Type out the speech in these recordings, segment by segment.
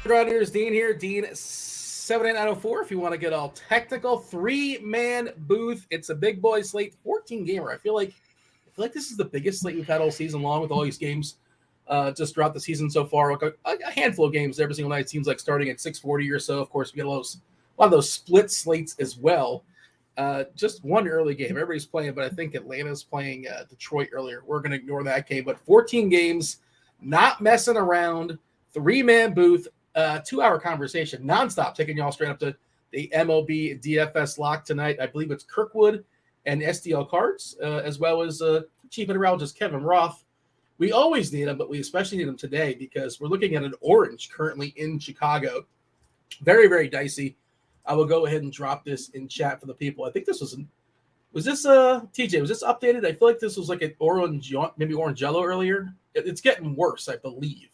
Grinders, Dean here, Dean 78904. If you want to get all technical, 3-man booth. It's a big boy slate, 14 gamer. I feel like this is the biggest slate we've had all season long with all these games just throughout the season so far. Like a handful of games every single night. It seems like starting at 6:40 or so. Of course, we get a lot of those split slates as well. Just one early game. Everybody's playing, but I think Atlanta's playing Detroit earlier. We're going to ignore that game. But 14 games, not messing around, 3-man booth. 2-hour conversation, nonstop, taking y'all straight up to the Mlb Dfs lock tonight. I believe it's Kirkwood and SDL Cards, as well as Chief Meteorologist Kevin Roth. We always need him, but we especially need him today because we're looking at an orange currently in Chicago. Very, very dicey. I will go ahead and drop this in chat for the people. I think this was this TJ? Was this updated? I feel like this was like an orange, maybe orange yellow earlier. It's getting worse, I believe.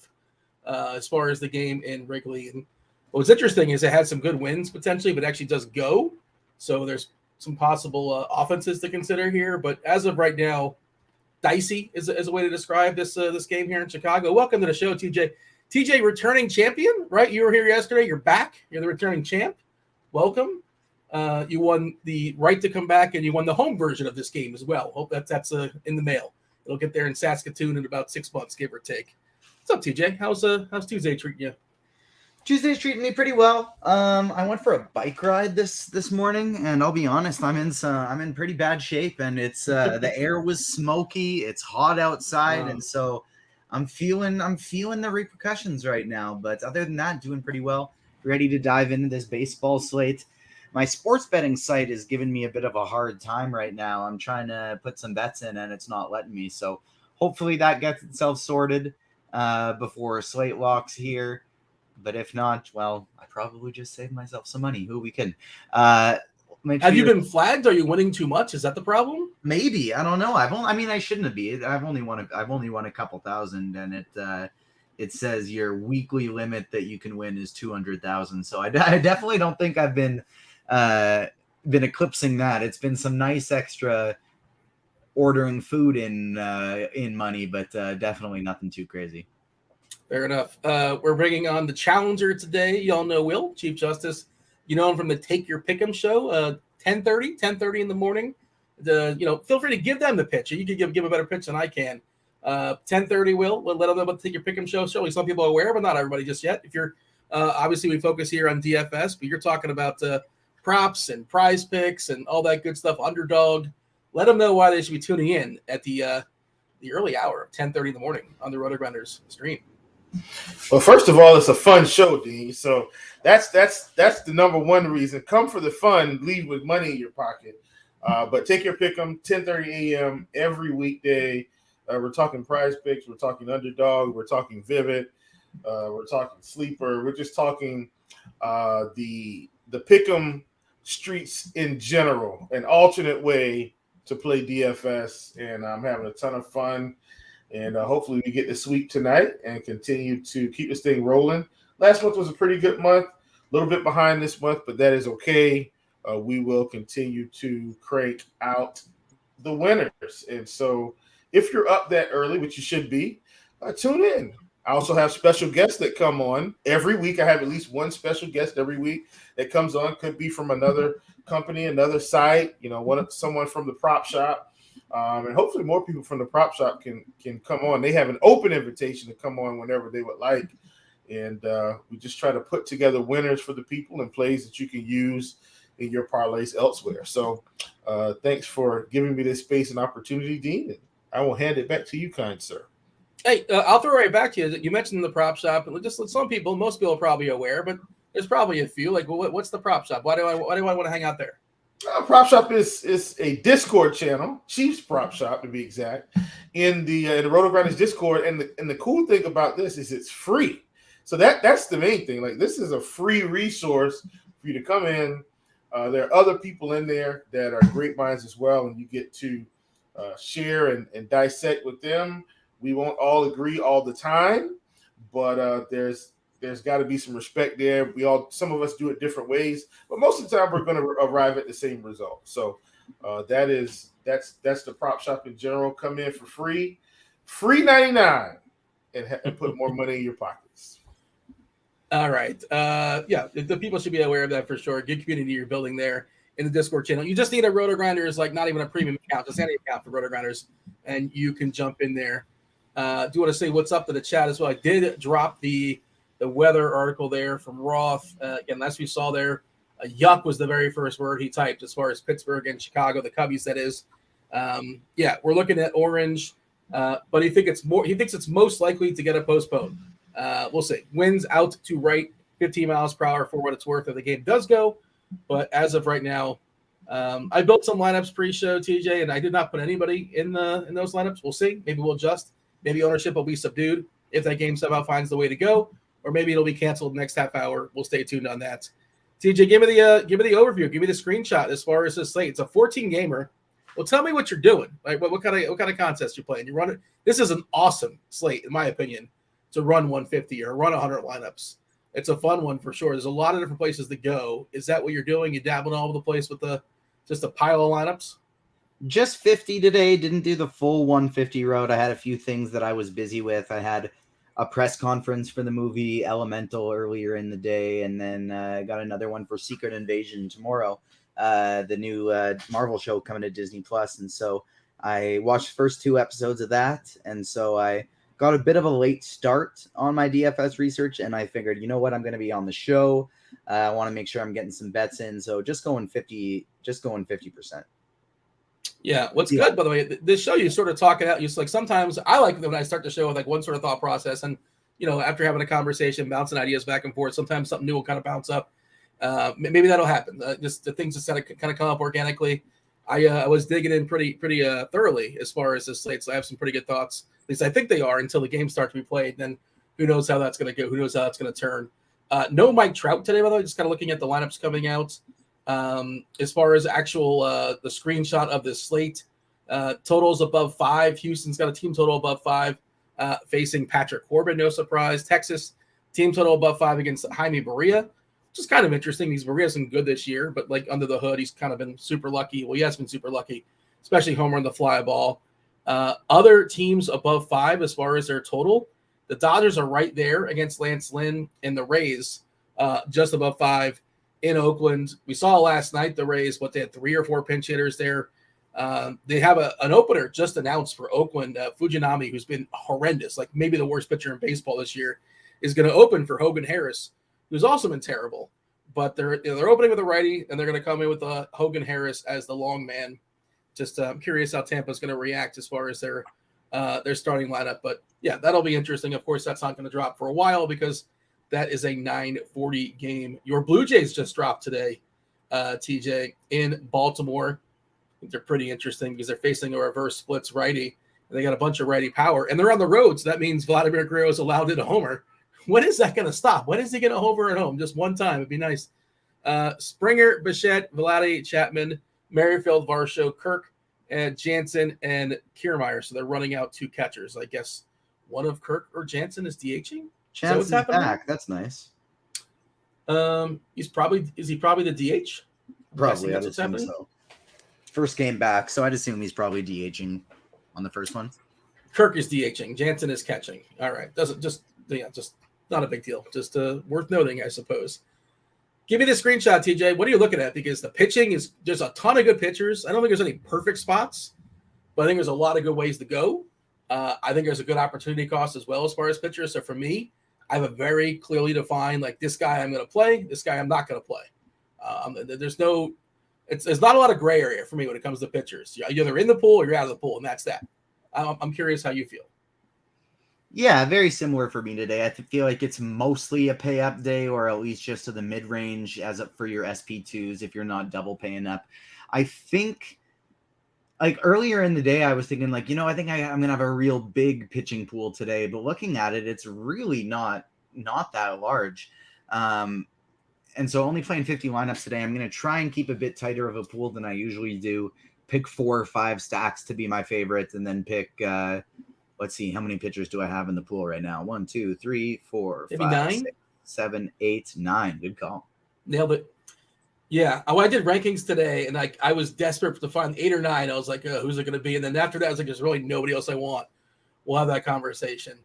As far as the game in Wrigley. And what's interesting is it had some good wins potentially, but actually does go. So there's some possible offenses to consider here. But as of right now, dicey is a way to describe this game here in Chicago. Welcome to the show, TJ. TJ, returning champion, right? You were here yesterday. You're back. You're the returning champ. Welcome. You won the right to come back, and you won the home version of this game as well. Hope that's in the mail. It'll get there in Saskatoon in about 6 months, give or take. What's up, TJ? How's Tuesday treating you? Tuesday's treating me pretty well. I went for a bike ride this morning, and I'll be honest, I'm in pretty bad shape, and it's the air was smoky. It's hot outside, and so I'm feeling the repercussions right now. But other than that, doing pretty well. Ready to dive into this baseball slate. My sports betting site is giving me a bit of a hard time right now. I'm trying to put some bets in, and it's not letting me. So hopefully that gets itself sorted before slate locks here. But if not, well, I probably just saved myself some money. Who we can. Have you been flagged? Are you winning too much? Is that the problem? Maybe. I don't know. I shouldn't be. I've only won a couple thousand, and it says your weekly limit that you can win is 200,000. So I definitely don't think I've been eclipsing that. It's been some nice extra ordering food in money, but definitely nothing too crazy. Fair enough. We're bringing on the challenger today. Y'all know Will, Chief Justice. You know him from the Take Your Pick'em show, 10:30 in the morning. Feel free to give them the pitch. You can give a better pitch than I can. 10:30, Will. Let them know about the Take Your Pick'em show. Surely some people are aware, but not everybody just yet. If you're obviously we focus here on DFS, but you're talking about props and prize picks and all that good stuff, underdog. Let them know why they should be tuning in at the early hour of 10:30 in the morning on the RotoGrinders stream. Well, first of all, it's a fun show, Dean. So that's the number one reason. Come for the fun, leave with money in your pocket. But Take Your Pick'em, 10:30 a.m. every weekday. We're talking prize picks. We're talking underdog. We're talking vivid. We're talking sleeper. We're just talking the pick'em streets in general, an alternate way to play DFS, and I'm having a ton of fun. And hopefully we get the sweep tonight and continue to keep this thing rolling. Last month was a pretty good month, a little bit behind this month, but that is okay. We will continue to crank out the winners. And so if you're up that early, which you should be, tune in. I also have special guests that come on every week. I have at least one special guest every week that comes on. Could be from another company, another site, someone from the prop shop. And hopefully more people from the prop shop can come on. They have an open invitation to come on whenever they would like. And we just try to put together winners for the people and plays that you can use in your parlays elsewhere. So thanks for giving me this space and opportunity, Dean. And I will hand it back to you, kind sir. Hey, I'll throw right back to you. You mentioned the prop shop. Just most people are probably aware, but there's probably a few. Like, well, what's the prop shop? Why do I want to hang out there? Prop Shop is a Discord channel, Chiefs Prop Shop to be exact, in the RotoGrinders Discord. And the cool thing about this is it's free. So that's the main thing. Like, this is a free resource for you to come in. There are other people in there that are great minds as well, and you get to share and dissect with them. We won't all agree all the time, but there's got to be some respect there. Some of us do it different ways, but most of the time we're going to arrive at the same result. So that's the prop shop in general. Come in for free $99, and put more money in your pockets. All right. Yeah, the people should be aware of that for sure. Good community you're building there in the Discord channel. You just need a RotoGrinders, like not even a premium account, just any account for RotoGrinders, and you can jump in there. Do want to say what's up to the chat as well. I did drop the weather article there from Roth. Again, as we saw there, yuck was the very first word he typed as far as Pittsburgh and Chicago, the Cubbies, that is. Yeah, we're looking at orange, but he thinks it's most likely to get a postponed. We'll see. Winds out to right, 15 miles per hour for what it's worth if the game does go. But as of right now, I built some lineups pre-show, TJ, and I did not put anybody in those lineups. We'll see. Maybe we'll adjust. Maybe ownership will be subdued if that game somehow finds the way to go, or maybe it'll be canceled next half hour. We'll stay tuned on that. TJ, give me the overview. Give me the screenshot as far as this slate. It's a 14 gamer. Well, tell me what you're doing. Like what kind of contest you're playing. You run it. This is an awesome slate, in my opinion, to run 150 or run 100 lineups. It's a fun one for sure. There's a lot of different places to go. Is that what you're doing? You dabbling all over the place with just a pile of lineups? Just 50 today. Didn't do the full 150 road. I had a few things that I was busy with. I had a press conference for the movie Elemental earlier in the day, and then I got another one for Secret Invasion tomorrow, the new Marvel show coming to Disney Plus. And so I watched the first 2 episodes of that, and so I got a bit of a late start on my DFS research, and I figured, you know what, I'm going to be on the show. I want to make sure I'm getting some bets in, so just going 50%. Yeah, what's good, by the way, this show, you sort of talk it out. You just like, sometimes I like when I start the show with like one sort of thought process, and after having a conversation, bouncing ideas back and forth, sometimes something new will kind of bounce up. Maybe that'll happen. Just the things just kind of come up organically. I was digging in pretty thoroughly as far as this slate, so I have some pretty good thoughts. At least I think they are until the games start to be played. Then who knows how that's going to go? Who knows how that's going to turn? No Mike Trout today, by the way. Just kind of looking at the lineups coming out. As far as actual the screenshot of this slate, totals above 5. Houston's got a team total above 5, facing Patrick Corbin. No surprise. Texas team total above 5 against Jaime Barria, which is kind of interesting. Barria's been good this year, but like under the hood, he's kind of been super lucky. Well, he has been super lucky, especially homer on the fly ball. Other teams above 5 as far as their total, the Dodgers are right there against Lance Lynn, and the Rays just above 5 in Oakland. We saw last night the Rays, they had 3 or 4 pinch hitters there. They have an opener just announced for Oakland. Fujinami, who's been horrendous, like maybe the worst pitcher in baseball this year, is going to open for Hogan Harris, who's also been terrible. But they're opening with a righty, and they're going to come in with Hogan Harris as the long man. Just I'm curious how Tampa's going to react as far as their starting lineup. But yeah, that'll be interesting. Of course, that's not going to drop for a while because that is a 9:40 game. Your Blue Jays just dropped today, TJ, in Baltimore. I think they're pretty interesting because they're facing a reverse splits righty, and they got a bunch of righty power, and they're on the road, so that means Vladimir Guerrero is allowed to homer. When is that going to stop? When is he going to homer at home? Just one time. It'd be nice. Springer, Bichette, Vladi, Chapman, Merrifield, Varsho, Kirk, and Jansen, and Kiermaier. So they're running out 2 catchers. I guess one of Kirk or Jansen is DHing. Jansen's back. That's nice. Is he probably the DH? Probably. I'd assume so. First game back, so I'd assume he's probably DHing on the first one. Kirk is DHing. Jansen is catching. All right. Just not a big deal. Just worth noting, I suppose. Give me the screenshot, TJ. What are you looking at? Because the pitching there's a ton of good pitchers. I don't think there's any perfect spots, but I think there's a lot of good ways to go. I think there's a good opportunity cost as well as far as pitchers. So for me, I have a very clearly defined, like, this guy I'm going to play, this guy I'm not going to play. There's not a lot of gray area for me when it comes to pitchers. You're either in the pool or you're out of the pool, and that's that. I'm curious how you feel. Yeah, very similar for me today. I feel like it's mostly a pay up day, or at least just to the mid range as up for your SP2s if you're not double paying up. I think, like, earlier in the day, I was thinking, like, I think I'm going to have a real big pitching pool today. But looking at it, it's really not that large. And so only playing 50 lineups today. I'm going to try and keep a bit tighter of a pool than I usually do. Pick 4 or 5 stacks to be my favorite, and then pick let's see, how many pitchers do I have in the pool right now? 1, 2, 3, 4, maybe 5, 9? 6, 7, 8, 9. Good call. Nailed it. Yeah. I did rankings today, and I was desperate to find 8 or 9. I was like, who's it going to be? And then after that, I was like, there's really nobody else I want. We'll have that conversation.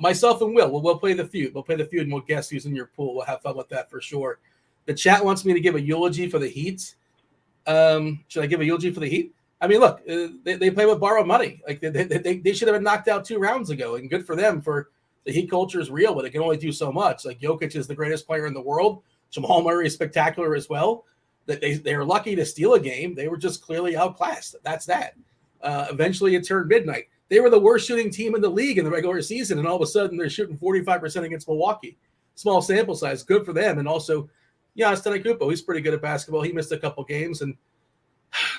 Myself and we'll play the feud. We'll play the feud and we'll guess who's in your pool. We'll have fun with that for sure. The chat wants me to give a eulogy for the Heat. Should I give a eulogy for the Heat? I mean, look, they play with borrowed money. Like they should have been knocked out 2 rounds ago, and good for them. For the Heat culture is real, but it can only do so much. Like Jokic is the greatest player in the world. Jamal Murray is spectacular as well. That they are lucky to steal a game. They were just clearly outclassed. That's that. Eventually, it turned midnight. They were the worst shooting team in the league in the regular season, and all of a sudden they're shooting 45% against Milwaukee. Small sample size, good for them. And also, Giannis Antetokounmpo, he's pretty good at basketball. He missed a couple games, and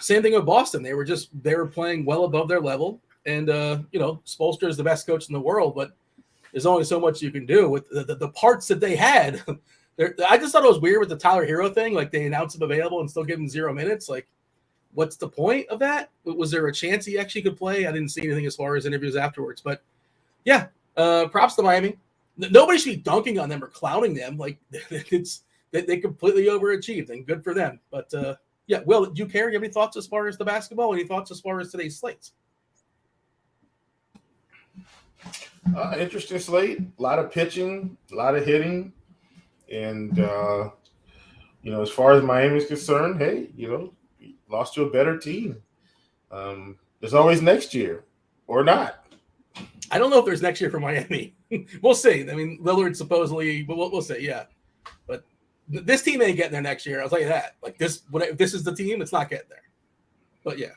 same thing with Boston. They were playing well above their level. And Spoelstra is the best coach in the world, but there's only so much you can do with the parts that they had. I just thought it was weird with the Tyler Hero thing. Like they announced him available and still give him 0 minutes. Like, what's the point of that? Was there a chance he actually could play? I didn't see anything as far as interviews afterwards. But yeah, props to Miami. Nobody should be dunking on them or clowning them. Like they completely overachieved, and good for them. But yeah, Will, do you care? You have any thoughts as far as the basketball? Any thoughts as far as today's slates? Interesting slate. A lot of pitching, a lot of hitting. And, as far as Miami is concerned, hey, lost to a better team. There's always next year or not. I don't know if there's next year for Miami. We'll see. I mean, Lillard supposedly, but we'll see. Yeah. But this team ain't getting there next year. I'll tell you that. Like this, if this is the team, it's not getting there. But yeah.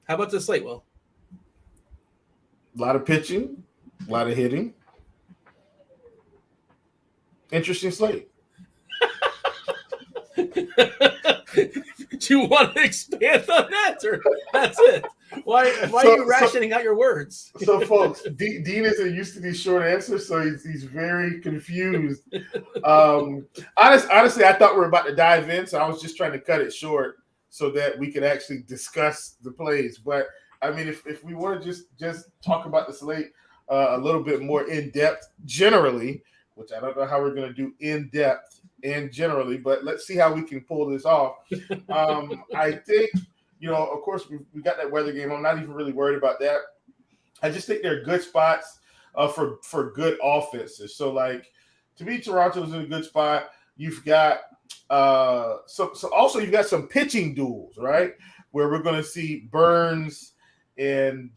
How about this slate, Will? A lot of pitching, a lot of hitting. Interesting slate. Do you want to expand on that, or that's it? Why are you rationing out your words? So, folks, Dean isn't used to these short answers, so he's very confused. Honestly, I thought we were about to dive in, so I was just trying to cut it short so that we could actually discuss the plays. But I mean, if we want to just talk about the slate a little bit more in depth, generally, which I don't know how we're going to do in depth and generally, but let's see how we can pull this off. I think, of course, we got that weather game. I'm not even really worried about that. I just think they're good spots for good offenses. So, like, to me, Toronto's in a good spot. You've got so also you've got some pitching duels, right, where we're going to see Burns and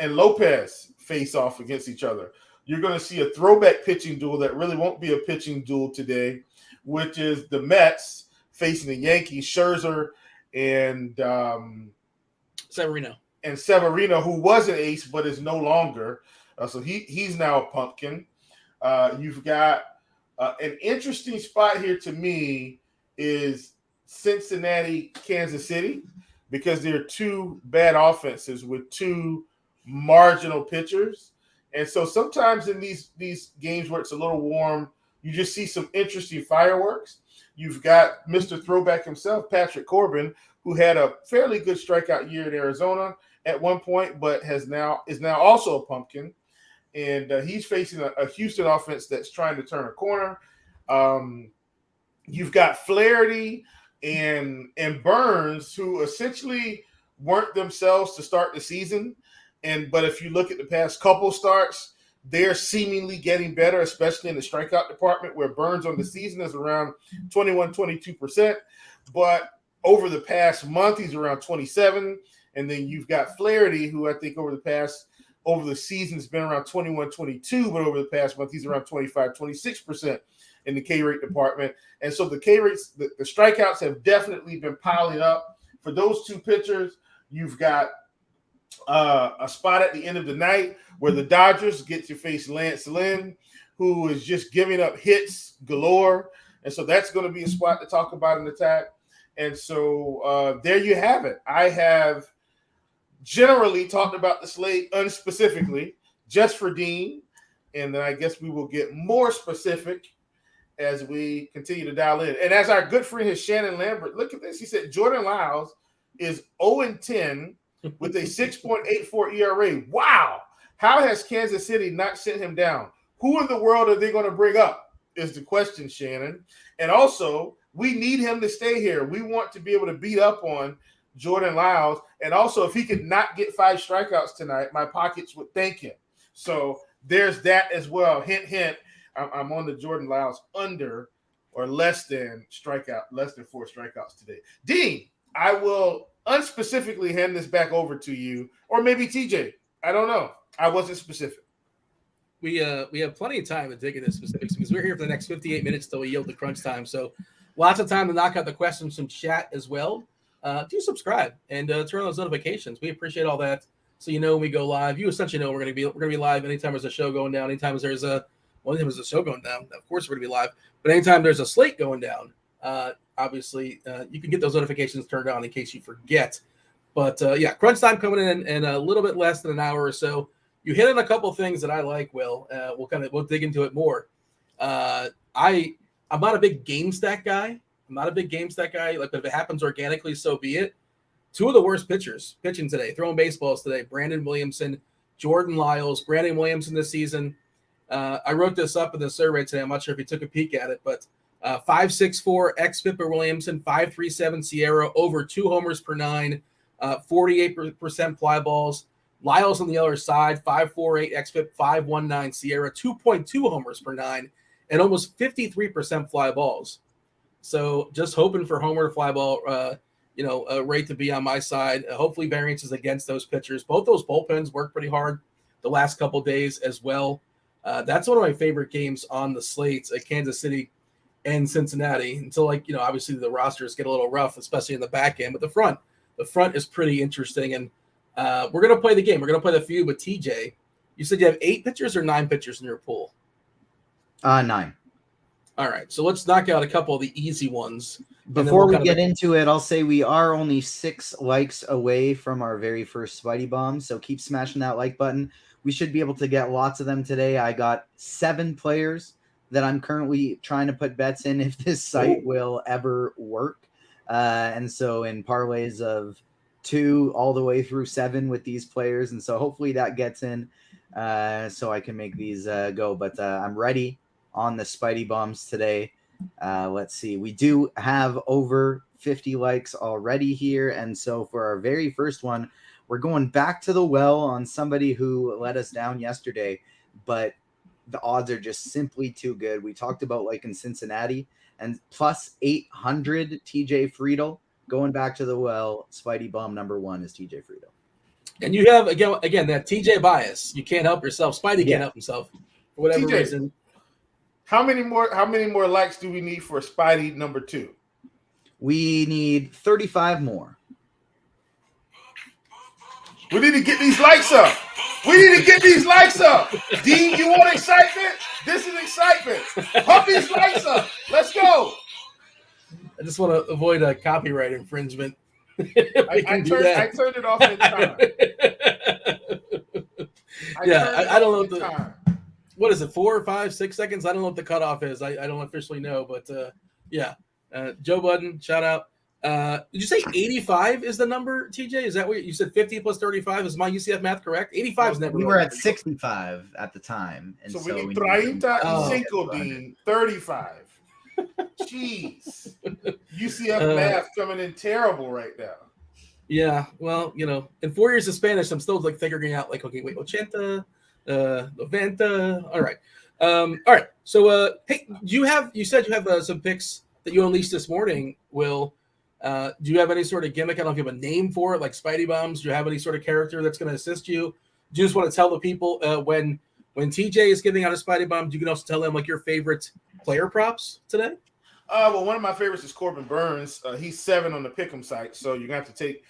Lopez face off against each other. You're going to see a throwback pitching duel that really won't be a pitching duel today, which is the Mets facing the Yankees, Scherzer and Severino. And Severino, who was an ace but is no longer. So he's now a pumpkin. You've got an interesting spot here to me is Cincinnati, Kansas City, because they're 2 bad offenses with 2 marginal pitchers. And so sometimes in these games where it's a little warm, you just see some interesting fireworks. You've got Mr. Throwback himself, Patrick Corbin, who had a fairly good strikeout year in Arizona at one point, but is now also a pumpkin. And he's facing a Houston offense that's trying to turn a corner. You've got Flaherty and Burns, who essentially weren't themselves to start the season. But if you look at the past couple starts, they're seemingly getting better, especially in the strikeout department, where Burns on the season is around 22%. But over the past month, he's around 27. And then you've got Flaherty, who I think over the season has been around 21-22, but over the past month, he's around 25-26% in the K rate department. And so the K rates, the strikeouts have definitely been piling up. For those 2 pitchers, you've got a spot at the end of the night where the Dodgers get to face Lance Lynn, who is just giving up hits galore. And so that's going to be a spot to talk about in the attack. And so there you have it. I have generally talked about the slate unspecifically just for Dean. And then I guess we will get more specific as we continue to dial in. And as our good friend is Shannon Lambert, look at this. He said Jordan Lyles is 0-10 with a 6.84 ERA. Wow. How has Kansas City not sent him down? Who in the world are they going to bring up is the question, Shannon. And also, we need him to stay here. We want to be able to beat up on Jordan Lyles. And also, if he could not get 5 strikeouts tonight, my pockets would thank him. So there's that as well. Hint, hint. I'm on the Jordan Lyles under or less than 4 strikeouts today. Dean, I will unspecifically hand this back over to you, or maybe TJ. I don't know. I wasn't specific. We have plenty of time to dig into specifics because we're here for the next 58 minutes till we yield to crunch time. So lots of time to knock out the questions from chat as well. Do subscribe and turn on those notifications. We appreciate all that. So you know when we go live, you essentially know we're gonna be live anytime there's a show going down. Anytime there's a show going down, of course we're gonna be live. But anytime there's a slate going down, obviously you can get those notifications turned on in case you forget. But yeah, crunch time coming in a little bit less than an hour or so. You hit on a couple things that I like, Will. We'll dig into it more. I'm not a big game stack guy. Like, but if it happens organically, so be it. 2 of the worst pitchers pitching today, throwing baseballs today: Brandon Williamson, Jordan Lyles. Brandon Williamson this season. I wrote this up in the survey today. I'm not sure if you took a peek at it, but 5.64 xFIP for Williamson, 5.37 Sierra, over 2 homers per 9, 48% fly balls. Lyles on the other side, 5.48 xFIP, 5.19 Sierra, 2.2 homers per 9, and almost 53% fly balls. So just hoping for homer to fly ball, rate to be on my side. Hopefully variances against those pitchers. Both those bullpens work pretty hard the last couple of days as well. That's one of my favorite games on the slates at Kansas City and Cincinnati until obviously the rosters get a little rough, especially in the back end. But the front is pretty interesting. And we're going to play the game. We're going to play the feud with TJ. You said you have 8 pitchers or 9 pitchers in your pool? 9. All right. So let's knock out a couple of the easy ones. Before we get into it, I'll say we are only 6 likes away from our very first Spidey bomb. So keep smashing that like button. We should be able to get lots of them today. I got 7 players that I'm currently trying to put bets in if this site will ever work. And so in parlays of 2 all the way through 7 with these players. And so hopefully that gets in so I can make these go. But I'm ready on the Spidey bombs today. Let's see. We do have over 50 likes already here. And so for our very first one, we're going back to the well on somebody who let us down yesterday, but the odds are just simply too good. We talked about like in Cincinnati and plus 800 TJ Friedel. Going back to the well, Spidey bomb number 1 is TJ Friedel. And you have again that TJ bias. You can't help yourself. Spidey can't help himself for whatever TJ, reason. How many more likes do we need for Spidey number 2? We need 35 more. We need to get these likes up. Dean, you want excitement? This is excitement. Pump these likes up. Let's go. I just want to avoid a copyright infringement. I turned it off in time. I don't know what is it, 4 or 5, 6 seconds? I don't know what the cutoff is. I don't officially know, but Joe Budden, shout out. Did you say 85 is the number, TJ? Is that what you said? 50 plus 35 is my UCF math correct? 85 is never. We were at 65 at the time, and so we need 35, Dean. 35. Jeez, UCF math coming in terrible right now. Yeah, well, in 4 years of Spanish, I'm still figuring out okay, wait, 80, 90. All right. So, hey, you said you have some picks that you unleashed this morning, Will. Do you have any sort of gimmick? I don't know if you have a name for it, like Spidey Bombs. Do you have any sort of character that's going to assist you? Do you just want to tell the people when TJ is giving out a Spidey Bomb, you can also tell them your favorite player props today? Well, one of my favorites is Corbin Burns. He's 7 on the Pick'em site, so you're going to have to take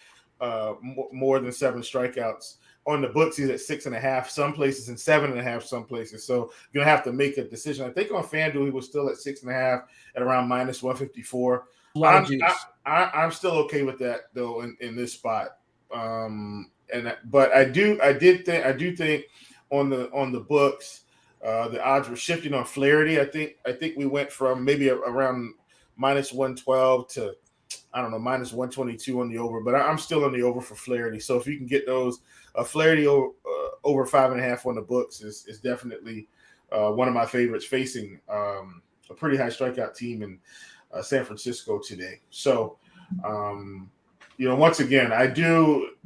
more than 7 strikeouts. On the books, he's at 6.5 some places and 7.5 some places. So you're going to have to make a decision. I think on Fanduel, he was still at 6.5 at around minus 154. I'm still okay with that though in this spot. But I do think on the books the odds were shifting on Flaherty. I think we went from maybe around minus 112 to minus 122 on the over. But I'm still on the over for Flaherty. So if you can get those Flaherty over 5.5 on the books is definitely one of my favorites facing a pretty high strikeout team in San Francisco today. So, once again,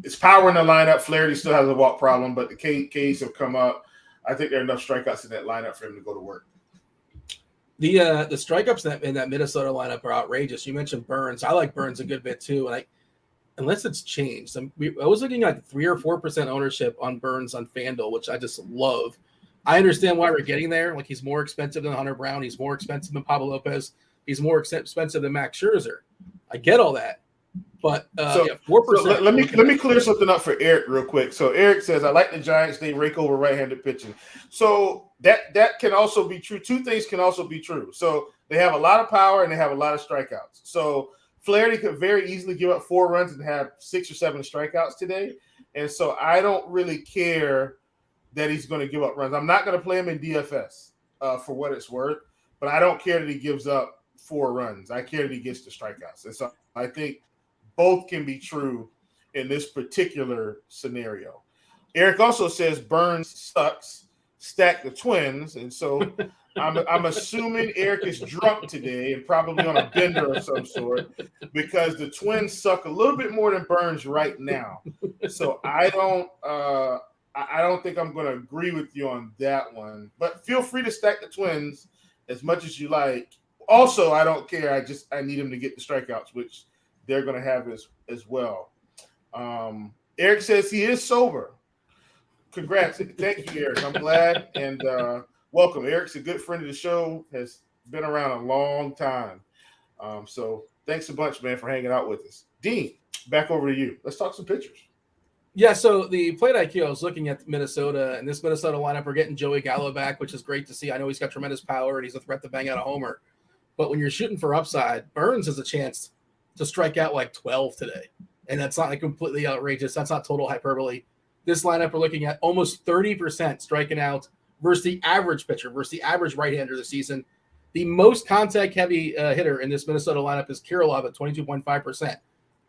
it's power in the lineup. Flaherty still has a walk problem, but the K's have come up. I think there are enough strikeouts in that lineup for him to go to work. The strikeouts in that Minnesota lineup are outrageous. You mentioned Burns. I like Burns a good bit too, and unless it's changed, I was looking at 3 or 4% ownership on Burns on Fanduel, which I just love. I understand why we're getting there. Like, he's more expensive than Hunter Brown. He's more expensive than Pablo Lopez. He's more expensive than Max Scherzer. I get all that. But 4%. So let me clear something up for Eric real quick. So Eric says, I like the Giants. They rake over right-handed pitching. So that can also be true. Two things can also be true. So they have a lot of power and they have a lot of strikeouts. So Flaherty could very easily give up 4 runs and have 6 or 7 strikeouts today. And so I don't really care that he's going to give up runs. I'm not going to play him in DFS for what it's worth, but I don't care that he gives up 4 runs. I care that he gets the strikeouts. And so I think both can be true in this particular scenario. Eric also says Burns sucks, stack the Twins. And so I'm assuming Eric is drunk today and probably on a bender of some sort, because the Twins suck a little bit more than Burns right now. So I don't think I'm going to agree with you on that one. But feel free to stack the Twins as much as you like. Also, I don't care. I need him to get the strikeouts, which they're going to have as well. Eric says he is sober. Congrats. Thank you, Eric. I'm glad. And welcome. Eric's a good friend of the show, has been around a long time. So thanks a bunch, man, for hanging out with us. Dean, back over to you. Let's talk some pitchers. Yeah, so the plate IQ, I was looking at Minnesota, and this Minnesota lineup, we're getting Joey Gallo back, which is great to see. I know he's got tremendous power, and he's a threat to bang out a homer. But when you're shooting for upside, Burns has a chance to strike out like 12 today. And that's not like completely outrageous. That's not total hyperbole. This lineup, we're looking at almost 30% striking out versus the average pitcher, versus the average right-hander this season. The most contact-heavy hitter in this Minnesota lineup is Kirilov at 22.5%.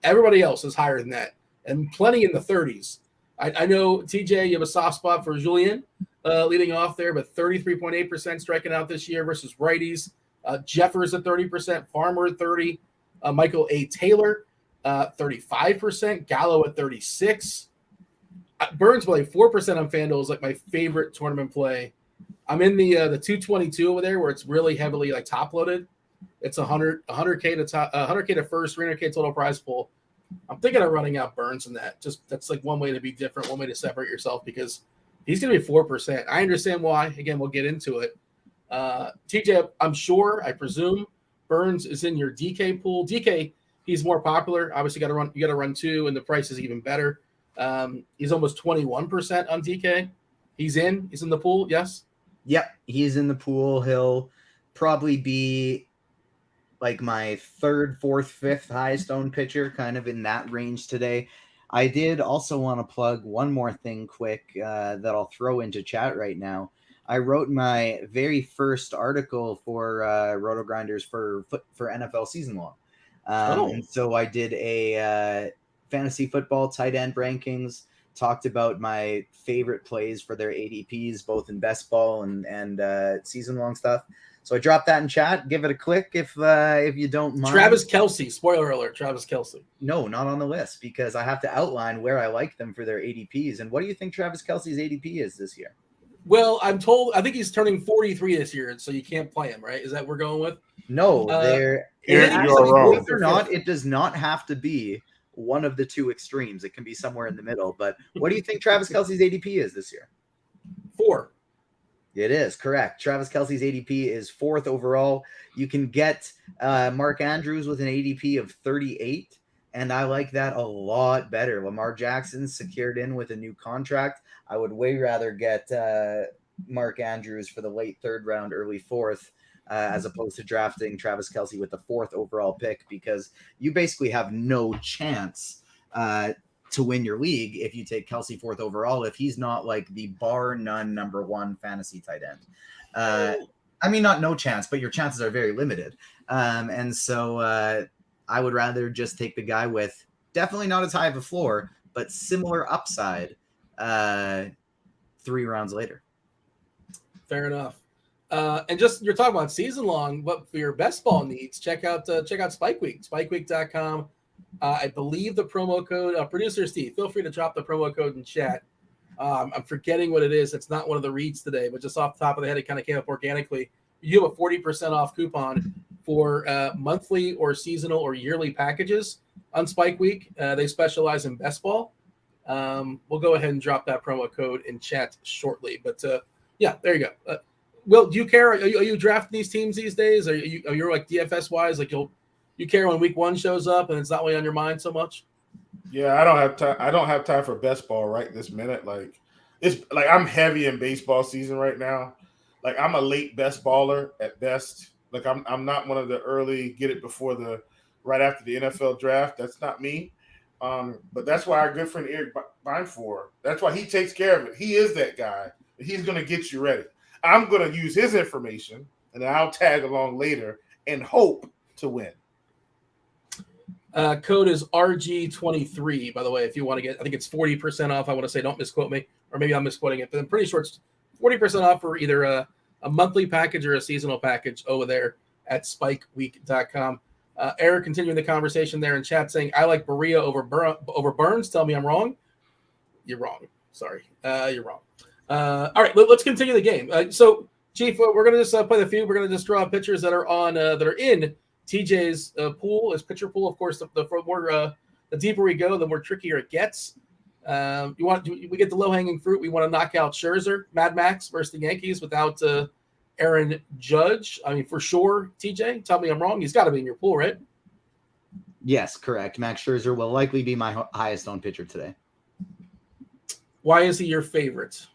Everybody else is higher than that, and plenty in the 30s. I know, TJ, you have a soft spot for Julien leading off there, but 33.8% striking out this year versus righties. Jeffers at 30%, Farmer at 30%, Michael A. Taylor 35%, Gallo at 36%. Burns play 4% on FanDuel is like my favorite tournament play. I'm in the 222 over there where it's really heavily like top loaded. It's 100K to top, 100K to first, 300K total prize pool. I'm thinking of running out Burns in that. Just that's like one way to be different, one way to separate yourself, because he's going to be 4%. I understand why. Again, we'll get into it. TJ, I presume Burns is in your DK pool. DK, he's more popular. Obviously, you got to run 2, and the price is even better. He's almost 21% on DK. He's in the pool. Yes. Yep. He's in the pool. He'll probably be like my 3rd, 4th, 5th highest owned pitcher, kind of in that range today. I did also want to plug one more thing quick that I'll throw into chat right now. I wrote my very first article for RotoGrinders for NFL season long. And so I did a fantasy football tight end rankings, talked about my favorite plays for their ADPs, both in best ball and season long stuff. So I dropped that in chat. Give it a click if you don't mind. Travis Kelce, spoiler alert, Travis Kelce. No, not on the list, because I have to outline where I like them for their ADPs. And what do you think Travis Kelce's ADP is this year? Well, I think he's turning 43 this year, so you can't play him, right? Is that what we're going with? No, you're wrong. Or not, it does not have to be one of the two extremes. It can be somewhere in the middle. But what do you think Travis Kelce's ADP is this year? 4. It is correct. Travis Kelce's ADP is 4th overall. You can get Mark Andrews with an ADP of 38, and I like that a lot better. Lamar Jackson secured in with a new contract. I would way rather get Mark Andrews for the late 3rd round, early 4th, as opposed to drafting Travis Kelce with the 4th overall pick, because you basically have no chance to win your league if you take Kelce 4th overall, if he's not like the bar none number 1 fantasy tight end. I mean, not no chance, but your chances are very limited. And so I would rather just take the guy with definitely not as high of a floor, but similar upside 3 rounds later. Fair enough. And just you're talking about season long, but for your best ball needs, check out Spike Week, spikeweek.com. I believe the promo code, producer Steve, feel free to drop the promo code in chat. I'm forgetting what it is. It's not one of the reads today, but just off the top of the head, it kind of came up organically. You have a 40% off coupon for monthly or seasonal or yearly packages on Spike Week. They specialize in best ball. We'll go ahead and drop that promo code in chat shortly. But yeah, there you go. Will, do you care? Are you drafting these teams these days? Are you like DFS wise? Like you care when week 1 shows up and it's not really on your mind so much? Yeah, I don't have time. I don't have time for best ball right this minute. Like it's like I'm heavy in baseball season right now. Like I'm a late best baller at best. Like I'm not one of the early get it before the right after the NFL draft. That's not me. But that's why our good friend Eric Beinfor, that's why he takes care of it. He is that guy. He's going to get you ready. I'm going to use his information, and then I'll tag along later and hope to win. Code is RG23, by the way, if you want to get, I think it's 40% off. I want to say, don't misquote me, or maybe I'm misquoting it, but I'm pretty sure it's 40% off for either a monthly package or a seasonal package over there at spikeweek.com. Eric continuing the conversation there in chat saying, I like Berea over Burns. Tell me I'm wrong. You're wrong. Sorry. You're wrong. All right, let's continue the game. So, Chief, we're going to just play the few. We're going to just draw pictures that are on that are in TJ's pool, his pitcher pool. Of course, the deeper we go, the more trickier it gets. We get the low-hanging fruit. We want to knock out Scherzer, Mad Max versus the Yankees without Aaron Judge. I mean, for sure, TJ, tell me I'm wrong. He's got to be in your pool, right? Yes, correct. Max Scherzer will likely be my highest owned pitcher today. Why is he your favorite?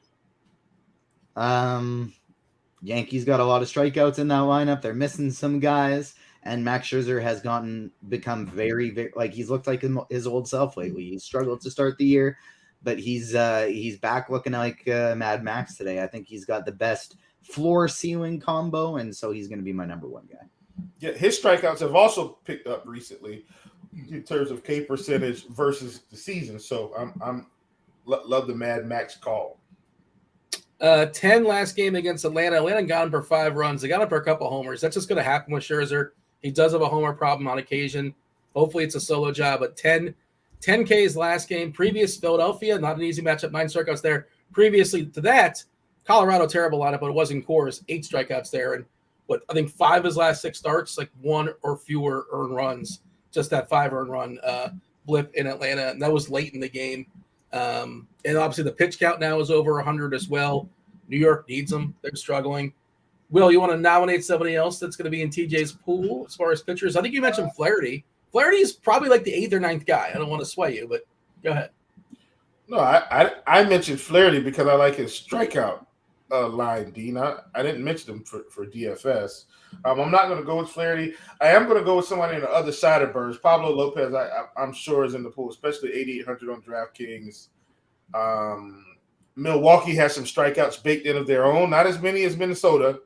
Yankees got a lot of strikeouts in that lineup. They're missing some guys, and Max Scherzer has become very, very, like he's looked like his old self lately. He struggled to start the year, but he's back looking like Mad Max today. I think he's got the best floor ceiling combo, and so he's going to be my number 1 guy. Yeah, his strikeouts have also picked up recently in terms of K percentage versus the season. So I'm love the Mad Max call. 10 last game against Atlanta. Atlanta got him for 5 runs. They got him for a couple homers. That's just going to happen with Scherzer. He does have a homer problem on occasion. Hopefully it's a solo job, but 10 Ks last game. Previous Philadelphia, not an easy matchup, 9 strikeouts there. Previously to that, Colorado, terrible lineup, but it was in Coors, 8 strikeouts there. And I think 5 of his last 6 starts, like 1 or fewer earned runs, just that 5 earned run blip in Atlanta. And that was late in the game. And obviously the pitch count now is over 100 as well. New York needs them. They're struggling. Will, you want to nominate somebody else that's going to be in TJ's pool as far as pitchers? I think you mentioned Flaherty. Flaherty is probably like the 8th or 9th guy. I don't want to sway you, but go ahead. No, I mentioned Flaherty because I like his strikeout line, Dean. I didn't mention him for DFS. I'm not going to go with Flaherty. I am going to go with somebody on the other side of Burns. Pablo Lopez, I'm sure, is in the pool, especially 8,800 on DraftKings. Milwaukee has some strikeouts baked in of their own. Not as many as Minnesota,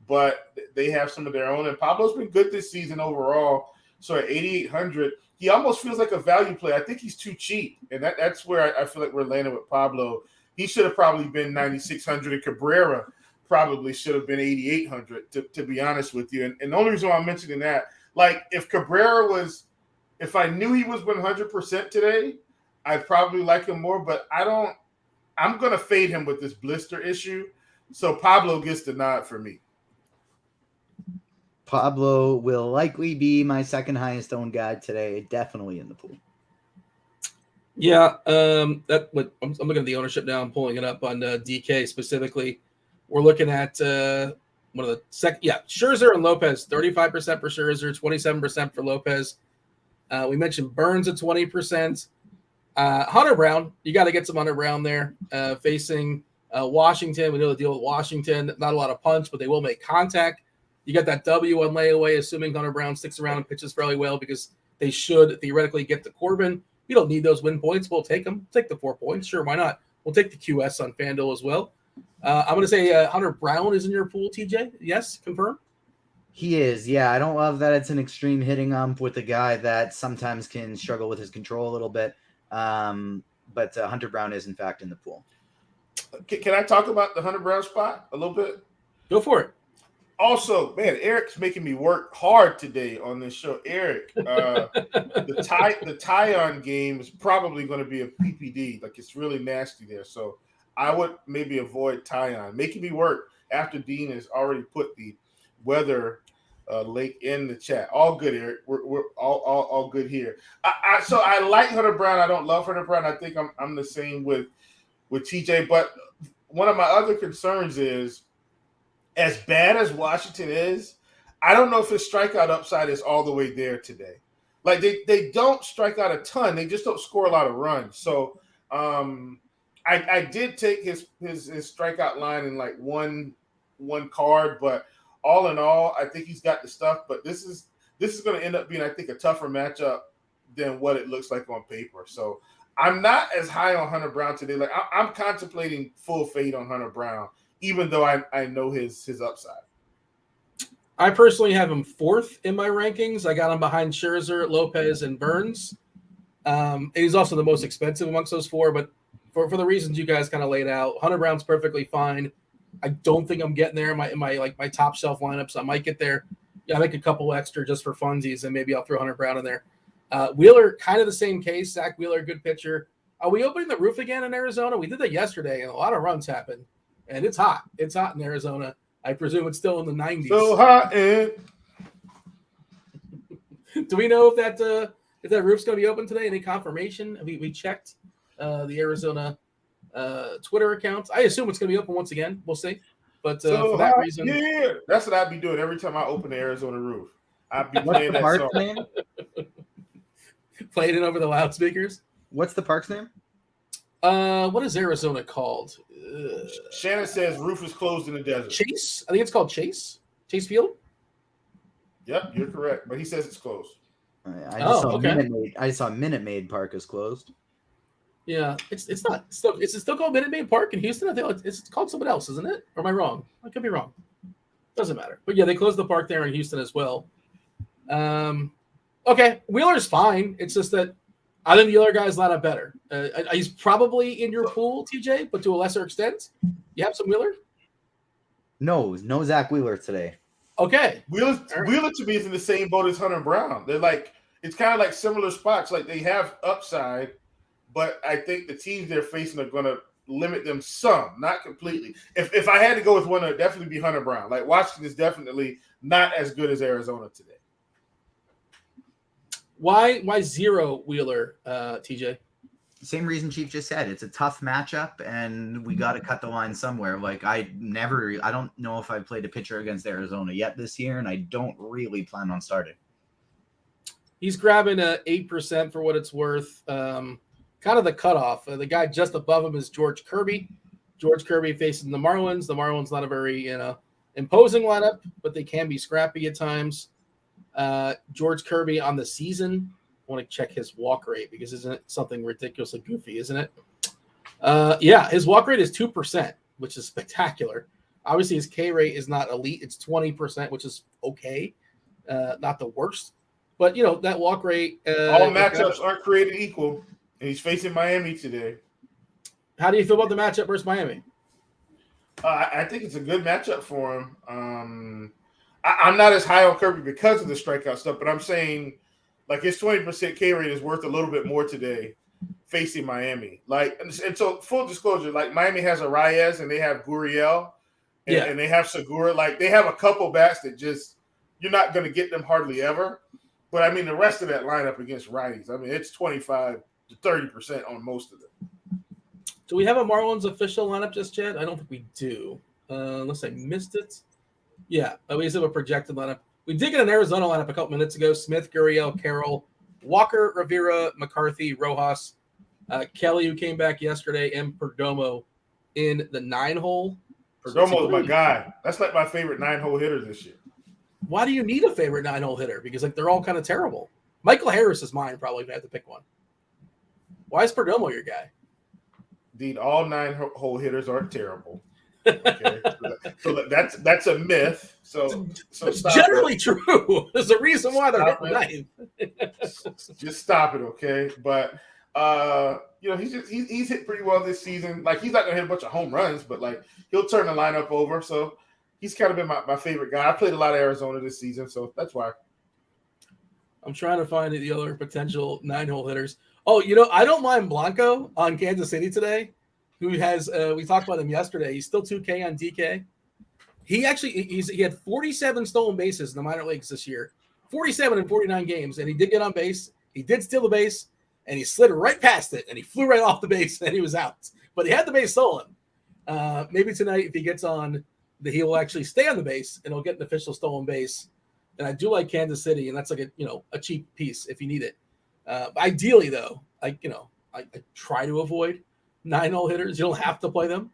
but they have some of their own. And Pablo's been good this season overall. So at 8,800, he almost feels like a value play. I think he's too cheap. And that's where I feel like we're landing with Pablo. He should have probably been 9,600, and Cabrera probably should have been 8,800, to be honest with you. And the only reason why I'm mentioning that, like if I knew he was 100% today, I'd probably like him more, but I'm going to fade him with this blister issue. So Pablo gets the nod for me. Pablo will likely be my second highest owned guy today, definitely in the pool. Yeah, I'm looking at the ownership now. I'm pulling it up on DK specifically. We're looking at one of the Scherzer and Lopez, 35% for Scherzer, 27% for Lopez. We mentioned Burns at 20%. Hunter Brown, you got to get some Hunter Brown there facing Washington. We know the deal with Washington. Not a lot of punch, but they will make contact. You got that W on layaway, assuming Hunter Brown sticks around and pitches fairly well because they should theoretically get to Corbin. We don't need those win points. We'll take them. Take the 4 points. Sure, why not? We'll take the QS on FanDuel as well. I'm going to say Hunter Brown is in your pool, TJ. Yes, confirm? He is, yeah. I don't love that it's an extreme hitting ump with a guy that sometimes can struggle with his control a little bit. But Hunter Brown is, in fact, in the pool. Can I talk about the Hunter Brown spot a little bit? Go for it. Also, man, Eric's making me work hard today on this show. Eric, the tie-on game is probably going to be a PPD. Like, it's really nasty there. So I would maybe avoid tie-on. Making me work after Dean has already put the weather link in the chat. All good, Eric. We're all good here. So I like Hunter Brown. I don't love Hunter Brown. I think I'm the same with TJ. But one of my other concerns is, as bad as Washington is, I don't know if his strikeout upside is all the way there today. Like, they don't strike out a ton. They just don't score a lot of runs. So I did take his strikeout line in like one card, but all in all, I think he's got the stuff. But this is going to end up being, I think, a tougher matchup than what it looks like on paper. So I'm not as high on Hunter Brown today. Like, I'm contemplating full fade on Hunter Brown, even though I know his upside. I personally have him 4th in my rankings. I got him behind Scherzer, Lopez, and Burns. And he's also the most expensive amongst those 4, but for the reasons you guys kind of laid out, Hunter Brown's perfectly fine. I don't think I'm getting there in my top shelf lineups. I might get there. Yeah, I make a couple extra just for funsies, and maybe I'll throw Hunter Brown in there. Wheeler, kind of the same case. Zach Wheeler, good pitcher. Are we opening the roof again in Arizona? We did that yesterday, and a lot of runs happened. And it's hot. It's hot in Arizona. I presume it's still in the 90s. So hot. Do we know if that roof's going to be open today? Any confirmation? We checked the Arizona Twitter accounts. I assume it's going to be open once again. We'll see. But for that reason, yeah, that's what I'd be doing every time I open the Arizona roof. I'd be playing that park's song. name? Playing it over the loudspeakers. What's the park's name? What is Arizona called? Shannon says roof is closed in the desert. Chase? I think it's called Chase Field. Yep, you're correct. But he says it's closed. I just saw Minute Maid Park is closed. Yeah, it's not. Is it still called Minute Maid Park in Houston? I think it's called something else, isn't it? Or am I wrong? I could be wrong. Doesn't matter. But yeah, they closed the park there in Houston as well. Okay, Wheeler's fine. It's just that I think the other guys line up better. He's probably in your pool, TJ, but to a lesser extent. You have some Wheeler? No Zach Wheeler today. Okay. Wheeler to me is in the same boat as Hunter Brown. They're like, it's kind of like similar spots. Like, they have upside, but I think the teams they're facing are going to limit them some, not completely. If I had to go with one, it would definitely be Hunter Brown. Like, Washington is definitely not as good as Arizona today. Why zero Wheeler, TJ? Same reason Chief just said. It's a tough matchup, and we got to cut the line somewhere. Like, I don't know if I've played a pitcher against Arizona yet this year, and I don't really plan on starting. He's grabbing 8% for what it's worth. Kind of the cutoff. The guy just above him is George Kirby. George Kirby facing the Marlins. The Marlins not a very imposing lineup, but they can be scrappy at times. George Kirby on the season. I want to check his walk rate because isn't it something ridiculously goofy, isn't it? Yeah, his walk rate is 2%, which is spectacular. Obviously, his K rate is not elite. It's 20%, which is okay. Not the worst. But, that walk rate. All matchups aren't created equal. And he's facing Miami today. How do you feel about the matchup versus Miami? I think it's a good matchup for him. I'm not as high on Kirby because of the strikeout stuff, but I'm saying, like, his 20% K rate is worth a little bit more today facing Miami. Like, and so full disclosure, like, Miami has a Reyes and they have Gurriel and they have Segura. Like, they have a couple bats that just, you're not going to get them hardly ever. But I mean, the rest of that lineup against righties, I mean, it's 25 to 30% on most of them. Do we have a Marlins official lineup just yet? I don't think we do. Unless I missed it. Yeah, we just have a projected lineup. We did get an Arizona lineup a couple minutes ago. Smith, Gurriel, Carroll, Walker, Rivera, McCarthy, Rojas, Kelly, who came back yesterday, and Perdomo in the 9-hole. Perdomo is my guy. That's like my favorite 9-hole hitter this year. Why do you need a favorite 9-hole hitter? Because, like, they're all kind of terrible. Michael Harris is mine, probably, if I had to pick one. Why is Perdomo your guy? Indeed, all 9-hole hitters aren't terrible. Okay, so that's a myth. So it's generally true. There's a reason why they're hitting ninth. Just stop it, okay? But he's hit pretty well this season. Like, he's not gonna hit a bunch of home runs, but like, he'll turn the lineup over. So he's kind of been my favorite guy. I played a lot of Arizona this season, so that's why. I'm trying to find the other potential 9-hole hitters. Oh, I don't mind Blanco on Kansas City today, who has we talked about him yesterday. He's still 2K on DK. He had 47 stolen bases in the minor leagues this year, 47 in 49 games, and he did get on base. He did steal the base, and he slid right past it, and he flew right off the base, and he was out. But he had the base stolen. Maybe tonight, if he gets on, he will actually stay on the base, and he'll get an official stolen base. And I do like Kansas City, and that's like a cheap piece if you need it. Ideally, though, I try to avoid 9-hole hitters. You don't have to play them,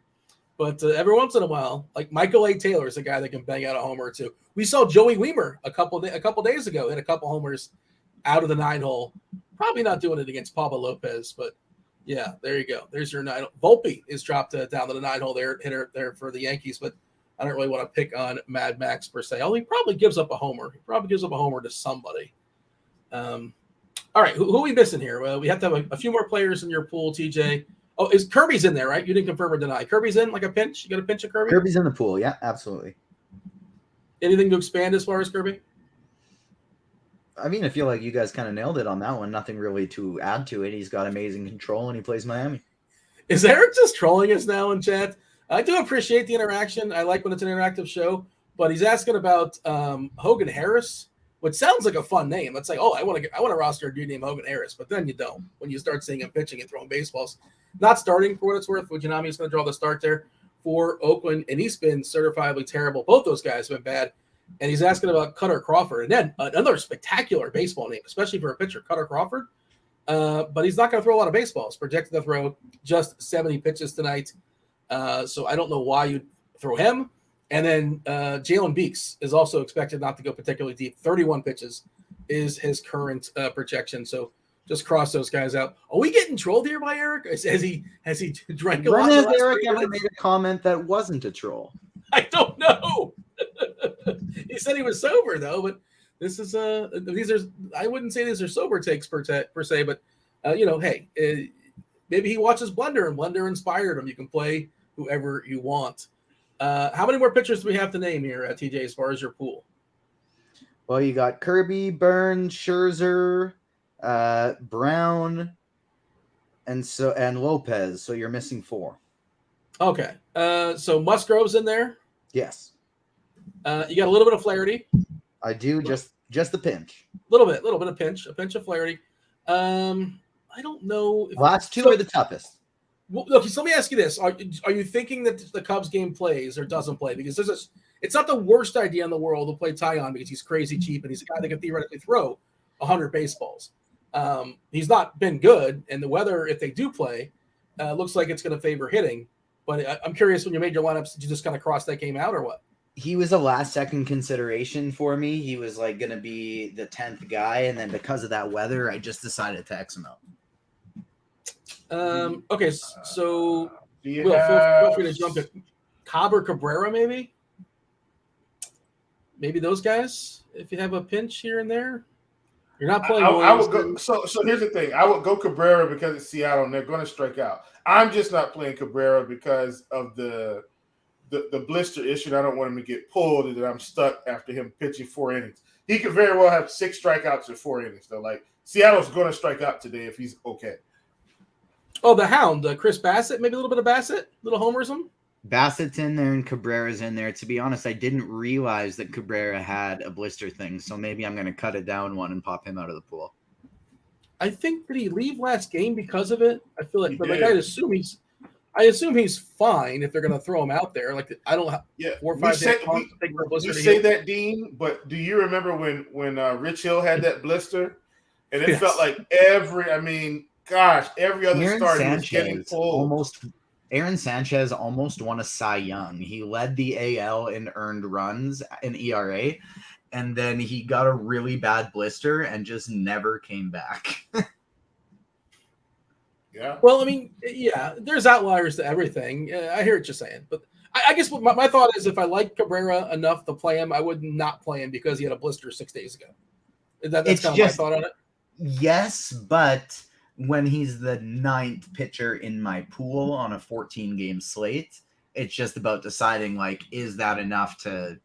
but every once in a while, like Michael A. Taylor is a guy that can bang out a homer or two. We saw Joey Weimer a couple days ago hit a couple homers out of the 9-hole. Probably not doing it against Pablo Lopez, but yeah, there you go. There's your 9. Volpe is dropped down to the 9-hole hitter there for the Yankees, but I don't really want to pick on Mad Max per se. Although he probably gives up a homer. He probably gives up a homer to somebody. All right, who are we missing here? We have to have a few more players in your pool, TJ. Oh, is Kirby's in there, right? You didn't confirm or deny. Kirby's in like a pinch? You got a pinch of Kirby? Kirby's in the pool. Yeah, absolutely. Anything to expand as far as Kirby? I mean, I feel like you guys kind of nailed it on that one. Nothing really to add to it. He's got amazing control, and he plays Miami. Is Eric just trolling us now in chat? I do appreciate the interaction. I like when it's an interactive show, but he's asking about Hogan Harris, which sounds like a fun name. Let's say, I want to roster a dude named Hogan Harris, but then you don't. When you start seeing him pitching and throwing baseballs, not starting for what it's worth. Fujinami is going to draw the start there for Oakland, and he's been certifiably terrible. Both those guys have been bad. And he's asking about Cutter Crawford, and then another spectacular baseball name, especially for a pitcher, Cutter Crawford. But he's not going to throw a lot of baseballs. Projected to throw just 70 pitches tonight. So I don't know why you'd throw him. And then Jalen Beeks is also expected not to go particularly deep. 31 pitches is his current projection. So just cross those guys out. Are we getting trolled here by Eric? Has he drank a lot? When has Eric ever made a comment that wasn't a troll? I don't know. He said he was sober though, but this is I wouldn't say these are sober takes per se, but hey, maybe he watches Blender and Blender inspired him. You can play whoever you want. How many more pitchers do we have to name here, TJ, as far as your pool? Well, you got Kirby, Burns, Scherzer, Brown, and Lopez. So you're missing 4. Okay. So Musgrove's in there. Yes. You got a little bit of Flaherty. I do, just the pinch. A little bit of pinch of Flaherty. I don't know. Last two are the toughest. Well, okay, so let me ask you this: Are you thinking that the Cubs game plays or doesn't play? Because it's not the worst idea in the world to play Tyon because he's crazy cheap and he's a guy that can theoretically throw 100 baseballs. He's not been good, and the weather, if they do play, looks like it's going to favor hitting. But I'm curious, when you made your lineups, did you just kind of cross that game out or what? He was a last-second consideration for me. He was like going to be the 10th guy, and then because of that weather, I just decided to X him out. Okay, so feel free to jump in. Cobb or Cabrera, maybe those guys. If you have a pinch here and there, you're not playing. I would go. So here's the thing: I would go Cabrera because it's Seattle and they're going to strike out. I'm just not playing Cabrera because of the blister issue. And I don't want him to get pulled and that I'm stuck after him pitching 4 innings. He could very well have 6 strikeouts in 4 innings. Though, like Seattle's going to strike out today if he's okay. Oh, the Hound, Chris Bassett, maybe a little bit of Bassett, little homerism. Bassett's in there and Cabrera's in there. To be honest, I didn't realize that Cabrera had a blister thing, so maybe I'm going to cut it down one and pop him out of the pool. I think, did he leave last game because of it? I feel like, I assume he's fine if they're going to throw him out there. Like I don't have 4 or 5 days. You say that, Dean, but do you remember when Rich Hill had that blister, and it felt like every other starter was getting pulled. Aaron Sanchez almost won a Cy Young. He led the AL in earned runs in ERA, and then he got a really bad blister and just never came back. Yeah. Well, I mean, yeah, there's outliers to everything. I hear what you're saying, but I guess what my thought is, if I like Cabrera enough to play him, I would not play him because he had a blister 6 days ago. That's kind of my thought on it. Yes, but when he's the 9th pitcher in my pool on a 14-game slate, It's just about deciding, like, is that enough to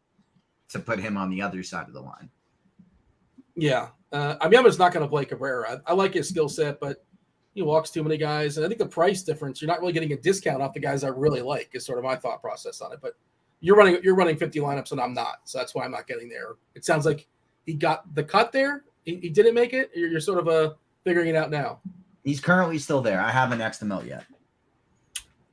put him on the other side of the line? Yeah. I mean, I'm just not going to play Cabrera. I like his skill set, but he walks too many guys. And I think the price difference, you're not really getting a discount off the guys I really like, is sort of my thought process on it. But you're running 50 lineups and I'm not. So that's why I'm not getting there. It sounds like he got the cut there. He didn't make it. You're sort of figuring it out now. He's currently still there. I haven't X'd him out yet.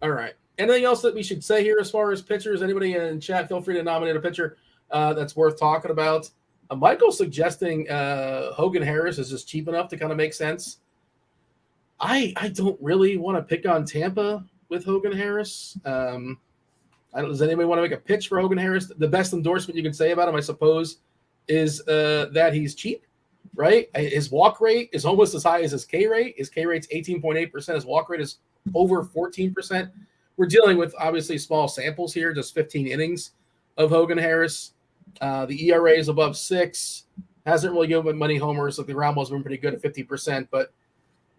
All right. Anything else that we should say here as far as pitchers? Anybody in chat, feel free to nominate a pitcher that's worth talking about. Michael's suggesting Hogan Harris is just cheap enough to kind of make sense. I don't really want to pick on Tampa with Hogan Harris. Does anybody want to make a pitch for Hogan Harris? The best endorsement you can say about him, I suppose, is that he's cheap, right? His walk rate is almost as high as his K rate. His K rate's 18.8%. His walk rate is over 14%. We're dealing with obviously small samples here, just 15 innings of Hogan Harris. The ERA is above 6. Hasn't really given money homers. Like the ground ball's been pretty good at 50%, but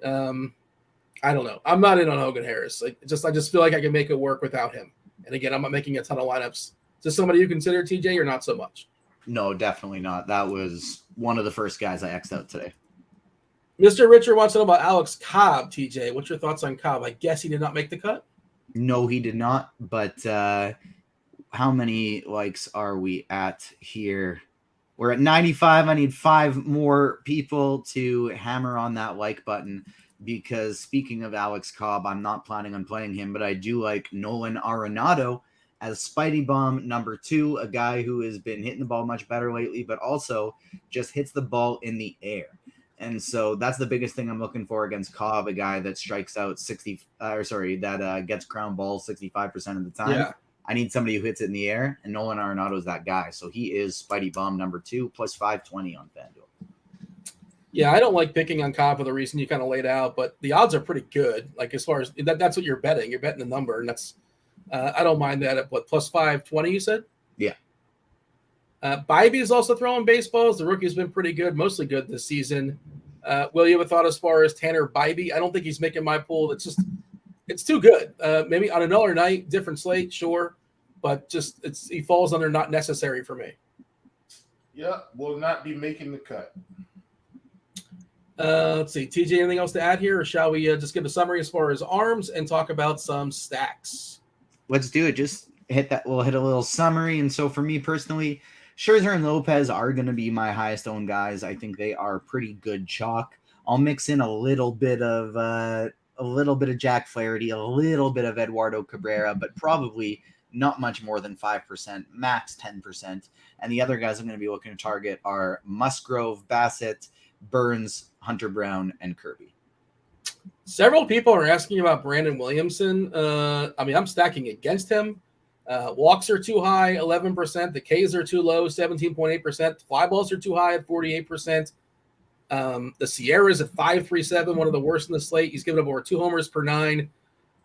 I don't know. I'm not in on Hogan Harris. I just feel like I can make it work without him. And again, I'm not making a ton of lineups. Is this somebody you consider, TJ, or not so much? No, definitely not. That was one of the first guys I X'd out today. Mr. Richard wants to know about Alex Cobb, TJ. What's your thoughts on Cobb? I guess he did not make the cut? No, he did not. But how many likes are we at here? We're at 95. I need 5 more people to hammer on that like button, because speaking of Alex Cobb, I'm not planning on playing him, but I do like Nolan Arenado as Spidey Bomb number 2, a guy who has been hitting the ball much better lately, but also just hits the ball in the air. And so that's the biggest thing I'm looking for against Cobb, a guy that strikes out gets ground balls 65% of the time. Yeah. I need somebody who hits it in the air, and Nolan Arenado is that guy. So he is Spidey Bomb number 2 plus 520 on Fanduel. Yeah, I don't like picking on Cobb for the reason you kind of laid out, but the odds are pretty good. Like as far as that's what you're betting. You're betting the number, and that's I don't mind that at what, plus 520, you said? Yeah. Bybee is also throwing baseballs. The rookie's been pretty good, mostly good this season. Will, you have a thought as far as Tanner Bybee? I don't think he's making my pool. It's too good. Maybe on another night, different slate, sure, but he falls under not necessary for me. Yeah, will not be making the cut. Let's see. TJ, anything else to add here, or shall we just give a summary as far as arms and talk about some stacks? Let's do it. Just hit that. We'll hit a little summary. And so for me personally, Scherzer and Lopez are going to be my highest owned guys. I think they are pretty good chalk. I'll mix in a little bit of Jack Flaherty, a little bit of Eduardo Cabrera, but probably not much more than 5%, max 10%. And the other guys I'm going to be looking to target are Musgrove, Bassett, Burns, Hunter Brown, and Kirby. Several people are asking about Brandon Williamson. I'm stacking against him. Walks are too high, 11%. The Ks are too low, 17.8%. Fly balls are too high at 48%. The Sierra's at 5.37, one of the worst in the slate. He's given up over 2 homers per 9.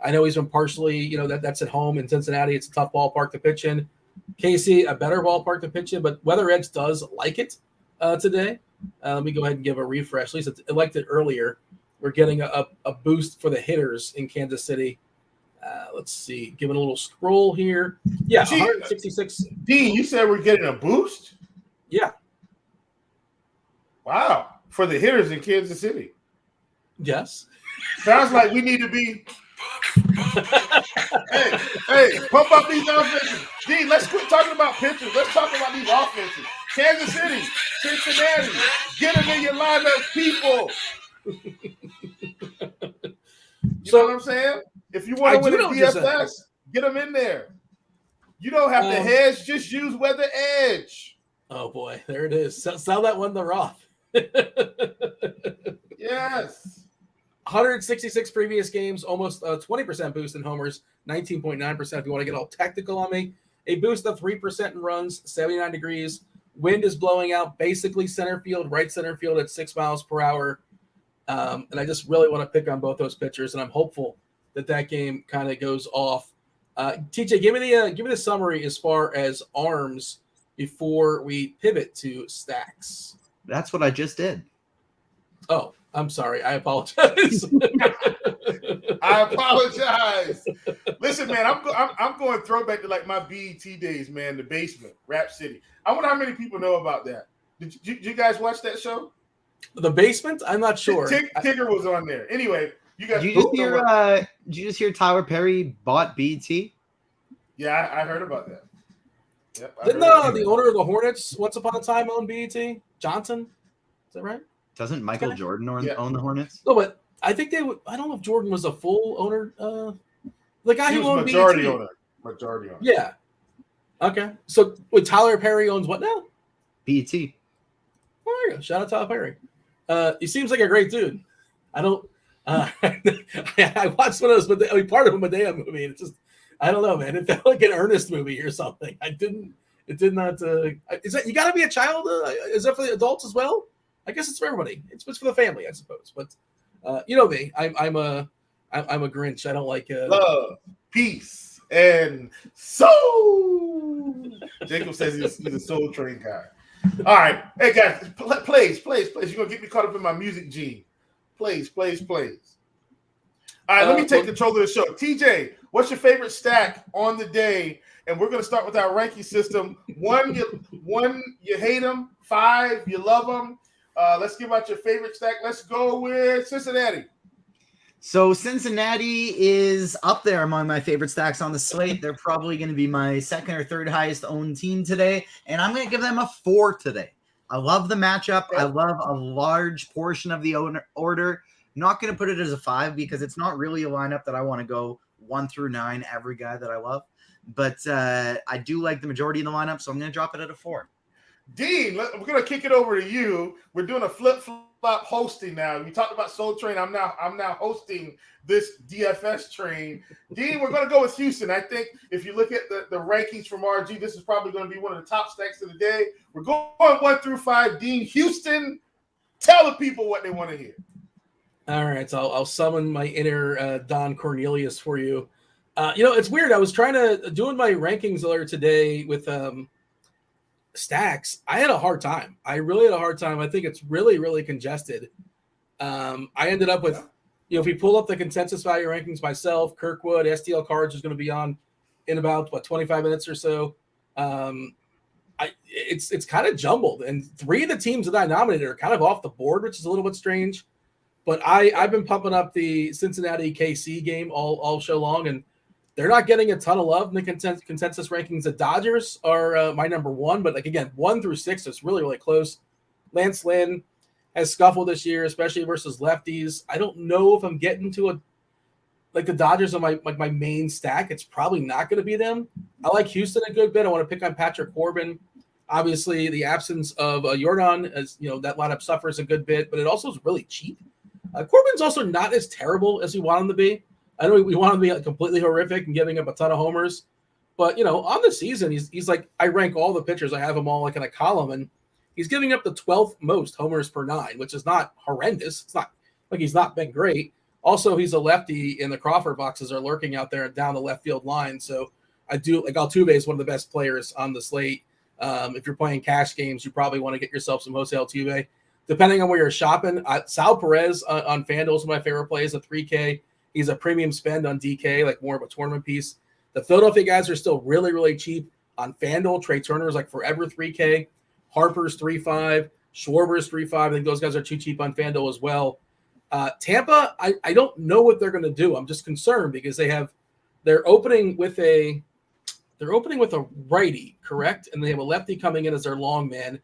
I know he's been partially, that's at home in Cincinnati. It's a tough ballpark to pitch in. KC, a better ballpark to pitch in, but Weather Edge does like it today. Let me go ahead and give a refresh. At least it liked it earlier. We're getting a boost for the hitters in Kansas City. Let's see. Give it a little scroll here. Yeah, 166. Dean, you said we're getting a boost? Yeah. Wow. For the hitters in Kansas City. Yes. Sounds like we need to be hey, pump up these offenses. Dean, let's quit talking about pitchers. Let's talk about these offenses. Kansas City, Cincinnati, get them in your lineup, people. You know what I'm saying? If you want to win a DFS, get them in there. You don't have to hedge, just use Weather Edge. Oh, boy. There it is. Sell that one to Roth. Yes. 166 previous games, almost a 20% boost in homers, 19.9% if you want to get all technical on me. A boost of 3% in runs, 79 degrees. Wind is blowing out basically center field, right center field at 6 miles per hour. And I just really want to pick on both those pitchers, and I'm hopeful that game kind of goes off. TJ, give me the summary as far as arms before we pivot to stacks. That's what I just did. Oh, I'm sorry. I apologize. I apologize. Listen, man, I'm going throwback to like my BET days, man. The Basement, Rap City. I wonder how many people know about that. Did you guys watch that show? The Basement? I'm not sure. Tigger was on there. Anyway, you guys. Did you just hear Tyler Perry bought BT? Yeah, I heard about that. Yep, Didn't the owner of the Hornets once upon a time own BET? Johnson? Is that right? Doesn't Michael Jordan own the Hornets? No, but I think they would. I don't know if Jordan was a full owner. The guy who owned majority BET. owner. Majority owner. Yeah. Okay. So Tyler Perry owns what now? BET. Oh, there you go. Shout out to Tyler Perry. He seems like a great dude. I don't. I watched one of those, part of a Medea movie, and it's just, I don't know, man. It felt like an Ernest movie or something. It did not. Is that, you got to be a child? Is that for the adults as well? I guess it's for everybody. It's for the family, I suppose. But you know me. I'm a Grinch. I don't like love, peace, and soul. Jacob says he's a Soul Train guy. All right, hey guys, plays. You're gonna get me caught up in my music gene. Plays. All right, let me take control of the show. TJ, what's your favorite stack on the day? And we're gonna start with our ranking system. 1, you hate them. 5, you love them. Let's give out your favorite stack. Let's go with Cincinnati. So Cincinnati is up there among my favorite stacks on the slate. They're probably going to be my second or third highest owned team today, and I'm going to give them a 4 today. I love the matchup. I love a large portion of the order. Not going to put it as a 5 because it's not really a lineup that I want to go 1 through 9, every guy that I love. But I do like the majority of the lineup, so I'm going to drop it at a 4. Dean, we're going to kick it over to you. We're doing a flip-flop hosting now. We talked about Soul Train. I'm now hosting this DFS train. Dean, we're going to go with Houston. I think if you look at the rankings from RG, this is probably going to be one of the top stacks of the day. We're going 1 through 5. Dean, Houston, tell the people what they want to hear. All right, so I'll summon my inner Don Cornelius for you. It's weird. I was doing my rankings earlier today with stacks. I had a hard time. I really had a hard time. I think it's really, really congested. I ended up with, if we pull up the consensus value rankings myself, Kirkwood, STL Cards is going to be on in about 25 minutes or so. It's kind of jumbled, and 3 of the teams that I nominated are kind of off the board, which is a little bit strange. But I've been pumping up the Cincinnati KC game all show long, and they're not getting a ton of love in the consensus rankings. The Dodgers are my number 1, but again, 1 through 6 is really, really close. Lance Lynn has scuffled this year, especially versus lefties. I don't know if I'm getting to the Dodgers on my main stack. It's probably not going to be them. I like Houston a good bit. I want to pick on Patrick Corbin. Obviously, the absence of Jordan, as that lineup suffers a good bit, but it also is really cheap. Corbin's also not as terrible as we want him to be. I know we want him to be completely horrific and giving up a ton of homers, but on the season, he's like, I rank all the pitchers. I have them all in a column, and he's giving up the 12th most homers per 9, which is not horrendous. It's not like he's not been great. Also, he's a lefty, and the Crawford boxes are lurking out there down the left field line. So I do like Altuve is one of the best players on the slate. If you're playing cash games, you probably want to get yourself some Jose Altuve. Depending on where you're shopping, Sal Perez on Fanduel is my favorite play. Is a 3K. He's a premium spend on DK, like more of a tournament piece. The Philadelphia guys are still really, really cheap on Fanduel. Trey Turner is like forever 3K. Harper's 3.5. Schwarber's 3.5. I think those guys are too cheap on Fanduel as well. Tampa, I don't know what they're going to do. I'm just concerned because they're opening with a righty, correct? And they have a lefty coming in as their long man.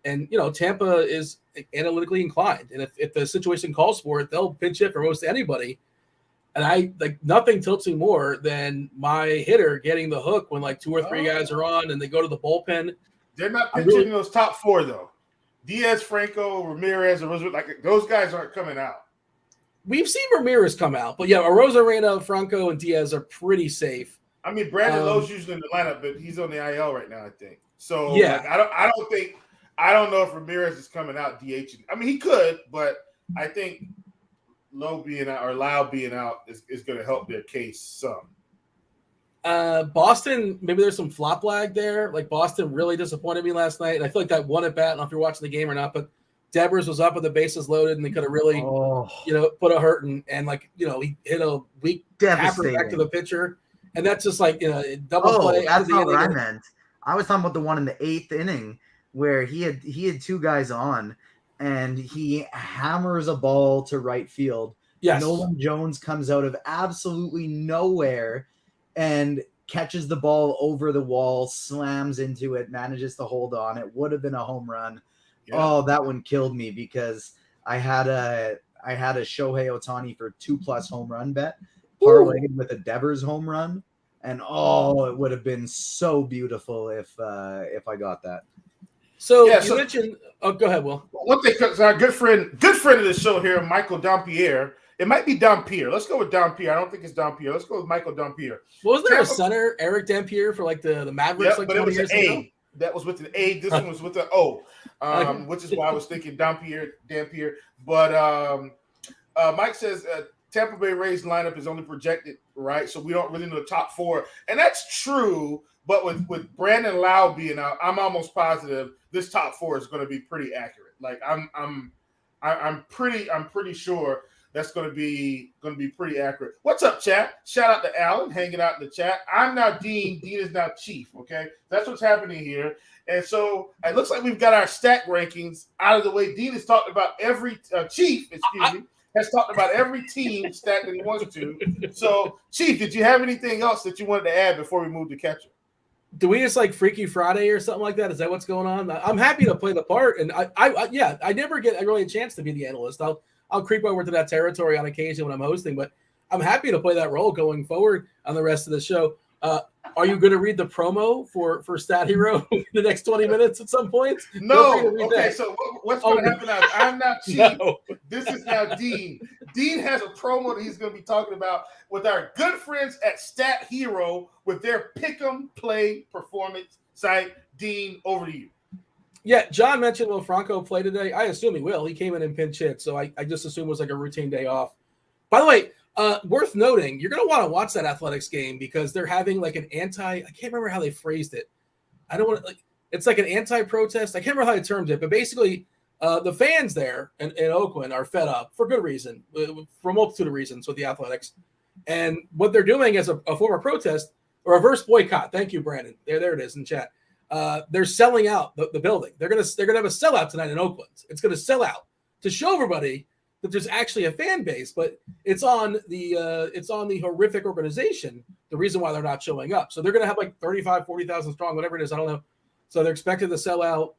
And, Tampa is analytically inclined. And if the situation calls for it, they'll pinch hit for most anybody. And nothing tilts me more than my hitter getting the hook when 2 or 3 guys are on and they go to the bullpen. They're not pitching those top 4, though. Diaz, Franco, Ramirez, those guys aren't coming out. We've seen Ramirez come out. But, yeah, Arozarena, Franco, and Diaz are pretty safe. I mean, Brandon Lowe's usually in the lineup, but he's on the IL right now, I think. So, yeah. I don't know if Ramirez is coming out DH. I mean, he could, but I think Lowe being out or Lau being out is going to help their case some. Boston, maybe there's some flop lag there. Boston really disappointed me last night. And I feel like that one at bat. I don't know if you're watching the game or not, but Devers was up with the bases loaded, and they could have really, put a hurt and like, he hit a weak tapper back to the pitcher. And that's just like, double play. That's not what I meant. I was talking about the one in the 8th inning where he had 2 guys on and he hammers a ball to right field. Yes. Nolan Jones comes out of absolutely nowhere and catches the ball over the wall, slams into it, manages to hold on. It would have been a home run. Yeah. Oh, that one killed me because I had a Shohei Ohtani for 2+ home run bet, parlayed with a Devers home run, and it would have been so beautiful if I got that. So you mentioned. Oh, go ahead, Will. One thing, because our good friend of the show here, Michael Dompierre. It might be Dompierre. Let's go with Dompierre. I don't think it's Dompierre. Let's go with Michael Dompierre. Was there a center, Eric Dompierre, for like the Mavericks? But it was an A. That was with an A. This one was with an O, which is why I was thinking Dompierre. But Mike says Tampa Bay Rays lineup is only projected, right? So we don't really know the top 4, and that's true. But with Brandon Lau being out, I'm almost positive this top 4 is going to be pretty accurate. Like I'm pretty sure that's going to be pretty accurate. What's up, chat? Shout out to Alan hanging out in the chat. I'm now Dean. Dean is now Chief. Okay, that's what's happening here. And so it looks like we've got our stack rankings out of the way. Dean has talked about every Chief. Has talked about every team stack that he wants to. So, Chief, did you have anything else that you wanted to add before we move to catcher? Do we just like Freaky Friday or something like that? Is that what's going on? I'm happy to play the part, and I never get really a chance to be the analyst. I'll creep over to that territory on occasion when I'm hosting, but I'm happy to play that role going forward on the rest of the show. Are you going to read the promo for Stat Hero in the next 20 minutes at some point? No. Okay, so what's going to happen now? I'm not Chief. No. This is now Dean. Dean has a promo that he's going to be talking about with our good friends at Stat Hero with their Pick'em Play performance site. Dean, over to you. Yeah, John mentioned will Franco play today. I assume he will. He came in and pinch hit, so I just assume it was like a routine day off. By the way, worth noting, you're going to want to watch that Athletics game because they're having like an I can't remember how they phrased it. I don't want to it's like an anti-protest. I can't remember how they termed it, but basically the fans there in Oakland are fed up for good reason, for a multitude of reasons with the Athletics. And what they're doing as a form of protest or reverse boycott. Thank you, Brandon. There it is in chat. They're selling out the building. They're gonna have a sellout tonight in Oakland. It's gonna sell out to show everybody that there's actually a fan base, but it's on the horrific organization, the reason why they're not showing up. So they're going to have like 35, 40,000 strong, whatever it is. I don't know. So they're expected to sell out,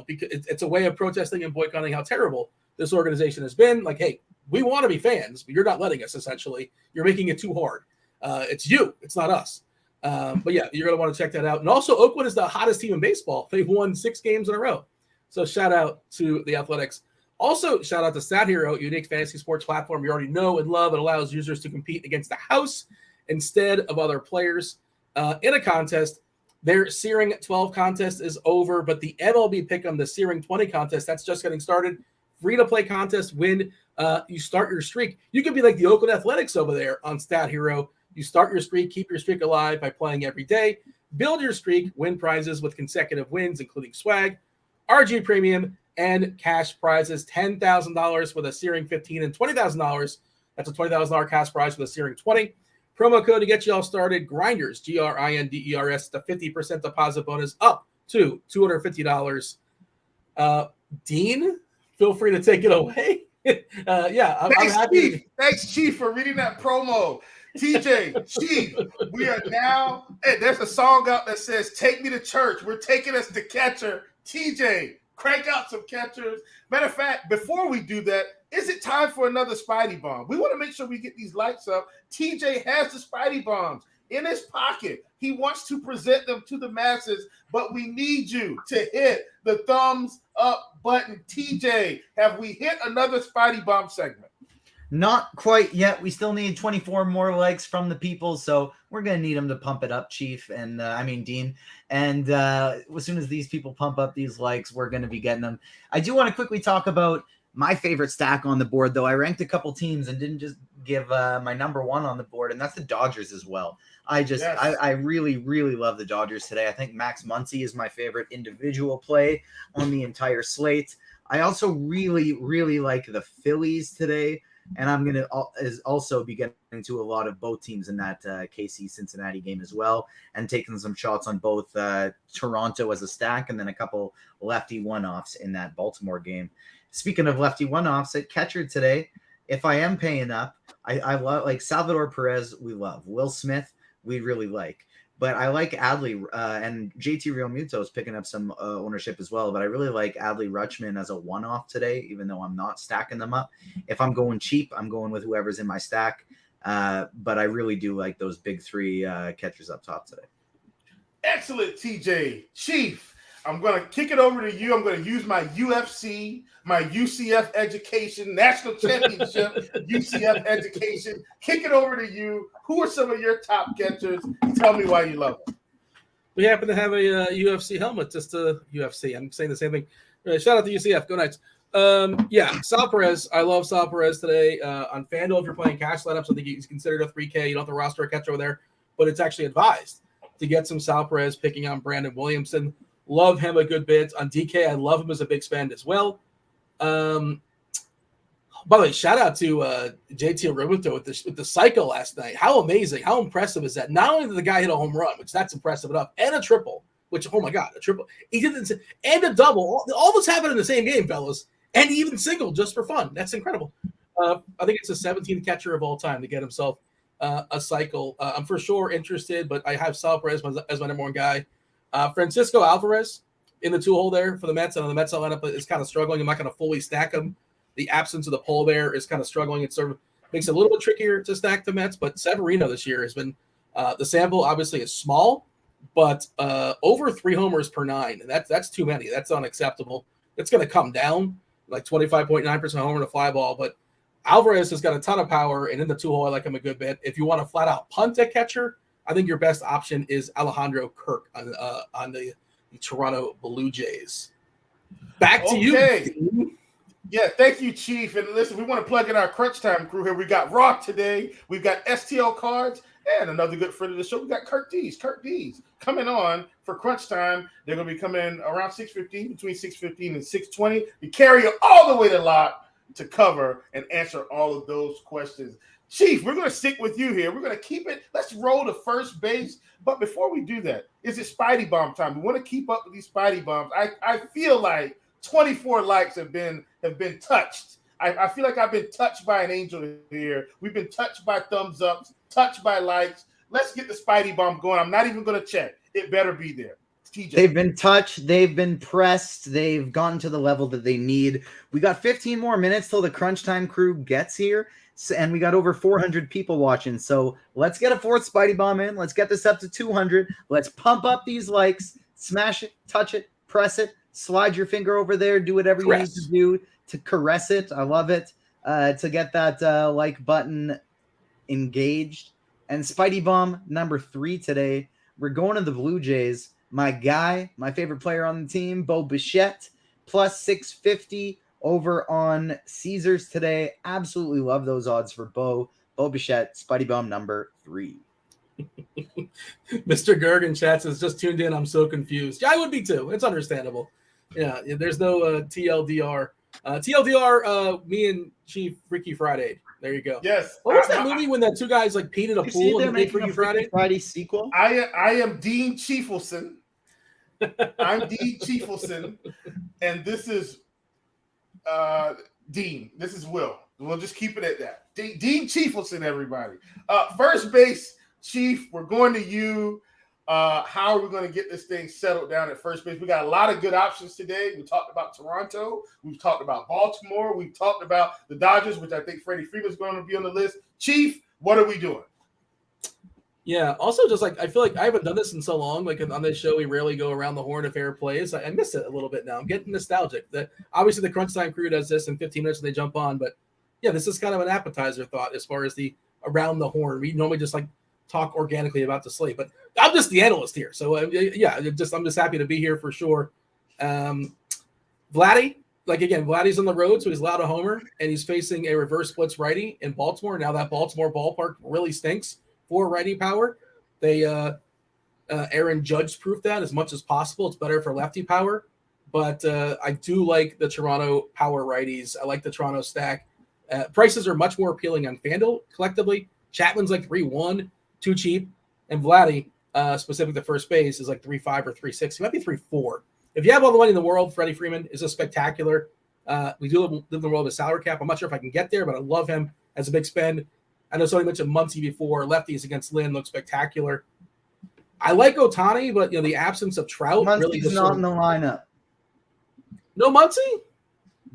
because it's a way of protesting and boycotting how terrible this organization has been. Like, hey, we want to be fans, but you're not letting us, essentially. You're making it too hard. It's you. It's not us. But yeah, you're going to want to check that out. And also, Oakland is the hottest team in baseball. They've won 6 games in a row. So shout out to the Athletics. Also, shout out to Stat Hero, unique fantasy sports platform you already know and love. It allows users to compete against the house instead of other players in a contest. Their Searing 12 contest is over, but the MLB Pick'em, the Searing 20 contest, that's just getting started. Free-to-play contest when you start your streak. You could be like the Oakland Athletics over there on Stat Hero. You start your streak, keep your streak alive by playing every day. Build your streak, win prizes with consecutive wins, including swag, RG Premium, and cash prizes. $10,000 with a Searing 15 and $20,000. That's a $20,000 cash prize with a Searing 20. Promo code to get you all started, Grinders, GRINDERS, the 50% deposit bonus up to $250. Dean, feel free to take it away. I'm happy. Thanks, Chief, for reading that promo. TJ, Chief, we are now, there's a song out that says, "Take me to church." We're taking us to catcher. TJ, crank out some catchers. Matter of fact, before we do that, is it time for another Spidey bomb? We want to make sure we get these lights up. TJ has the Spidey bombs in his pocket. He wants to present them to the masses, but we need you to hit the thumbs up button. TJ, have we hit another Spidey bomb segment? Not quite yet. We still need 24 more likes from the people, so we're going to need them to pump it up, Chief, and Dean. And as soon as these people pump up these likes, we're going to be getting them. I do want to quickly talk about my favorite stack on the board, though. I ranked a couple teams and didn't just give my number one on the board, and that's the Dodgers as well. I really, really love the Dodgers today. I think Max Muncy is my favorite individual play on the entire slate. I also really, really like the Phillies today. And I'm going to also be getting to a lot of both teams in that KC-Cincinnati game as well, and taking some shots on both Toronto as a stack and then a couple lefty one-offs in that Baltimore game. Speaking of lefty one-offs, at catcher today, if I am paying up, I love like Salvador Perez, we love. Will Smith, we really like. But I like Adley and JT Realmuto is picking up some ownership as well. But I really like Adley Rutschman as a one-off today, even though I'm not stacking them up. If I'm going cheap, I'm going with whoever's in my stack. But I really do like those big three catchers up top today. Excellent, TJ. Chief, I'm going to kick it over to you. I'm going to use my UFC, my UCF education, national championship, UCF education. Kick it over to you. Who are some of your top catchers? Tell me why you love them. We happen to have a UFC helmet, just a UFC. I'm saying the same thing. Shout out to UCF. Go Knights. Sal Perez. I love Sal Perez today. On Fanduel, if you're playing cash lineups, I think he's considered a 3K. You don't have to roster a catcher over there, but it's actually advised to get some Sal Perez picking on Brandon Williamson. Love him a good bit. On DK, I love him as a big spend as well. By the way, shout out to JT Realmuto with the cycle last night. How amazing, how impressive is that? Not only did the guy hit a home run, which that's impressive enough, and a triple, which, oh my God, a triple. He did this, and a double. All this happened in the same game, fellas. And he even singled just for fun. That's incredible. I think it's the 17th catcher of all time to get himself a cycle. I'm for sure interested, but I have Sal Perez as my number one guy. Francisco Alvarez in the two-hole there for the Mets. I know the Mets lineup is kind of struggling. I'm not going to fully stack them. The absence of the pole bear is kind of struggling. It sort of makes it a little bit trickier to stack the Mets, but Severino this year has been the sample obviously is small, but over 3 homers per 9. And that's too many. That's unacceptable. It's going to come down like 25.9% homer and a fly ball, but Alvarez has got a ton of power, and in the two-hole, I like him a good bit. If you want to flat-out punt a catcher, I think your best option is Alejandro Kirk on the Toronto Blue Jays. Back to you. Yeah, thank you, Chief. And listen, we want to plug in our Crunch Time crew here. We got Roth today. We've got STL Cards and another good friend of the show. We got Kirkdiese coming on for Crunch Time. They're going to be coming in around 6:15, between 6:15 and 6:20. We carry you all the way to lot to cover and answer all of those questions. Chief, we're going to stick with you here. We're going to keep it. Let's roll to first base. But before we do that, is it Spidey Bomb time? We want to keep up with these Spidey Bombs. I feel like 24 likes have been touched. I feel like I've been touched by an angel here. We've been touched by thumbs ups, touched by likes. Let's get the Spidey Bomb going. I'm not even going to check. It better be there. TJ. They've been touched. They've been pressed. They've gotten to the level that they need. We got 15 more minutes till the Crunch Time crew gets here. And we got over 400 people watching. So let's get a 4th Spidey Bomb in. Let's get this up to 200. Let's pump up these likes. Smash it, touch it, press it, slide your finger over there. Do whatever you need to do to caress it. I love it. To get that like button engaged. And Spidey Bomb number 3 today. We're going to the Blue Jays. My guy, my favorite player on the team, Bo Bichette, plus 650 over on Caesars today. Absolutely love those odds for Bo Bichette, Spidey Bomb number 3. Mr. Gergen chat says, just tuned in. I'm so confused. Yeah, I would be too. It's understandable. Yeah, there's no TLDR. Me and Chief Freaky Friday. There you go. Yes. What was that movie when that 2 guys like peed in a pool and made Freaky Friday sequel? I am Dean Chiefelson. I'm Dean Chiefelson, and this is Dean. This is Will. We'll just keep it at that. Dean Chiefelson, everybody. First base, Chief, we're going to you. How are we going to get this thing settled down at first base? We got a lot of good options today. We talked about Toronto. We've talked about Baltimore. We've talked about the Dodgers, which I think Freddie Freeman's going to be on the list. Chief, what are we doing? Yeah. Also, just like I feel like I haven't done this in so long. Like on this show, we rarely go around the horn of fair plays. I miss it a little bit now. I'm getting nostalgic. Obviously, the Crunch Time crew does this in 15 minutes when they jump on. But yeah, this is kind of an appetizer thought as far as the around the horn. We normally just like talk organically about the slate, but I'm just the analyst here. So I'm just happy to be here for sure. Vladdy, Vladdy's on the road, so he's allowed a homer, and he's facing a reverse splits righty in Baltimore. Now that Baltimore ballpark really stinks for righty power. They Aaron Judge proved that as much as possible. It's better for lefty power. but I do like the Toronto power righties. I like the Toronto stack. Prices are much more appealing on FanDuel collectively. Chapman's like 3-1, too cheap, and Vladdy, specific to first base, is like 3-5 or 3-6. He might be 3-4. If you have all the money in the world, Freddie Freeman is a spectacular. We do live in the world of a salary cap. I'm not sure if I can get there, but I love him as a big spend. I know somebody mentioned Muncy before. Lefties against Lynn look spectacular. I like Ohtani, but the absence of Trout really Muncy's not in the lineup. No Muncy?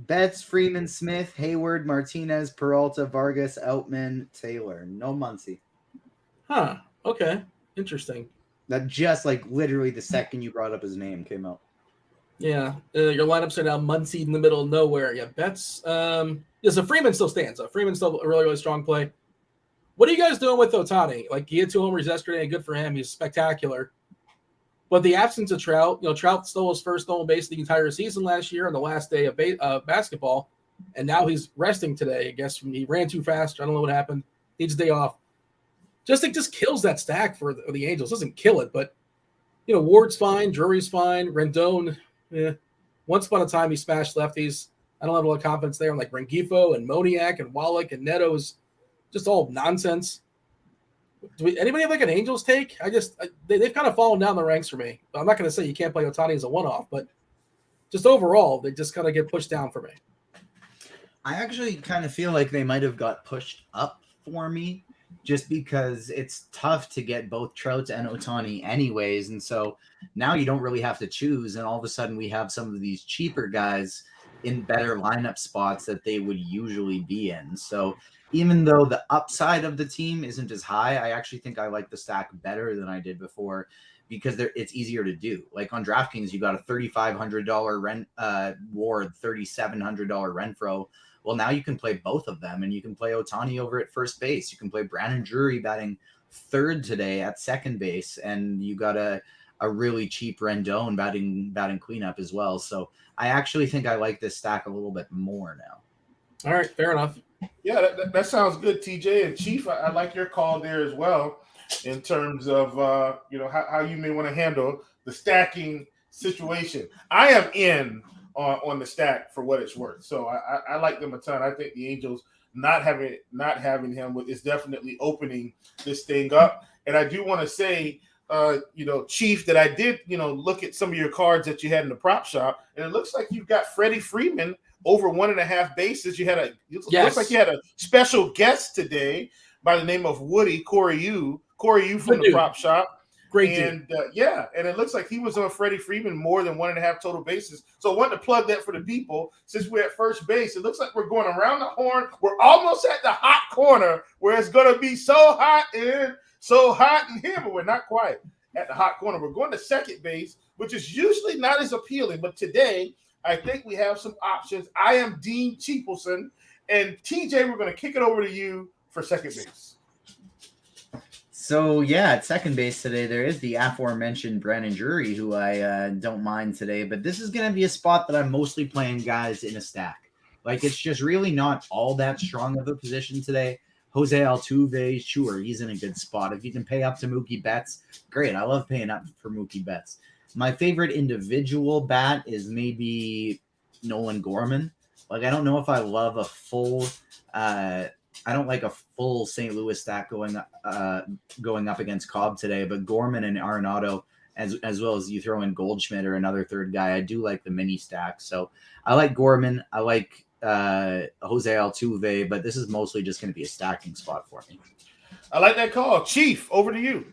Betts, Freeman, Smith, Hayward, Martinez, Peralta, Vargas, Outman, Taylor. No Muncy. Huh. Okay. Interesting. That just like literally the second you brought up his name came out. Yeah. Your lineups are now Muncy in the middle of nowhere. Yeah. Betts. So Freeman still stands. Freeman's still a really, really strong play. What are you guys doing with Ohtani? Like, he had 2 homers yesterday. Good for him. He's spectacular. But the absence of Trout, Trout stole his first stolen base the entire season last year on the last day of basketball, and now he's resting today. I guess he ran too fast. I don't know what happened. Needs a day off. It just kills that stack for the Angels. Doesn't kill it, but Ward's fine, Drury's fine, Rendon. Once upon a time he smashed lefties. I don't have a lot of confidence there. I'm like Rengifo and Moniak and Wallach and Neto is just all nonsense. Anybody have like an Angels take? They've kind of fallen down the ranks for me. I'm not going to say you can't play Ohtani as a one-off, but just overall, they just kind of get pushed down for me. I actually kind of feel like they might have got pushed up for me just because it's tough to get both Trout and Ohtani anyways. And so now you don't really have to choose. And all of a sudden we have some of these cheaper guys in better lineup spots that they would usually be in. So even though the upside of the team isn't as high, I actually think I like the stack better than I did before because it's easier to do. Like on DraftKings, you got a $3,500 Ward, $3,700 Renfroe. Well, now you can play both of them, and you can play Ohtani over at first base. You can play Brandon Drury batting third today at second base, and you got a really cheap Rendon batting cleanup as well. So I actually think I like this stack a little bit more now. All right, fair enough. Yeah, that sounds good, TJ. And Chief, I like your call there as well in terms of how you may want to handle the stacking situation. I am in on the stack for what it's worth, so I like them a ton. I think the Angels not having him is definitely opening this thing up. And I do want to say, Chief, that I did look at some of your cards that you had in the prop shop, and it looks like you've got Freddie Freeman over 1.5 bases. Looks like you had a special guest today by the name of Corey Yu from the prop shop. Great and and it looks like he was on Freddie Freeman more than 1.5 total bases. So I wanted to plug that for the people. Since we're at first base, it looks like we're going around the horn. We're almost at the hot corner where it's going to be so hot in here, but we're not quite at the hot corner. We're going to second base, which is usually not as appealing, but today I think we have some options. I am Dean Cheapleson, and TJ, we're going to kick it over to you for second base. So, at second base today, there is the aforementioned Brandon Drury, who I don't mind today. But this is going to be a spot that I'm mostly playing guys in a stack. Like, it's just really not all that strong of a position today. Jose Altuve, sure, he's in a good spot. If you can pay up to Mookie Betts, great. I love paying up for Mookie Betts. My favorite individual bat is maybe Nolan Gorman. Like, I don't know if I love a full I don't like a full St. Louis stack going up against Cobb today, but Gorman and Arenado, as well as you throw in Goldschmidt or another third guy, I do like the mini stack. So I like Gorman. I like Jose Altuve, but this is mostly just going to be a stacking spot for me. I like that call. Chief, over to you.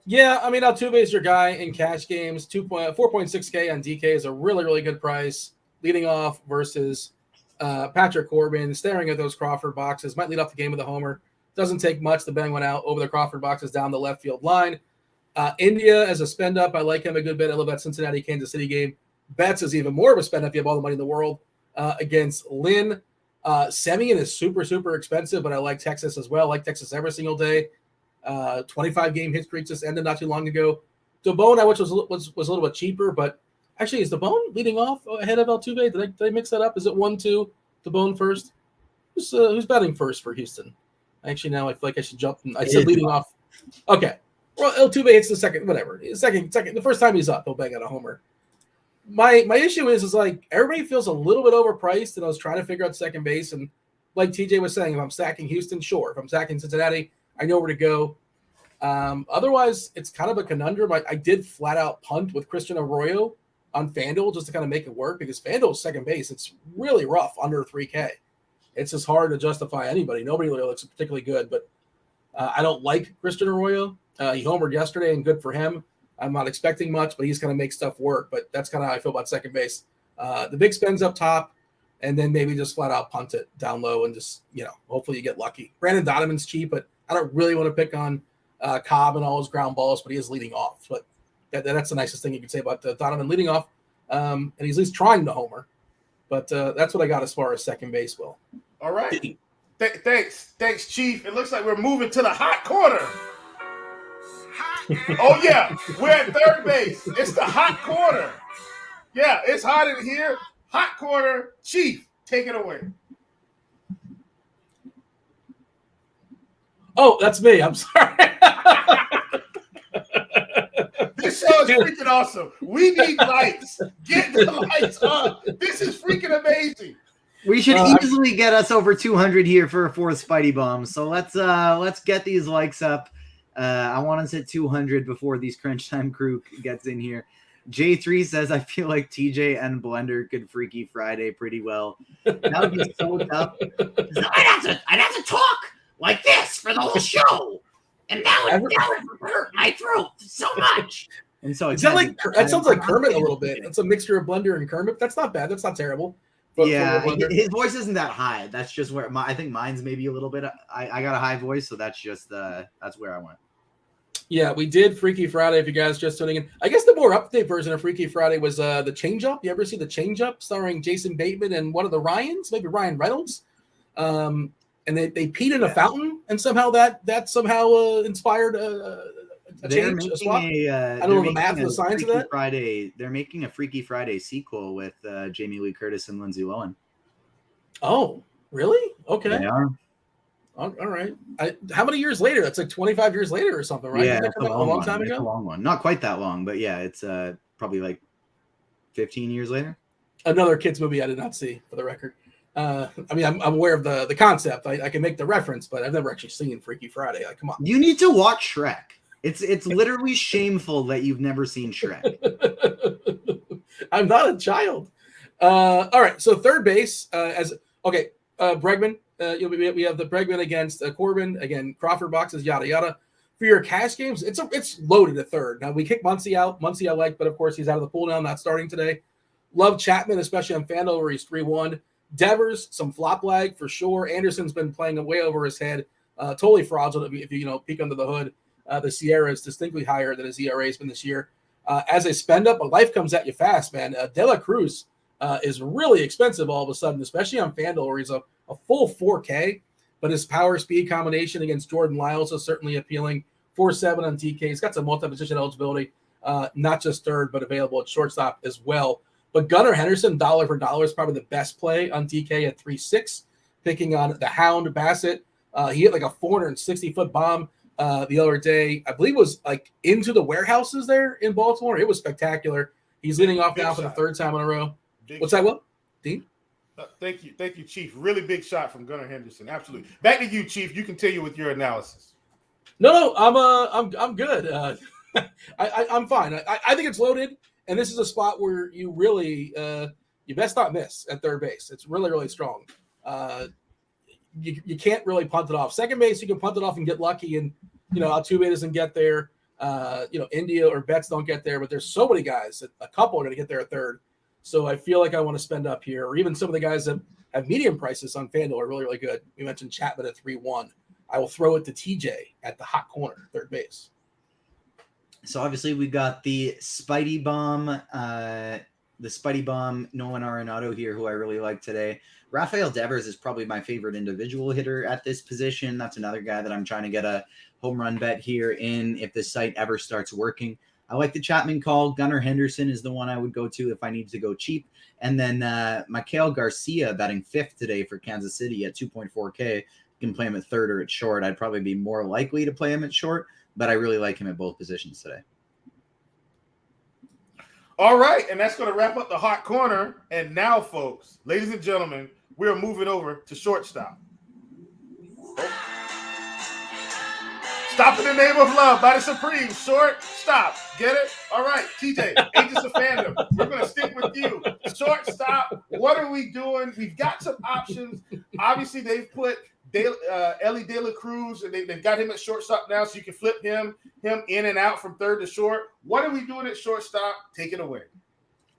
Yeah, I mean, Altuve is your guy in cash games. 4.6K on DK is a really, really good price. Leading off versus Patrick Corbin, staring at those Crawford boxes. Might lead off the game with a homer. Doesn't take much to bang one out over the Crawford boxes down the left field line. India as a spend up, I like him a good bit. I love that Cincinnati, Kansas City game. Betts is even more of a spend up if you have all the money in the world against Lynn. Semien is super, super expensive, but I like Texas as well. I like Texas every single day. 25-game hit streak just ended not too long ago. DeBone, which was a little bit cheaper, but actually, is DeBone leading off ahead of Altuve? Did I mix that up? Is it 1-2? DeBone first? Who's batting first for Houston? Actually, now I feel like I should jump. I said leading off. Okay. Well, Altuve hits the second, whatever. Second. The first time he's up, he'll bang out a homer. my issue is like everybody feels a little bit overpriced, and I was trying to figure out second base. And like TJ was saying, if I'm stacking Houston, sure. If I'm stacking Cincinnati, I know where to go. Otherwise, it's kind of a conundrum. I did flat out punt with Christian Arroyo on FanDuel just to kind of make it work because FanDuel's second base. It's really rough under 3K. It's just hard to justify anybody. Nobody really looks particularly good, but I don't like Christian Arroyo. He homered yesterday, and good for him. I'm not expecting much, but he's going to make stuff work. But that's kind of how I feel about second base. The big spends up top, and then maybe just flat out punt it down low and just, hopefully you get lucky. Brandon Donovan's cheap, but I don't really want to pick on Cobb and all his ground balls, but he is leading off. But that's the nicest thing you can say about Donovan leading off. And he's at least trying to homer. But that's what I got as far as second base, Will. All right. Thanks, Chief. It looks like we're moving to the hot corner. Oh, yeah. We're at third base. It's the hot corner. Yeah, it's hot in here. Hot corner. Chief, take it away. Oh, that's me. I'm sorry. This show is freaking awesome. We need lights. Get the lights on. This is freaking amazing. We should easily get us over 200 here for a fourth Spidey bomb. So let's get these likes up. I want us at 200 before these crunch time crew gets in here. J3 says, I feel like TJ and Blender could Freaky Friday pretty well. That would be so tough. I'd have to talk like this for the whole show. And that would hurt my throat so much. And so that sounds like Kermit a little bit. It's a mixture of Blender and Kermit. That's not bad. That's not terrible. But yeah, his voice isn't that high. That's just where I think mine's maybe a little bit. I got a high voice, so that's just that's where I went. Yeah, we did Freaky Friday. If you guys just tuning in, I guess the more update version of Freaky Friday was the Change Up. You ever see the Change Up starring Jason Bateman and one of the Ryans, maybe Ryan Reynolds? And they peed in a fountain, and somehow that inspired a change, a swap. I don't know the math and the science of that. They're making a Freaky Friday sequel with Jamie Lee Curtis and Lindsay Lohan. Oh, really? Okay. They are. All right. How many years later? That's like 25 years later or something, right? Yeah, it's a long time ago. It's a long one. Not quite that long, but yeah, it's probably like 15 years later. Another kids movie I did not see, for the record. I mean, I'm aware of the concept. I can make the reference, but I've never actually seen Freaky Friday. Like, come on. You need to watch Shrek. It's literally shameful that you've never seen Shrek. I'm not a child. All right, so third base Bregman. We have the Bregman against Corbin. Again, Crawford boxes, yada yada. For your cash games, it's loaded at third. Now we kick Muncy out. Muncy I like, but of course he's out of the pool now, not starting today. Love Chapman, especially on FanDuel where he's 3-1. Devers, some flop lag for sure. Anderson's been playing way over his head. Totally fraudulent if you peek under the hood. The Sierra is distinctly higher than his ERA has been this year. As a spend up, but life comes at you fast, man. De La Cruz is really expensive all of a sudden, especially on FanDuel where he's a full 4K, but his power speed combination against Jordan Lyles is certainly appealing. 4.7 on DK. He's got some multi-position eligibility, not just third, but available at shortstop as well. But Gunnar Henderson, dollar for dollar, is probably the best play on DK at 3.6. Picking on the Hound Bassett. He hit like a 460-foot bomb the other day. I believe it was like into the warehouses there in Baltimore. It was spectacular. He's leading off now for the third time in a row. What's that, Will? Dean? Thank you, Chief. Really big shot from Gunnar Henderson. Absolutely. Back to you, Chief. You continue with your analysis. No, I'm good. I'm fine. I think it's loaded, and this is a spot where you really you best not miss at third base. It's really, really strong. You can't really punt it off. Second base, you can punt it off and get lucky, and Altuve doesn't get there. India or Betts don't get there, but there's so many guys. A couple are going to get there at third. So I feel like I want to spend up here, or even some of the guys that have medium prices on FanDuel are really, really good. We mentioned Chapman at 3-1. I will throw it to TJ at the hot corner, third base. So obviously we got the Spidey bomb, Nolan Arenado here, who I really like today. Rafael Devers is probably my favorite individual hitter at this position. That's another guy that I'm trying to get a home run bet here in if this site ever starts working. I like the Chapman call. Gunnar Henderson is the one I would go to if I need to go cheap. And then Mikael Garcia batting fifth today for Kansas City at 2.4K. You can play him at third or at short. I'd probably be more likely to play him at short, but I really like him at both positions today. All right, and that's going to wrap up the hot corner. And now, folks, ladies and gentlemen, we're moving over to shortstop. Stop in the name of love by the Supreme. Shortstop. Get it? All right, TJ, Agents of Fandom. We're going to stick with you. Shortstop. What are we doing? We've got some options. Obviously, they've put Ellie De La Cruz, and they've got him at shortstop now, so you can flip him in and out from third to short. What are we doing at shortstop? Take it away.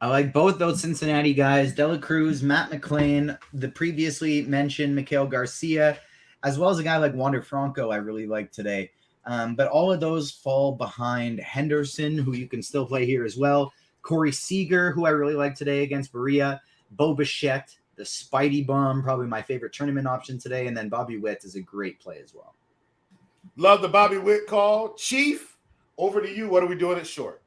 I like both those Cincinnati guys, De La Cruz, Matt McClain, the previously mentioned Mikael Garcia, as well as a guy like Wander Franco I really like today. But all of those fall behind Henderson, who you can still play here as well, Corey Seager, who I really like today against Berea, Bo Bichette, the Spidey Bomb, probably my favorite tournament option today, and then Bobby Witt is a great play as well. Love the Bobby Witt call. Chief, over to you. What are we doing at short?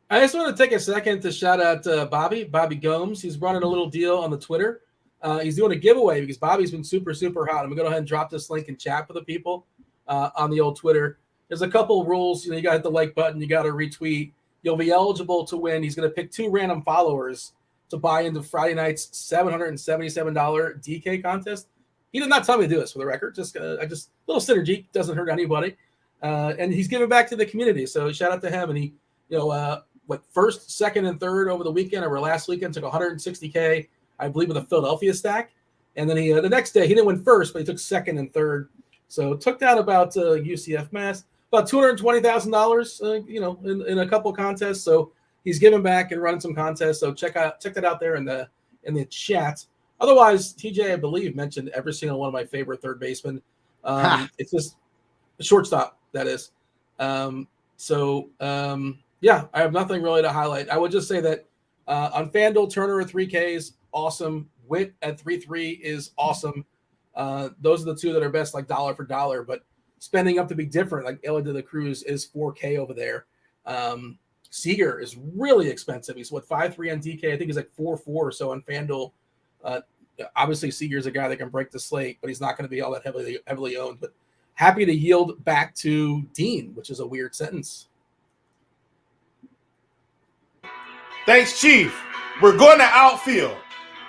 I just want to take a second to shout out Bobby Gomes. He's running a little deal on the Twitter. He's doing a giveaway because Bobby's been super, super hot. I'm going to go ahead and drop this link in chat for the people on the old Twitter. There's a couple of rules. You got to hit the like button. You got to retweet. You'll be eligible to win. Little pick 2 random followers to buy into Friday night's $777 DK contest. He did not tell me to do this, for the record. Just little synergy, doesn't hurt anybody. And he's giving back to the community. So shout out to him. And he, first, second, and third over the weekend, over last weekend, took $160K, I believe, with a Philadelphia stack. And then he the next day, he didn't win first, but he took second and third. So took down about UCF Mass, about $220,000, in a couple of contests. So he's giving back and running some contests. So check that out there in the chat. Otherwise, TJ, I believe, mentioned every single one of my favorite third basemen. It's just a shortstop, that is. I have nothing really to highlight. I would just say that on FanDuel, Turner at 3Ks, awesome. Witt at 3.3 is awesome. Those are the two that are best, like dollar for dollar, but spending up to be different, like Ellie De La Cruz is 4K over there. Seager is really expensive. He's 5.3 on DK. I think he's like 4.4 or so on FanDuel. Obviously, Seager's a guy that can break the slate, but he's not going to be all that heavily owned. But happy to yield back to Dean, which is a weird sentence. Thanks, Chief. We're going to outfield.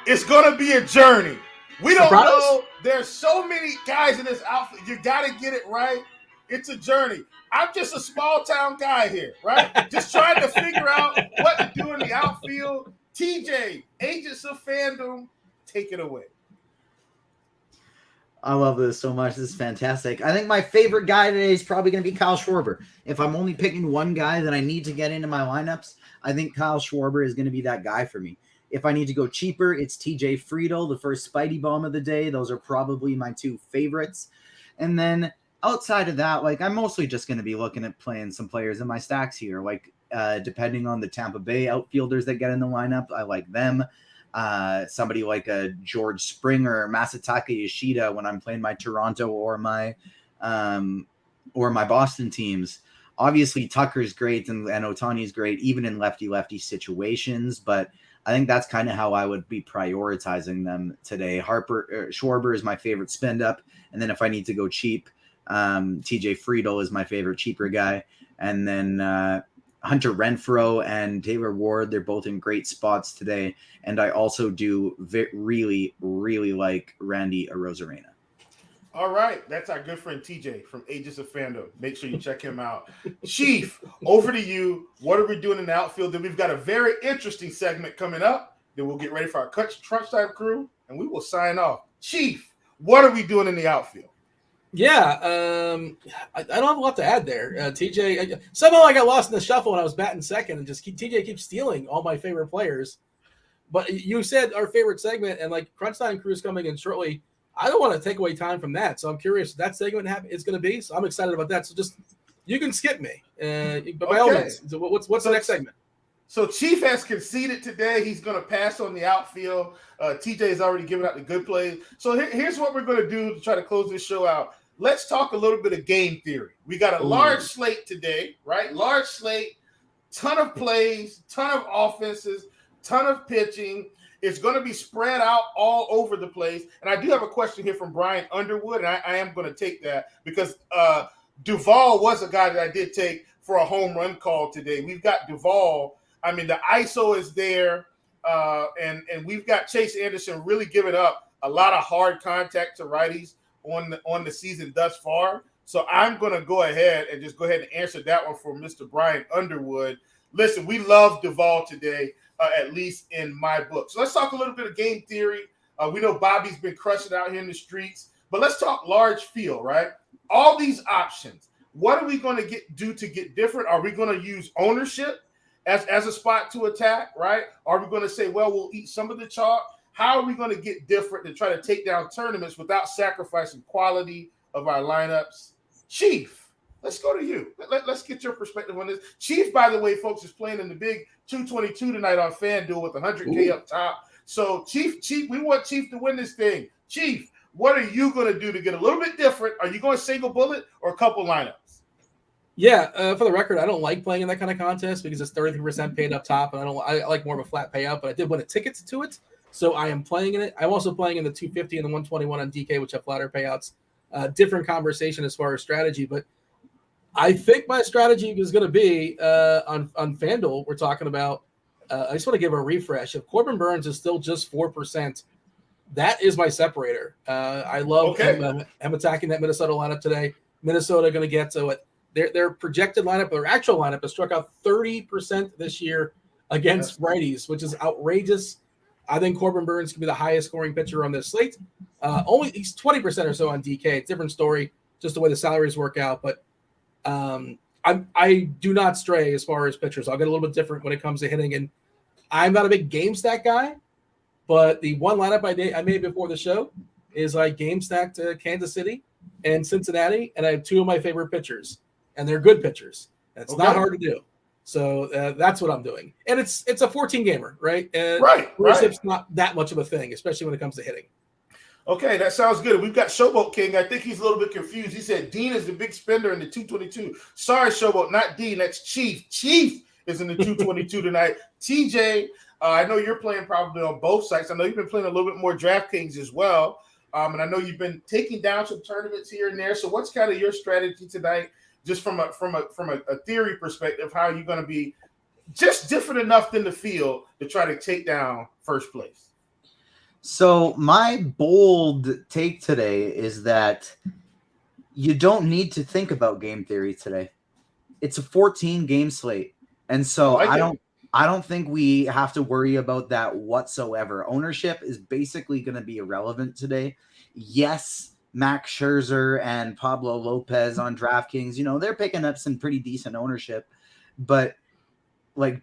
It's going to be a journey. We don't know. There's so many guys in this outfield. You got to get it right. It's a journey. I'm just a small town guy here, right? Just trying to figure out what to do in the outfield. TJ, Agents of Fandom, take it away. I love this so much. This is fantastic. I think my favorite guy today is probably going to be Kyle Schwarber. If I'm only picking one guy that I need to get into my lineups, I think Kyle Schwarber is going to be that guy for me. If I need to go cheaper, it's TJ Friedl, the first Spidey Bomb of the day. Those are probably my two favorites. And then outside of that, I'm mostly just going to be looking at playing some players in my stacks here. Depending on the Tampa Bay outfielders that get in the lineup, I like them. Somebody like a George Springer, Masataka Yoshida when I'm playing my Toronto or my Boston teams. Obviously, Tucker's great and Ohtani's great, even in lefty-lefty situations, but I think that's kind of how I would be prioritizing them today. Schwarber is my favorite spend up. And then if I need to go cheap, TJ Friedl is my favorite cheaper guy. And then Hunter Renfroe and Taylor Ward, they're both in great spots today. And I also do really, really like Randy Arozarena. All right. That's our good friend TJ from Agents of Fandom. Make sure you check him out. Chief, over to you. What are we doing in the outfield? Then we've got a very interesting segment coming up. Then we'll get ready for our crunch time crew, and we will sign off. Chief, what are we doing in the outfield? Yeah, I don't have a lot to add there. TJ, somehow I got lost in the shuffle when I was batting second, and TJ keeps stealing all my favorite players. But you said our favorite segment, and crunch time crew is coming in shortly. I don't want to take away time from that, so I'm curious what that segment is going to be. So I'm excited about that. So just you can skip me, but by all means. So what's the next segment? So Chief has conceded today. He's going to pass on the outfield. TJ has already given out the good plays. So here's what we're going to do to try to close this show out. Let's talk a little bit of game theory. We got a large slate today, right? Large slate, ton of plays, ton of offenses, ton of pitching. It's going to be spread out all over the place. And I do have a question here from Brian Underwood, and I am going to take that because Duvall was a guy that I did take for a home run call today. We've got Duvall. I mean, the ISO is there, and we've got Chase Anderson really giving up a lot of hard contact to righties on the season thus far. So I'm going to go ahead and just go ahead and answer that one for Mr. Brian Underwood. Listen, we love Duvall today, at least in my book. So let's talk a little bit of game theory. We know Bobby's been crushing out here in the streets, but let's talk large field, right? All these options. What are we going to do to get different? Are we going to use ownership as a spot to attack, right? Are we going to say, well, we'll eat some of the chalk? How are we going to get different and try to take down tournaments without sacrificing quality of our lineups? Chief, let's go to you. Let's get your perspective on this. Chief, by the way, folks, is playing in the big 222 tonight on FanDuel with 100K up top. So, Chief, we want Chief to win this thing. Chief, what are you going to do to get a little bit different? Are you going single bullet or a couple lineups? Yeah, for the record, I don't like playing in that kind of contest because it's 33% paid up top, and I like more of a flat payout. But I did win a ticket to it, so I am playing in it. I'm also playing in the 250 and the 121 on DK, which have flatter payouts. Different conversation as far as strategy, but I think my strategy is going to be on FanDuel. We're talking about. I just want to give a refresh. If Corbin Burns is still just 4%, that is my separator. I love him attacking that Minnesota lineup today. Minnesota going to get to it. Their projected lineup, their actual lineup, has struck out 30% this year against righties, which is outrageous. I think Corbin Burns can be the highest scoring pitcher on this slate. He's 20% or so on DK. It's a different story, just the way the salaries work out. But I do not stray as far as pitchers. I'll get a little bit different when it comes to hitting. And I'm not a big game stack guy, but the one lineup I made before the show is I game stacked Kansas City and Cincinnati, and I have two of my favorite pitchers, and they're good pitchers. It's not hard to do. So that's what I'm doing. And it's a 14 gamer, right? Right. Ownership's not that much of a thing, especially when it comes to hitting. Okay, that sounds good. We've got Showboat King. I think he's a little bit confused. He said Dean is the big spender in the 222. Sorry, Showboat, not Dean. That's Chief. Chief is in the 222 tonight. TJ, I know you're playing probably on both sites. I know you've been playing a little bit more Draftkings as well. And I know you've been taking down some tournaments here and there. So what's kind of your strategy tonight? Just from a theory perspective, how are you going to be just different enough than the field to try to take down first place? So my bold take today is that you don't need to think about game theory today. It's a 14-game slate. And so I don't think we have to worry about that whatsoever. Ownership is basically going to be irrelevant today. Yes, Max Scherzer and Pablo Lopez on DraftKings, they're picking up some pretty decent ownership, but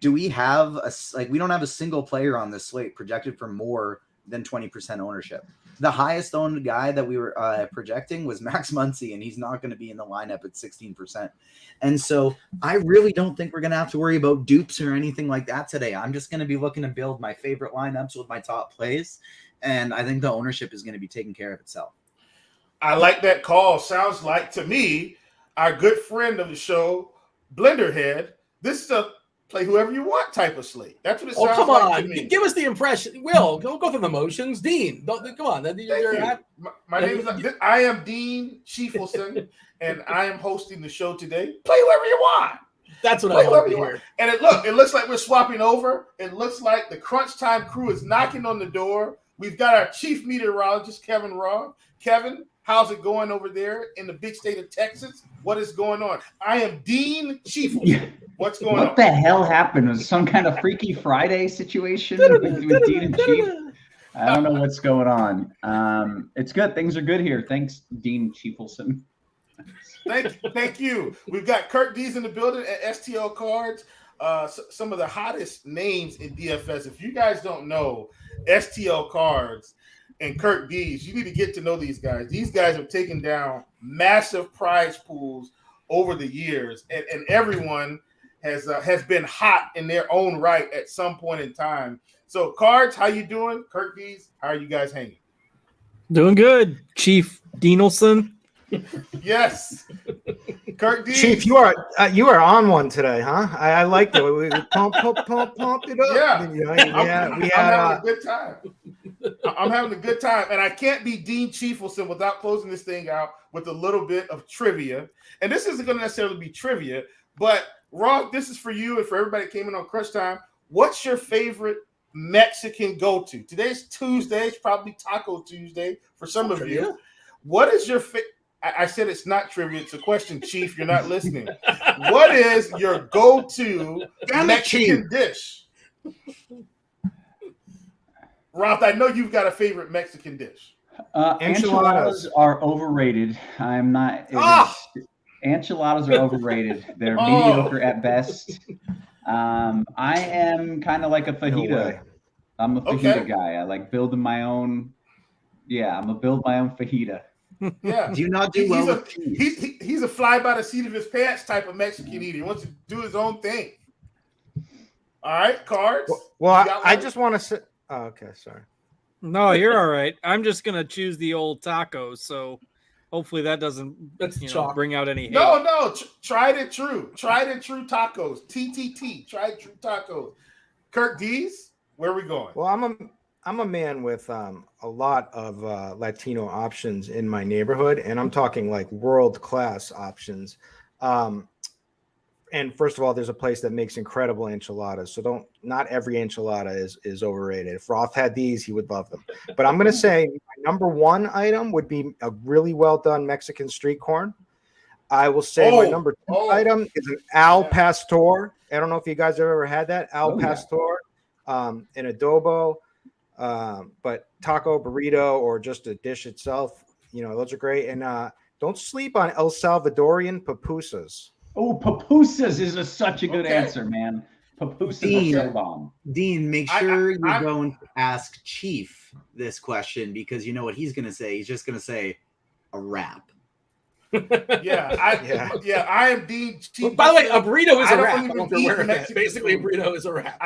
do we have we don't have a single player on this slate projected for more than 20% ownership. The highest owned guy that we were projecting was Max Muncy, and he's not going to be in the lineup at 16%. And so I really don't think we're going to have to worry about dupes or anything like that today. I'm just going to be looking to build my favorite lineups with my top plays, and I think the ownership is going to be taking care of itself. I like that call. Sounds like to me, our good friend of the show, Blenderhead, this is a play whoever you want type of slate. That's what it sounds come like on. to me. Give us the impression. Will, go through the motions. Dean, come on. Thank you. My name is I am Dean Chieffelson, and I am hosting the show today. Play whoever you want. That's what I want to hear. And it looks like we're swapping over. It looks like the Crunch Time crew is knocking on the door. We've got our chief meteorologist, Kevin Roth. Kevin, how's it going over there in the big state of Texas? What is going on? I am Dean Chieffelson. What's going on? What the hell happened? Was some kind of Freaky Friday situation with Dean and Chief? I don't know what's going on. It's good. Things are good here. Thanks, Dean Chieffelson. Thank you. We've got Kirkdiese in the building at STL Cards. Some of the hottest names in DFS. If you guys don't know STL Cards and Kirkdiese, you need to get to know these guys. These guys have taken down massive prize pools over the years, and everyone has been hot in their own right at some point in time. So, Cards, how you doing? Kirkdiese, how are you guys hanging? Doing good, Chief Deanelson. Yes, Kirkdiese. Chief, you are on one today, huh? I like that. We pump it up. Yeah, we I'm having a good time. I'm having a good time, and I can't be Dean Chieffelson without closing this thing out with a little bit of trivia. And this isn't going to necessarily be trivia, but Roth, this is for you and for everybody that came in on Crunch Time. What's your favorite Mexican go-to? Today's Tuesday. It's probably Taco Tuesday for some of you. What is your favorite? I said it's not trivia. It's a question, Chief. You're not listening. What is your go-to Mexican dish? Roth, I know you've got a favorite Mexican dish. Enchiladas are overrated. I'm not. Enchiladas are overrated. They're mediocre at best. I am kind of like a fajita. No, I'm a fajita guy. I like building my own. Yeah, I'm gonna build my own fajita. Yeah. Do you not do well with cheese? He's a fly by the seat of his pants type of Mexican eater. He wants to do his own thing. All right, cards. Well, I just want to say. Oh, okay, sorry. No, you're all right. I'm just gonna choose the old tacos. So hopefully that doesn't bring out any hate. No. Tried and true tacos. TTT. Tried and true tacos. Kirkdiese, where are we going? Well, I'm a man with a lot of Latino options in my neighborhood, and I'm talking like world-class options. And first of all, there's a place that makes incredible enchiladas. So not every enchilada is overrated. If Roth had these, he would love them. But I'm going to say my number one item would be a really well done Mexican street corn. I will say my number two item is an al pastor. I don't know if you guys have ever had that. Al pastor, an adobo, but taco, burrito, or just a dish itself. Those are great. And don't sleep on El Salvadorian pupusas. Oh, pupusas is such a good answer, man. Pupusas are so bomb. Dean, make sure you don't ask Chief this question, because you know what he's going to say. He's just going to say a wrap. I am Dean. Chief. By the way, a burrito is a wrap. Basically, a burrito is a wrap.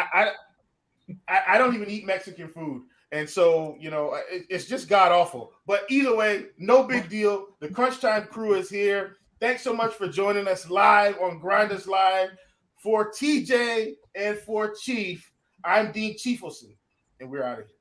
I don't even eat Mexican food. And so, it's just god awful. But either way, no big deal. The Crunch Time crew is here. Thanks so much for joining us live on Grinders Live. For TJ and for Chief, I'm Dean Chiefelson, and we're out of here.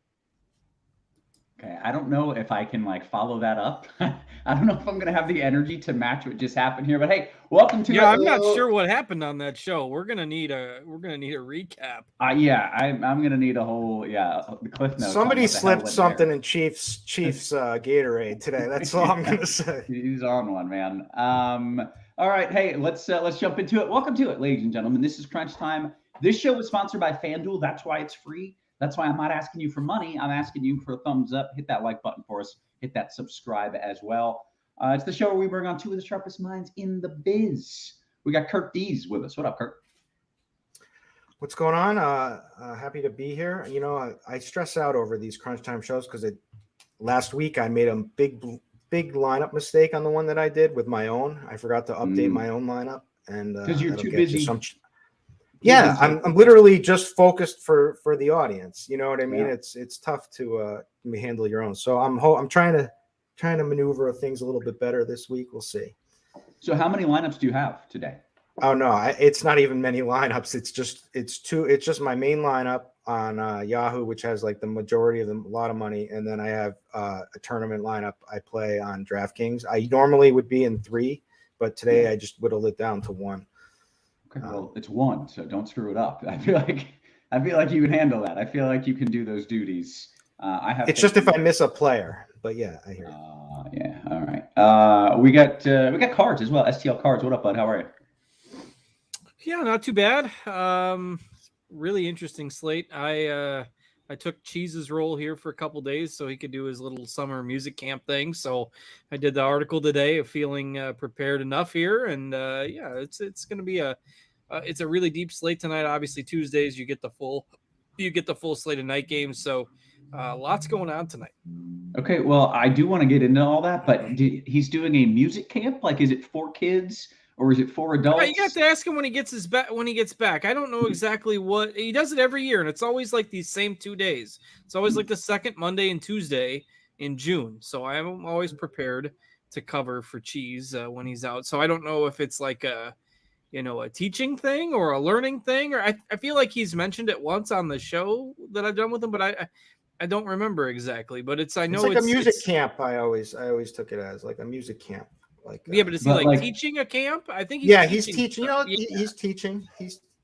Okay, I don't know if I can follow that up. I don't know if I'm gonna have the energy to match what just happened here. But hey, welcome to. Yeah, I'm not sure what happened on that show. We're gonna need a recap. I'm gonna need a whole the cliff notes. Somebody slipped something in Chief's Gatorade today. That's all I'm gonna say. He's on one, man. All right, hey, let's jump into it. Welcome to it, ladies and gentlemen. This is Crunch Time. This show is sponsored by Fanduel. That's why it's free. That's why I'm not asking you for money. I'm asking you for a thumbs up. Hit that like button for us. Hit that subscribe as well. It's the show where we bring on two of the sharpest minds in the biz. We got Kirkdiese with us. What up, Kirk? What's going on? Happy to be here. I stress out over these Crunch Time shows because last week I made a big lineup mistake on the one that I did with my own. I forgot to update my own lineup, and because you're too busy. I'm literally just focused for the audience. You know what I mean? Yeah. It's tough to handle your own. So I'm trying to maneuver things a little bit better this week. We'll see. So how many lineups do you have today? Oh no, it's not even many lineups. It's just my main lineup on Yahoo, which has the majority of a lot of money, and then I have a tournament lineup I play on DraftKings. I normally would be in 3, but today I just whittled it down to 1. Okay, well, it's 1, so don't screw it up. I feel like you can handle that. I feel like you can do those duties. It's just if I miss a player, but yeah, I hear you. Yeah, all right. We got cards as well. STL cards. What up, bud? How are you? Yeah, not too bad. Really interesting slate. I took Cheese's role here for a couple days so he could do his little summer music camp thing. So I did the article today of feeling prepared enough here, and it's going to be it's a really deep slate tonight. Obviously, Tuesdays you get the full slate of night games. So lots going on tonight. Okay, well, I do want to get into all that, but he's doing a music camp. Is it for kids? Or is it for adults? You have to ask him when he gets back. I don't know exactly what he does it every year, and it's always these same 2 days. It's always the second Monday and Tuesday in June. So I'm always prepared to cover for Cheese when he's out. So I don't know if it's a teaching thing or a learning thing, or I feel like he's mentioned it once on the show that I've done with him, but I don't remember exactly. But it's a music camp. I always took it as a music camp. But is he teaching a camp? I think he's teaching. He's teaching.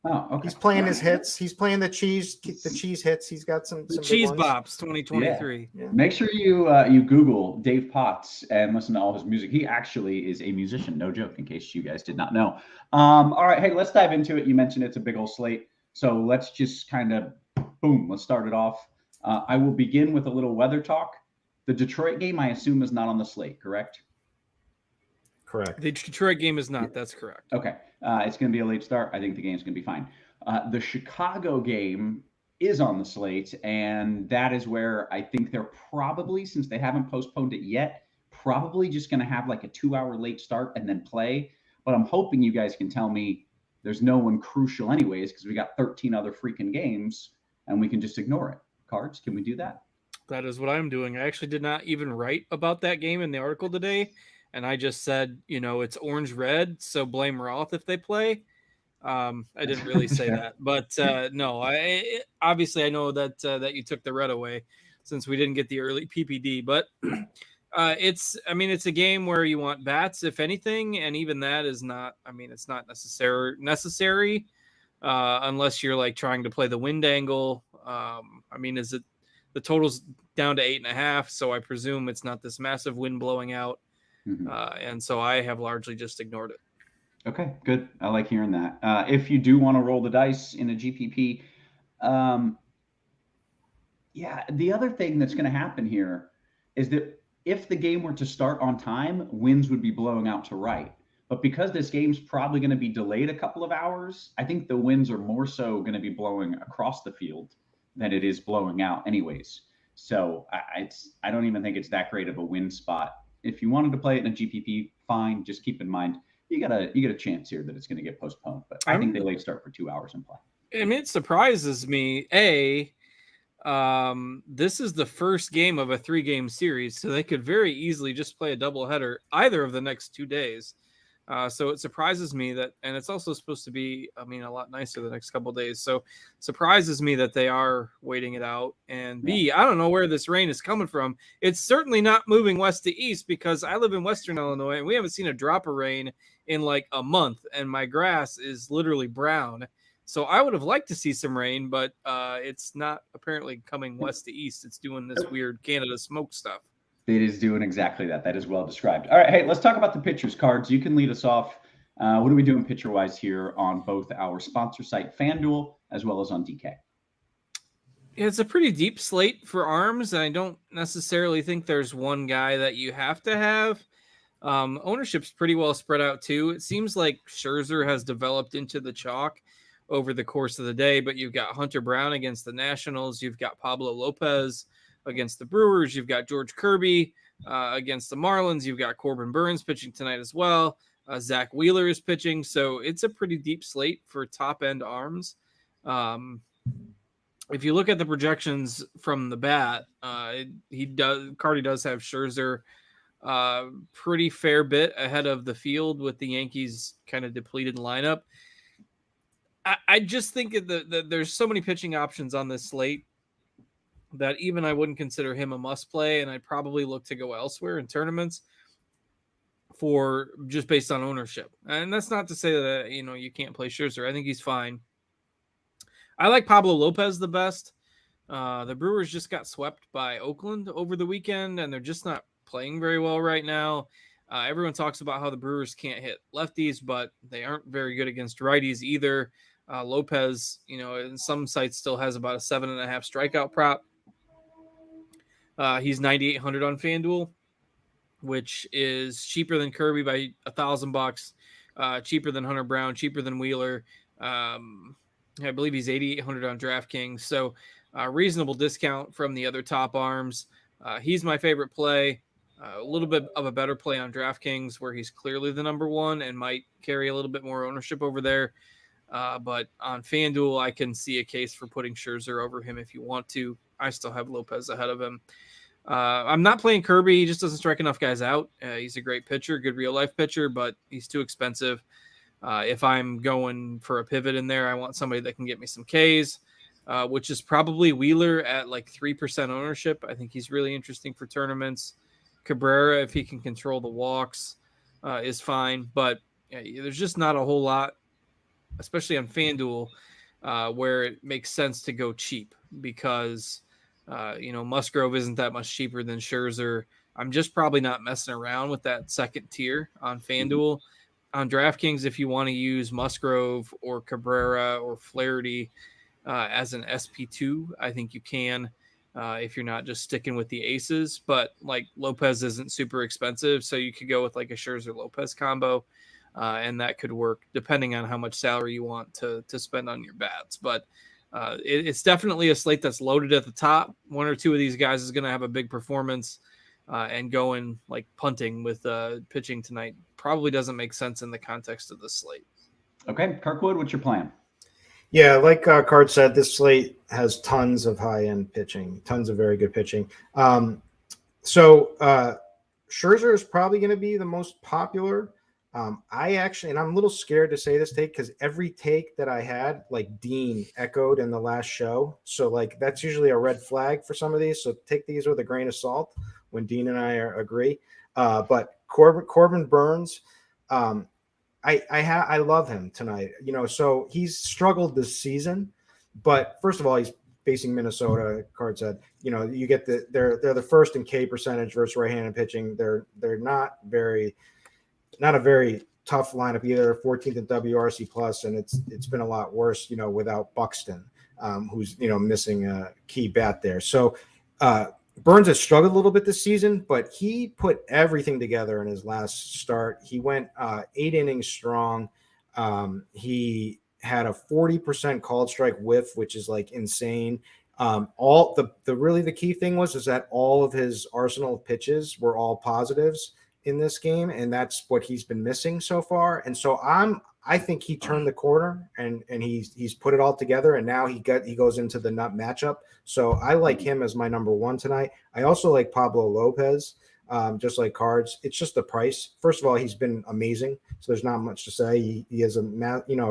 Oh, okay. He's playing his hits. He's playing the cheese hits. He's got some The big Cheese ones. Bops 2023. Yeah. Make sure you Google Dave Potts and listen to all his music. He actually is a musician, no joke, in case you guys did not know. All right, hey, let's dive into it. You mentioned it's a big old slate, so let's just kind of boom. Let's start it off. I will begin with a little weather talk. The Detroit game, I assume, is not on the slate, correct? Correct. The Detroit game is not. That's correct. Okay. It's going to be a late start. I think the game's going to be fine. The Chicago game is on the slate, and that is where I think they're probably, since they haven't postponed it yet, probably just going to have like a 2-hour late start and then play. But I'm hoping you guys can tell me there's no one crucial anyways, because we got 13 other freaking games, and we can just ignore it. Cards, can we do that? That is what I'm doing. I actually did not even write about that game in the article today. And I just said, it's orange-red, so blame Roth if they play. I didn't really say that, but no. Obviously I know that you took the red away since we didn't get the early PPD. But it's a game where you want bats, if anything, and even that is not. It's not necessary unless you're like trying to play the wind angle. Is it the total's down to 8.5? So I presume it's not this massive wind blowing out. Mm-hmm. And so I have largely just ignored it. Okay, good. I like hearing that. If you do want to roll the dice in a GPP, the other thing that's going to happen here is that if the game were to start on time, winds would be blowing out to right. But because this game's probably going to be delayed a couple of hours, I think the winds are more so going to be blowing across the field than it is blowing out anyways. So I don't even think it's that great of a wind spot. If you wanted to play it in a GPP, fine. Just keep in mind you get a chance here that it's going to get postponed. But I think they late start for 2 hours and play. It surprises me. This is the first game of a 3-game series, so they could very easily just play a doubleheader either of the next 2 days. So it surprises me that, and it's also supposed to be, a lot nicer the next couple of days. So it surprises me that they are waiting it out. And B, I don't know where this rain is coming from. It's certainly not moving west to east because I live in Western Illinois and we haven't seen a drop of rain in like a month, and my grass is literally brown. So I would have liked to see some rain, but it's not apparently coming west to east. It's doing this weird Canada smoke stuff. It is doing exactly that. That is well described. All right, hey, let's talk about the pitchers cards. You can lead us off. What are we doing pitcher-wise here on both our sponsor site, Fanduel, as well as on DK? It's a pretty deep slate for arms, and I don't necessarily think there's one guy that you have to have. Ownership's pretty well spread out, too. It seems like Scherzer has developed into the chalk over the course of the day, but you've got Hunter Brown against the Nationals. You've got Pablo Lopez against the Brewers. You've got George Kirby against the Marlins. You've got Corbin Burns pitching tonight as well. Zach Wheeler is pitching. So it's a pretty deep slate for top-end arms. If you look at the projections from the bat, Cardi does have Scherzer pretty fair bit ahead of the field with the Yankees kind of depleted lineup. I just think that there's so many pitching options on this slate that even I wouldn't consider him a must play, and I'd probably look to go elsewhere in tournaments for just based on ownership. And that's not to say that, you can't play Scherzer. I think he's fine. I like Pablo Lopez the best. The Brewers just got swept by Oakland over the weekend, and they're just not playing very well right now. Everyone talks about how the Brewers can't hit lefties, but they aren't very good against righties either. Lopez, in some sites still has about a 7.5 strikeout prop. He's 9,800 on FanDuel, which is cheaper than Kirby by $1,000, cheaper than Hunter Brown, cheaper than Wheeler. I believe he's 8,800 on DraftKings. So reasonable discount from the other top arms. He's my favorite play. A little bit of a better play on DraftKings where he's clearly the number one and might carry a little bit more ownership over there. But on FanDuel, I can see a case for putting Scherzer over him if you want to. I still have Lopez ahead of him. I'm not playing Kirby. He just doesn't strike enough guys out. He's a great pitcher, good real-life pitcher, but he's too expensive. If I'm going for a pivot in there, I want somebody that can get me some Ks, which is probably Wheeler at like 3% ownership. I think he's really interesting for tournaments. Cabrera, if he can control the walks, is fine. But there's just not a whole lot especially on FanDuel, where it makes sense to go cheap because, Musgrove isn't that much cheaper than Scherzer. I'm just probably not messing around with that second tier on FanDuel. On DraftKings, if you want to use Musgrove or Cabrera or Flaherty as an SP2, I think you can if you're not just sticking with the aces. But like Lopez isn't super expensive, so you could go with like a Scherzer Lopez combo, and that could work depending on how much salary you want to spend on your bats. But it's definitely a slate that's loaded at the top. One or two of these guys is going to have a big performance. And going like punting with pitching tonight probably doesn't make sense in the context of the slate. Okay, Kirkwood, what's your plan? Yeah, like Card said, this slate has tons of high-end pitching, tons of very good pitching. So Scherzer is probably going to be the most popular. I'm a little scared to say this take because every take that I had, like Dean echoed in the last show. So like that's usually a red flag for some of these. So take these with a grain of salt when Dean and I agree. But Corbin Burns, I love him tonight. So he's struggled this season, but first of all, he's facing Minnesota. Card said, you get they're the first in K percentage versus right-handed pitching. They're not a very tough lineup either. 14th in WRC plus, and it's been a lot worse, without Buxton, who's missing a key bat there. So Burns has struggled a little bit this season, but he put everything together in his last start. He went 8 innings strong. He had a 40% called strike whiff, which is like insane. The key thing is that all of his arsenal of pitches were all positives in this game, and that's what he's been missing so far. And so I think he turned the corner and he's put it all together, and now he goes into the nut matchup. So I like him as my number one tonight. I also like Pablo Lopez, just like Cards. It's just the price. First of all, he's been amazing, so there's not much to say. He has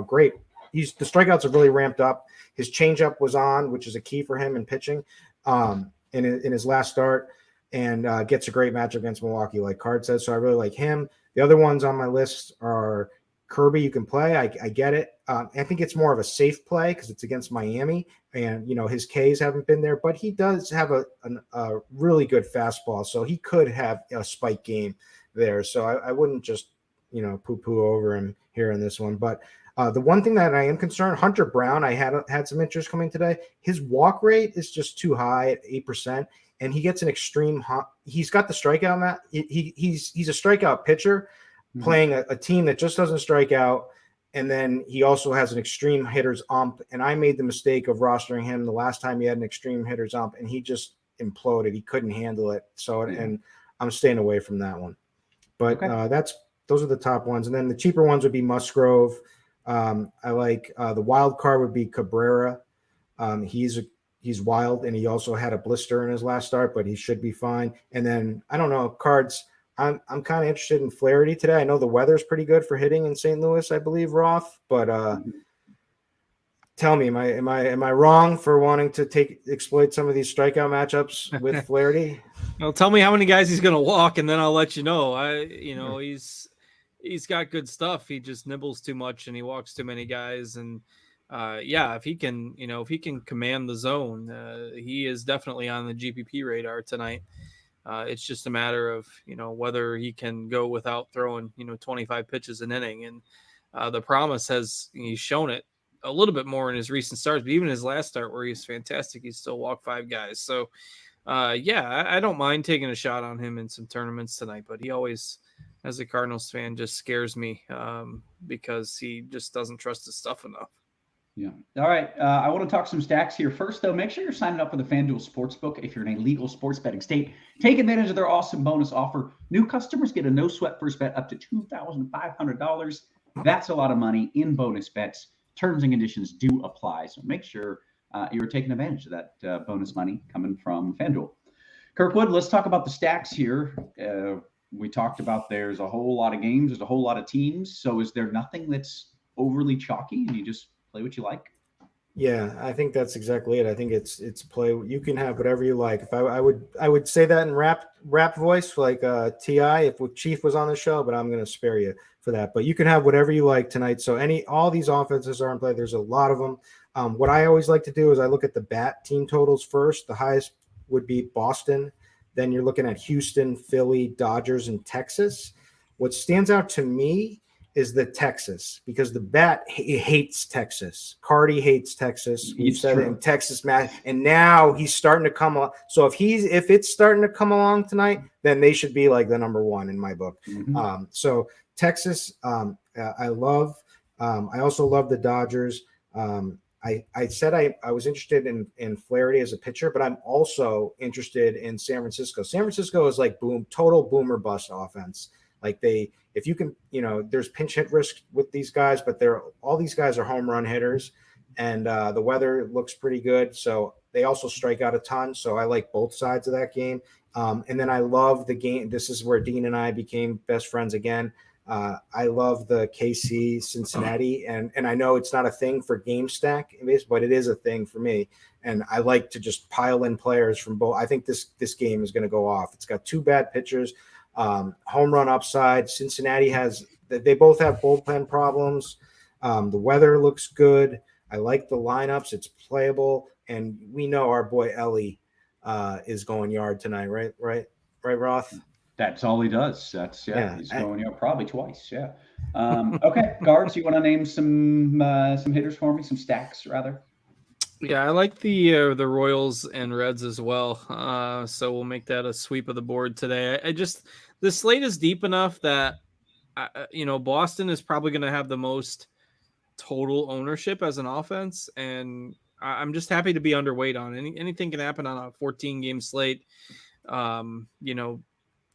great. The strikeouts have really ramped up. His changeup was on, which is a key for him in pitching, in his last start. And gets a great matchup against Milwaukee, like Card says. So I really like him. The other ones on my list are Kirby. You can play. I get it. I think it's more of a safe play because it's against Miami, and his Ks haven't been there, but he does have a really good fastball, so he could have a spike game there. So I wouldn't just poo-poo over him here in this one. But the one thing that I am concerned, Hunter Brown, I had some interest coming today. His walk rate is just too high at 8%. And he gets an extreme. He's got the strikeout. He's a strikeout pitcher playing a team that just doesn't strike out. And then he also has an extreme hitter's ump. And I made the mistake of rostering him the last time he had an extreme hitter's ump, and he just imploded. He couldn't handle it. So, and I'm staying away from that one. But those are the top ones. And then the cheaper ones would be Musgrove. I like the wild card would be Cabrera. He's wild, and he also had a blister in his last start, but he should be fine. And then I don't know, Cards. I'm kind of interested in Flaherty today. I know the weather's pretty good for hitting in St. Louis, I believe, Roth. But tell me, am I wrong for wanting to exploit some of these strikeout matchups with Flaherty? Well, tell me how many guys he's going to walk, and then I'll let you know. He's got good stuff. He just nibbles too much, and he walks too many guys, and. If he can command the zone, he is definitely on the GPP radar tonight. It's just a matter of, whether he can go without throwing, 25 pitches an inning. And the promise he's shown it a little bit more in his recent starts, but even his last start where he's fantastic, he still walked 5 guys. So, I don't mind taking a shot on him in some tournaments tonight, but he always, as a Cardinals fan, just scares me because he just doesn't trust his stuff enough. Yeah. All right. I want to talk some stacks here. First, though, make sure you're signing up for the FanDuel Sportsbook if you're in a legal sports betting state. Take advantage of their awesome bonus offer. New customers get a no-sweat first bet up to $2,500. That's a lot of money in bonus bets. Terms and conditions do apply. So make sure you're taking advantage of that bonus money coming from FanDuel. Kirkwood, let's talk about the stacks here. We talked about there's a whole lot of games. There's a whole lot of teams. So is there nothing that's overly chalky and you just play what you like? Yeah, I think that's exactly it. I think it's play. You can have whatever you like. If I would say that in rap voice, like Ti, if Chief was on the show, but I'm going to spare you for that. But you can have whatever you like tonight. So all these offenses are in play. There's a lot of them. What I always like to do is I look at the bat team totals first. The highest would be Boston. Then you're looking at Houston, Philly, Dodgers, and Texas. What stands out to me is the Texas, because the bat hates Texas. Cardi hates Texas. We've said it in Texas, Matt, and now he's starting to come along. So if it's starting to come along tonight, then they should be like the number one in my book. Mm-hmm. So Texas, I love. I also love the Dodgers. I said I was interested in Flaherty as a pitcher, but I'm also interested in San Francisco. San Francisco is like total boomer bust offense. Like if you can, there's pinch hit risk with these guys, but all these guys are home run hitters, and the weather looks pretty good. So they also strike out a ton. So I like both sides of that game. And then I love the game. This is where Dean and I became best friends again. I love the KC Cincinnati, and I know it's not a thing for Game Stack, but it is a thing for me. And I like to just pile in players from both. I think this game is going to go off. It's got two bad pitchers. Home run upside. Cincinnati they both have bullpen problems. The weather looks good. I like the lineups. It's playable, and we know our boy Ellie is going yard tonight, right, Roth? That's all he does. He's going probably twice. Yeah. Okay, guards. You want to name some hitters for me? Some stacks rather. Yeah, I like the Royals and Reds as well. So we'll make that a sweep of the board today. The slate is deep enough that Boston is probably going to have the most total ownership as an offense, and I'm just happy to be underweight on anything can happen on a 14-game slate.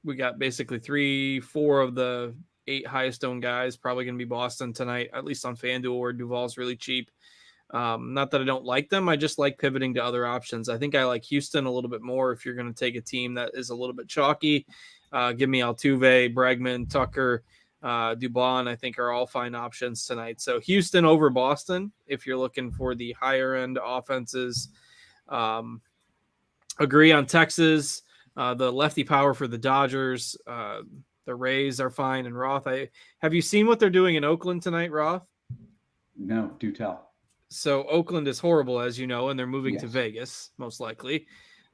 We got basically 3-4 of the 8 highest owned guys probably going to be Boston tonight, at least on FanDuel, where Duvall's really cheap. Not that I don't like them. I just like pivoting to other options. I think I like Houston a little bit more if you're going to take a team that is a little bit chalky. Give me Altuve, Bregman, Tucker, Dubon, I think are all fine options tonight. So Houston over Boston if you're looking for the higher end offenses. Agree on Texas. The lefty power for the Dodgers. The Rays are fine. And Roth, have you seen what they're doing in Oakland tonight, Roth? No, do tell. So Oakland is horrible, as you know, and they're moving to Vegas, most likely.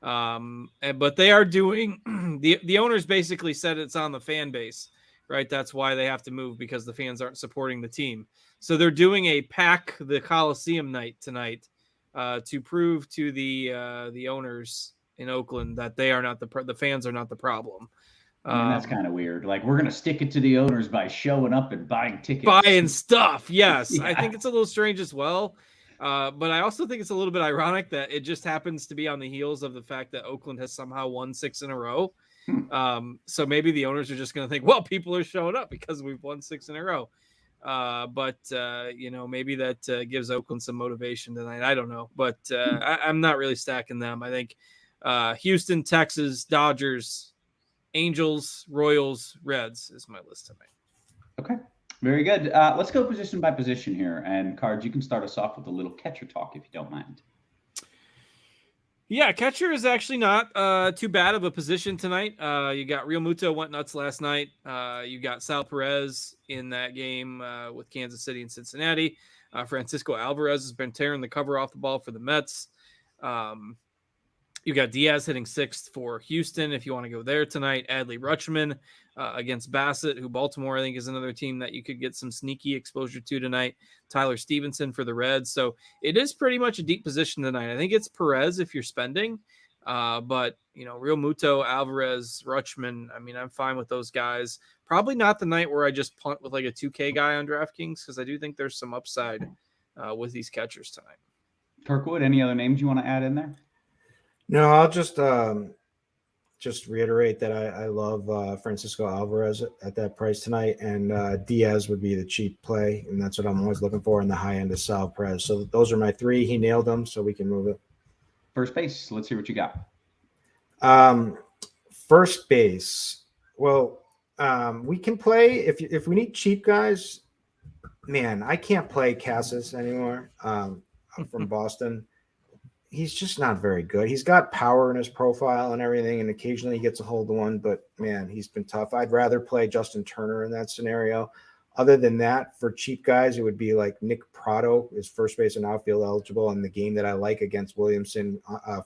But they are doing the owners basically said it's on the fan base, right? That's why they have to move, because the fans aren't supporting the team. So they're doing a pack the Coliseum night tonight to prove to the owners in Oakland that they are not the fans are not the problem. That's kind of weird. Like, we're going to stick it to the owners by showing up and buying tickets. Buying stuff, yes. Yeah. I think it's a little strange as well. But I also think it's a little bit ironic that it just happens to be on the heels of the fact that Oakland has somehow won 6 in a row. So maybe the owners are just going to think, well, people are showing up because we've won 6 in a row. But maybe that gives Oakland some motivation tonight. I don't know. But I'm not really stacking them. I think Houston, Texas, Dodgers, Angels, Royals, Reds is my list tonight. Okay, very good. Let's go position by position here. And Cards, you can start us off with a little catcher talk if you don't mind. Yeah, catcher is actually not too bad of a position tonight. You got Real Muto went nuts last night. You got Sal Perez in that game with Kansas City and Cincinnati. Francisco Alvarez has been tearing the cover off the ball for the Mets. You got Diaz hitting 6th for Houston if you want to go there tonight. Adley Rutschman against Bassett, who Baltimore I think is another team that you could get some sneaky exposure to tonight. Tyler Stevenson for the Reds. So it is pretty much a deep position tonight. I think it's Perez if you're spending. But, Real Muto, Alvarez, Rutschman, I'm fine with those guys. Probably not the night where I just punt with like a 2K guy on DraftKings, because I do think there's some upside with these catchers tonight. Kirkwood, any other names you want to add in there? No, I'll just reiterate that I love Francisco Alvarez at that price tonight, and Diaz would be the cheap play, and that's what I'm always looking for in the high end of Sal Perez. So those are my 3. He nailed them, so we can move it. First base. Let's hear what you got. First base. Well, we can play if we need cheap guys. Man, I can't play Casas anymore. From Boston. He's just not very good. He's got power in his profile and everything, and occasionally he gets a hold of one, but man, he's been tough. I'd rather play Justin Turner in that scenario. Other than that, for cheap guys, it would be like Nick Pratto is first base and outfield eligible in the game that I like against Williamson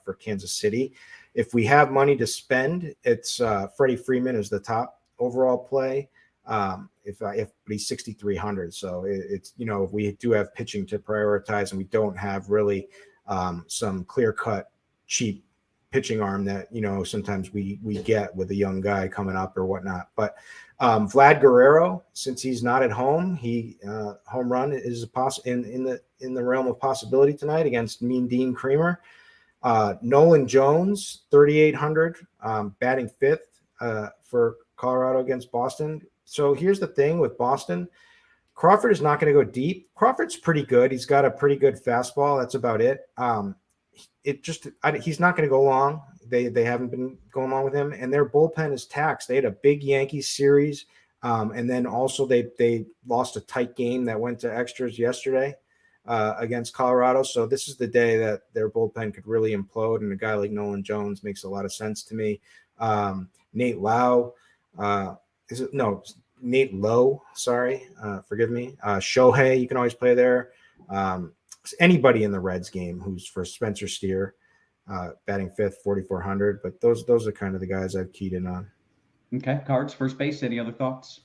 for Kansas City. If we have money to spend, it's Freddie Freeman is the top overall play. If he's 6,300, so it's if we do have pitching to prioritize and we don't have really some clear cut cheap pitching arm that sometimes we get with a young guy coming up or whatnot. But Vlad Guerrero, since he's not at home, he home run is in the realm of possibility tonight against Mean Dean Creamer. Nolan Jones, 3,800, batting fifth for Colorado against Boston. So here's the thing with Boston. Crawford is not going to go deep. Crawford's pretty good. He's got a pretty good fastball. That's about it. He's not going to go long. They haven't been going long with him, and their bullpen is taxed. They had a big Yankees series, and then also they lost a tight game that went to extras yesterday against Colorado. So this is the day that their bullpen could really implode, and a guy like Nolan Jones makes a lot of sense to me. Nate Lowe, Nate Lowe, sorry, forgive me. Shohei, you can always play there. Anybody in the Reds game who's for Spencer Steer, batting fifth, 4,400. But those are kind of the guys I've keyed in on. Okay, Cards, first base. Any other thoughts?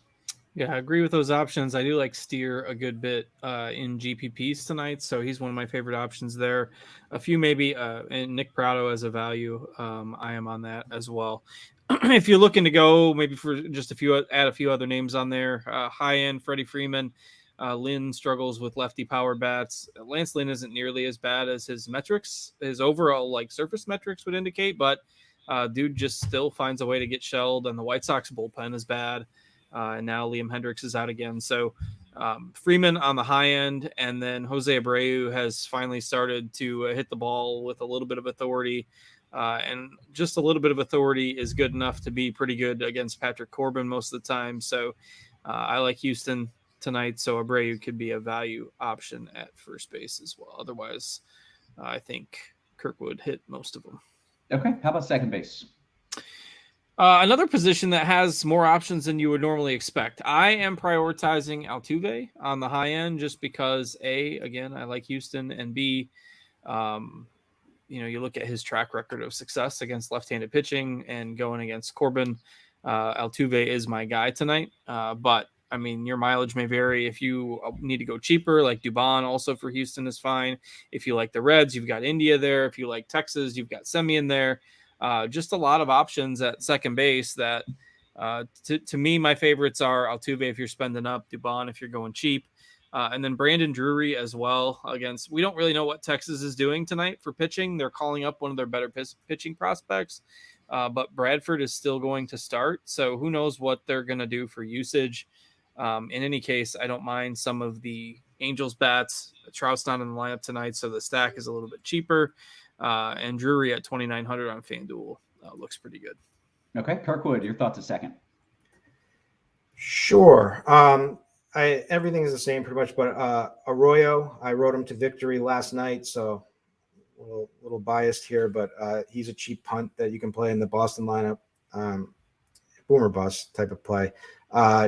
Yeah, I agree with those options. I do like Steer a good bit in GPPs tonight, so he's one of my favorite options there. A few maybe, and Nick Pratto as a value. I am on that as well. If you're looking to go maybe for just add a few other names on there, high end Freddie Freeman. Lynn struggles with lefty power bats. Lance Lynn isn't nearly as bad as his metrics, his overall surface metrics would indicate, but dude just still finds a way to get shelled, and the White Sox bullpen is bad. And now Liam Hendricks is out again. So Freeman on the high end, and then Jose Abreu has finally started to hit the ball with a little bit of authority. And just a little bit of authority is good enough to be pretty good against Patrick Corbin most of the time. So I like Houston tonight, so Abreu could be a value option at first base as well. Otherwise, I think Kirkwood hit most of them. Okay, how about second base? Another position that has more options than you would normally expect. I am prioritizing Altuve on the high end just because A, again, I like Houston, and B, you look at his track record of success against left-handed pitching and going against Corbin. Altuve is my guy tonight, but I mean, your mileage may vary. If you need to go cheaper, like Dubon also for Houston is fine. If you like the Reds, you've got India there. If you like Texas, you've got Semien there. Just a lot of options at second base that, to me, my favorites are Altuve if you're spending up, Dubon if you're going cheap, and then Brandon Drury as well. We don't really know what Texas is doing tonight for pitching. They're calling up one of their better pitching prospects, but Bradford is still going to start. So who knows what they're going to do for usage. In any case, I don't mind some of the Angels bats. Trout's not in the lineup tonight, so the stack is a little bit cheaper. And Drury at 2,900 on FanDuel looks pretty good. Okay, Kirkwood, your thoughts a second. Sure. Everything is the same pretty much, but Arroyo, I wrote him to victory last night, so a little biased here, but he's a cheap punt that you can play in the Boston lineup. Boomer bust type of play.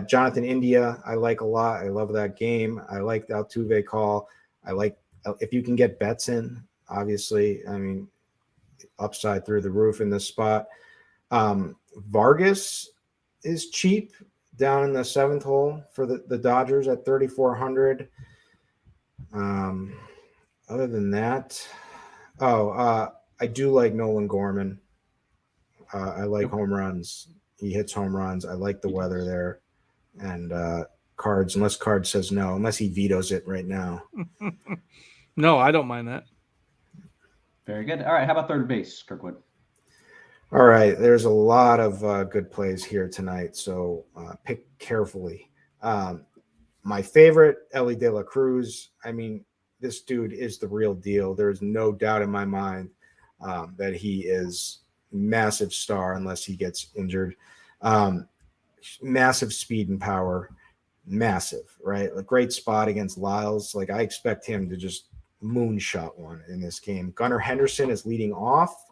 Jonathan India, I like a lot. I love that game. I like the Altuve call. I like if you can get bets in, obviously, I mean, upside through the roof in this spot. Vargas is cheap down in the seventh hole for the Dodgers at 3,400. Other than that, I do like Nolan Gorman. I like home runs. He hits home runs. I like the weather there. And Cards, unless Cards says no, unless he vetoes it right now. No, I don't mind that. Very good. All right, how about third base, Kirkwood? All right, there's a lot of good plays here tonight, so pick carefully. My favorite, Ellie De La Cruz. I mean, this dude is the real deal. There's no doubt in my mind that he is massive star unless he gets injured. Massive speed and power, massive, right? A great spot against Lyles. I expect him to just moonshot one in this game. Gunnar Henderson is leading off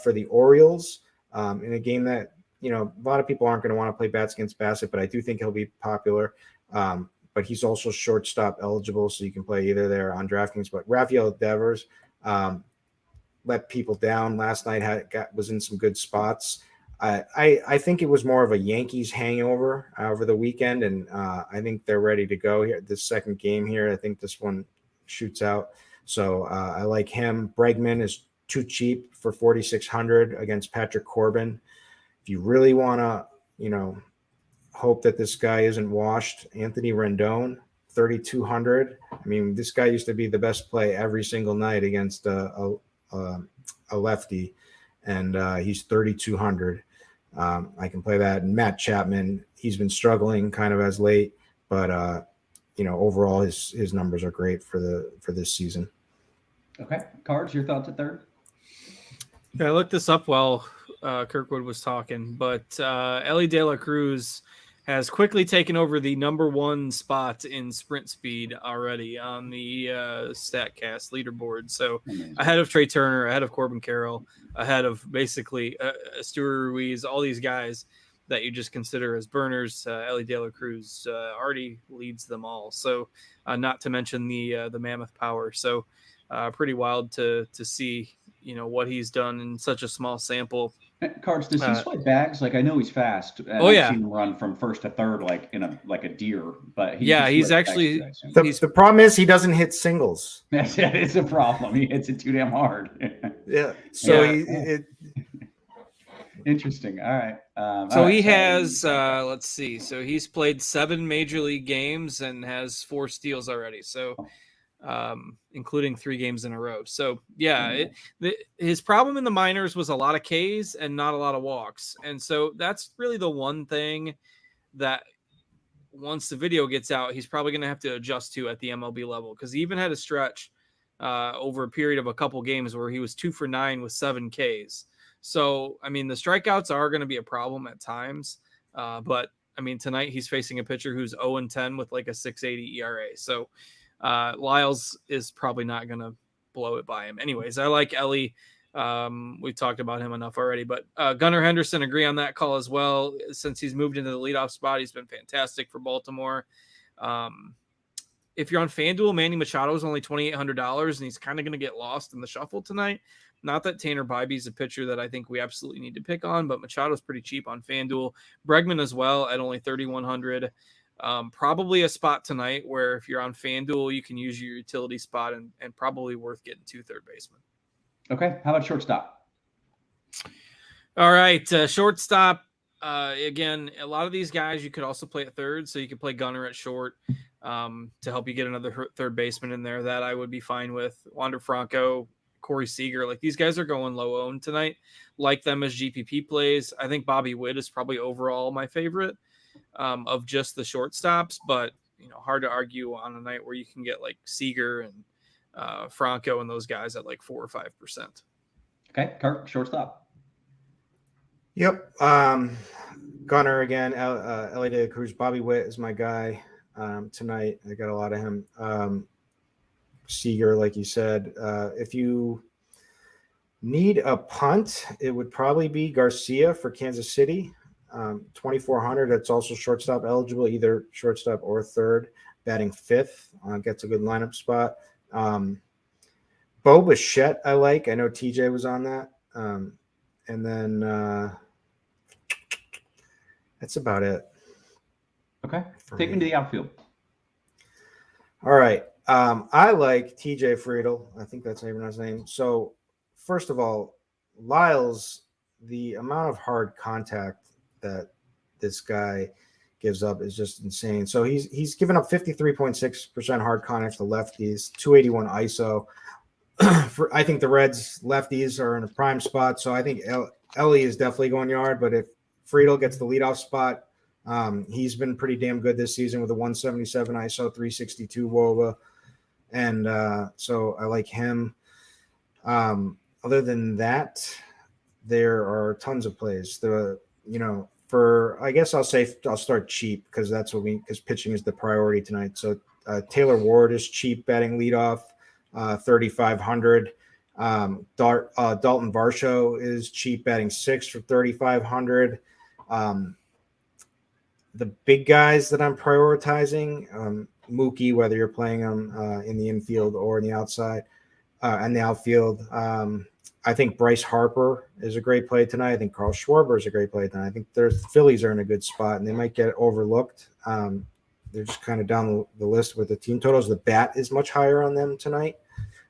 for the Orioles in a game that, a lot of people aren't going to want to play bats against Bassett, but I do think he'll be popular. But he's also shortstop eligible, so you can play either there on DraftKings. But Rafael Devers let people down last night. Was in some good spots. I think it was more of a Yankees hangover over the weekend, and I think they're ready to go here. This second game here, I think this one shoots out. So I like him. Bregman is too cheap for 4,600 against Patrick Corbin. If you really want to, hope that this guy isn't washed, Anthony Rendon, 3,200. I mean, this guy used to be the best play every single night against a lefty, and he's 3,200. I can play that. And Matt Chapman, he's been struggling kind of as late, but overall his numbers are great for this season. Okay, Cards, your thoughts at third? Yeah, I looked this up while Kirkwood was talking, but Ellie De La Cruz has quickly taken over the number one spot in sprint speed already on the StatCast leaderboard. So ahead of Trey Turner, ahead of Corbin Carroll, ahead of basically Stuart Ruiz, all these guys that you just consider as burners. Ellie De La Cruz already leads them all. So not to mention the mammoth power. So pretty wild to see, what he's done in such a small sample. Cards, does he sweat bags? Like, I know he's fast. And I've seen him run from first to third, like a deer. But he's actually the problem is he doesn't hit singles. It's a problem. He hits it too damn hard. Yeah. So interesting. All right. So he has, let's see. So he's played 7 major league games and has 4 steals already. So, including 3 games in a row. So his problem in the minors was a lot of Ks and not a lot of walks. And so that's really the one thing that once the video gets out, he's probably going to have to adjust to at the MLB level. Cause he even had a stretch over a period of a couple games where he was 2 for 9 with 7 Ks. So, I mean, the strikeouts are going to be a problem at times. But I mean, tonight he's facing a pitcher who's 0-10 with like a 6.80 ERA. So, Lyles is probably not going to blow it by him. Anyways, I like Ellie. We've talked about him enough already, but Gunnar Henderson, agree on that call as well. Since he's moved into the leadoff spot, he's been fantastic for Baltimore. If you're on FanDuel, Manny Machado is only $2,800, and he's kind of going to get lost in the shuffle tonight. Not that Tanner Bybee is a pitcher that I think we absolutely need to pick on, but Machado's pretty cheap on FanDuel. Bregman as well at only $3,100. Probably a spot tonight where if you're on FanDuel, you can use your utility spot and probably worth getting 2 third basemen. Okay. How about shortstop? All right. Shortstop. Again, a lot of these guys you could also play at third. So you could play Gunnar at short to help you get another third baseman in there. That I would be fine with. Wander Franco, Corey Seager. Like, these guys are going low owned tonight. Like them as GPP plays. I think Bobby Witt is probably overall my favorite of just the shortstops, but hard to argue on a night where you can get like Seager and Franco and those guys at like 4 or 5%. Okay, Kirk, shortstop. Yep. Gunnar again. Ellie De La Cruz. Bobby Witt is my guy tonight. I got a lot of him. Seager, like you said. If you need a punt, it would probably be Garcia for Kansas City. 2,400. That's also shortstop eligible, either shortstop or third, batting 5th. Gets a good lineup spot. Bo Bichette, I like. I know TJ was on that. And then that's about it. Okay. Take me to the outfield. All right. I like TJ Friedl. I think that's even his name. So, first of all, Lyles, the amount of hard contact that this guy gives up is just insane. So he's given up 53.6% hard contact to lefties, 281 ISO. I think the Reds lefties are in a prime spot. So I think Ellie is definitely going yard. But if Friedl gets the leadoff spot, he's been pretty damn good this season with a 177 ISO, 362 WOBA. And so I like him. Other than that, there are tons of plays. I guess I'll start cheap because pitching is the priority tonight. So Taylor Ward is cheap batting leadoff, 3,500. Dalton Varsho is cheap batting 6 for 3,500. the big guys that I'm prioritizing, Mookie, whether you're playing him in the infield or in the outside and the outfield. I think Bryce Harper is a great play tonight. I think Carl Schwarber is a great play tonight. I think the Phillies are in a good spot, and they might get overlooked. They're just kind of down the list with the team totals. The bat is much higher on them tonight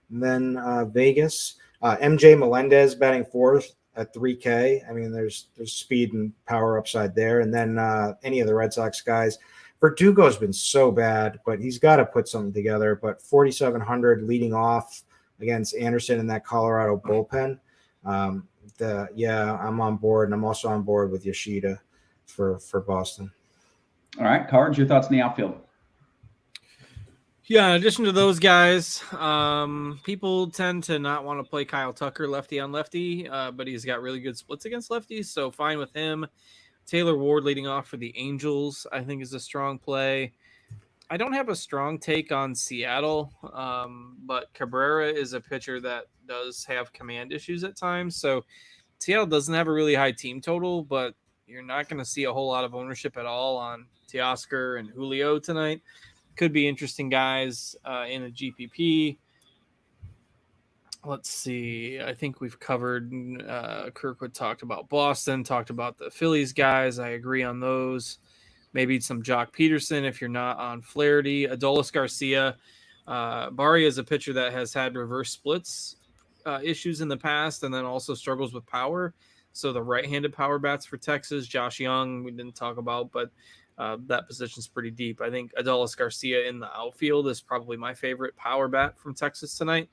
than Vegas. MJ Melendez batting fourth at 3K. I mean, there's speed and power upside there. And then any of the Red Sox guys. Verdugo's been so bad, but he's got to put something together. But 4,700 leading off against Anderson in that Colorado bullpen. I'm on board, and I'm also on board with Yoshida for Boston. All right, Cards, your thoughts on the outfield? Yeah, in addition to those guys, people tend to not want to play Kyle Tucker lefty on lefty, but he's got really good splits against lefties, so fine with him. Taylor Ward leading off for the Angels, I think, is a strong play. I don't have a strong take on Seattle, but Cabrera is a pitcher that does have command issues at times. So Seattle doesn't have a really high team total, but you're not going to see a whole lot of ownership at all on Teoscar and Julio tonight. Could be interesting guys in a GPP. Let's see. I think we've covered Kirkwood talked about Boston, talked about the Phillies guys. I agree on those. Maybe some Jock Peterson if you're not on Flaherty. Adolis Garcia. Barria is a pitcher that has had reverse splits issues in the past and then also struggles with power. So the right-handed power bats for Texas. Josh Young, we didn't talk about, but that position's pretty deep. I think Adolis Garcia in the outfield is probably my favorite power bat from Texas tonight.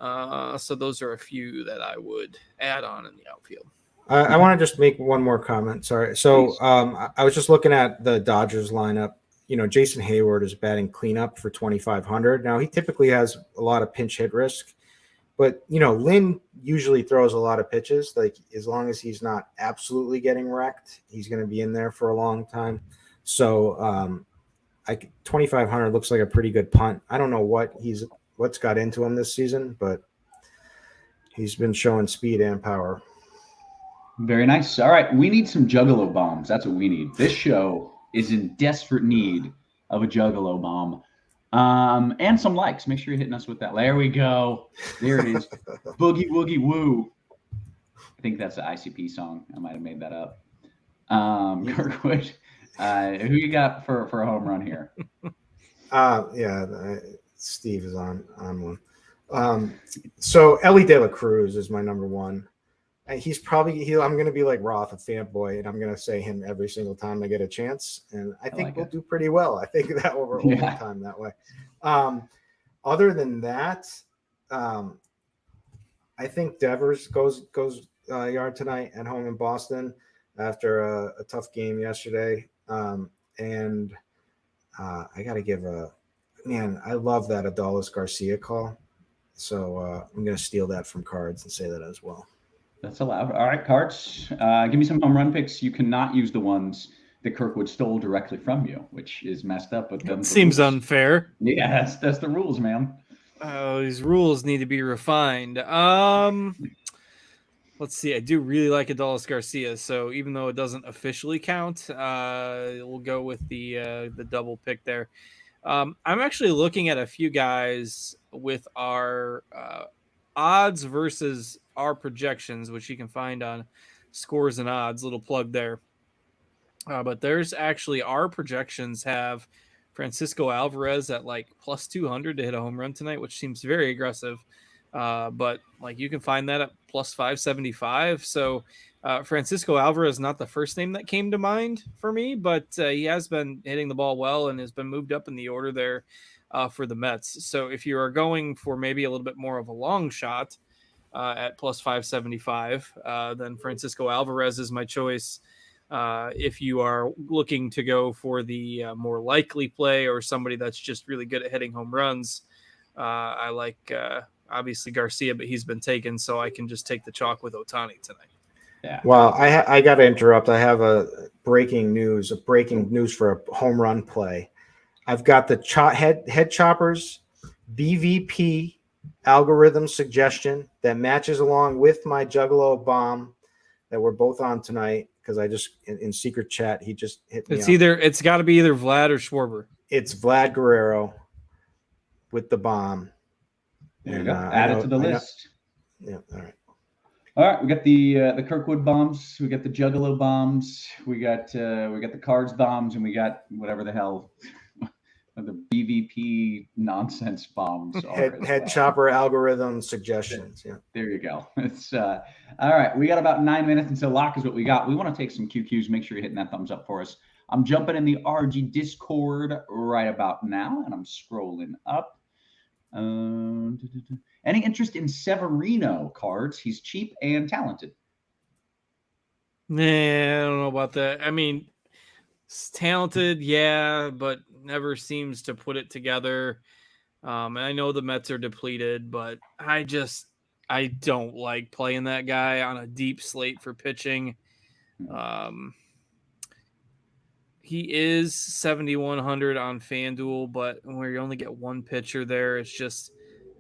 So those are a few that I would add on in the outfield. I want to just make one more comment. Sorry. So I was just looking at the Dodgers lineup. You know, Jason Hayward is batting cleanup for 2,500. Now, he typically has a lot of pinch hit risk. But, you know, Lynn usually throws a lot of pitches. Like, as long as he's not absolutely getting wrecked, he's going to be in there for a long time. So 2,500 looks like a pretty good punt. I don't know what's got into him this season, but he's been showing speed and power. Very nice. All right, we need some Juggalo bombs. That's what we need. This show is in desperate need of a Juggalo bomb. And some likes. Make sure you're hitting us with that. There we go. There it is. Boogie Woogie Woo. I think that's the ICP song. I might have made that up. Kirkwood, who you got for a home run here? Steve is on one. So Ellie De La Cruz is my number one. He's probably I'm going to be like Roth, a fanboy, and I'm going to say him every single time I get a chance. And I think we'll do pretty well. I think that over time that way. Other than that, I think Devers goes yard tonight at home in Boston after a tough game yesterday. And I got to give I love that Adolis Garcia call. So I'm going to steal that from Cards and say that as well. That's allowed. All right, Cards. Give me some home run picks. You cannot use the ones that Kirkwood stole directly from you, which is messed up. But them seems unfair. Yeah, that's the rules, man. Oh, these rules need to be refined. Let's see. I do really like Adolis Garcia, so even though it doesn't officially count, we'll go with the double pick there. I'm actually looking at a few guys with our odds versus our projections, which you can find on Scores and Odds. Little plug there. But there's actually our projections have Francisco Alvarez at like plus 200 to hit a home run tonight, which seems very aggressive. But like you can find that at plus 575. So Francisco Alvarez is not the first name that came to mind for me, but he has been hitting the ball well and has been moved up in the order there for the Mets. So if you are going for maybe a little bit more of a long shot at plus 575, then Francisco Alvarez is my choice. If you are looking to go for the more likely play or somebody that's just really good at hitting home runs, I like obviously Garcia, but he's been taken, so I can just take the chalk with Ohtani tonight. Yeah. Well, I got to interrupt. I have a breaking news for a home run play. I've got the head choppers BVP algorithm suggestion that matches along with my Juggalo bomb that we're both on tonight because I just in secret chat he just hit me. It's got to be either Vlad or Schwarber. It's Vlad Guerrero with the bomb. There you go. Add it to the list. Yeah. All right. All right. We got the Kirkwood bombs. We got the Juggalo bombs. We got the Cards bombs, and we got whatever the hell the BVP nonsense bombs are. Head chopper algorithm suggestions. Yeah. There you go. It's all right. We got about 9 minutes until lock is what we got. We want to take some QQs. Make sure you're hitting that thumbs up for us. I'm jumping in the RG Discord right about now, and I'm scrolling up. Any interest in Severino cards? He's cheap and talented. Nah, I don't know about that. I mean, it's talented, yeah, but never seems to put it together. And I know the Mets are depleted, but I don't like playing that guy on a deep slate for pitching. He is 7,100 on FanDuel, but where you only get one pitcher there, it's just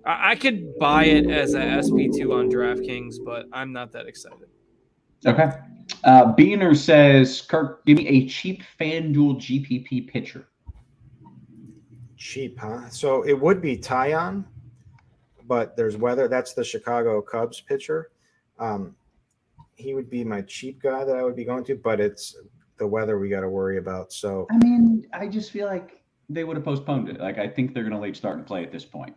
I could buy it as a SP2 on DraftKings, but I'm not that excited. Okay. Beaner says, Kirk, give me a cheap FanDuel GPP pitcher. Cheap, huh? So it would be Tyon, but there's weather. That's the Chicago Cubs pitcher. He would be my cheap guy that I would be going to, but it's the weather we got to worry about. So I mean, I just feel like they would have postponed it. Like I think they're going to late start and play at this point.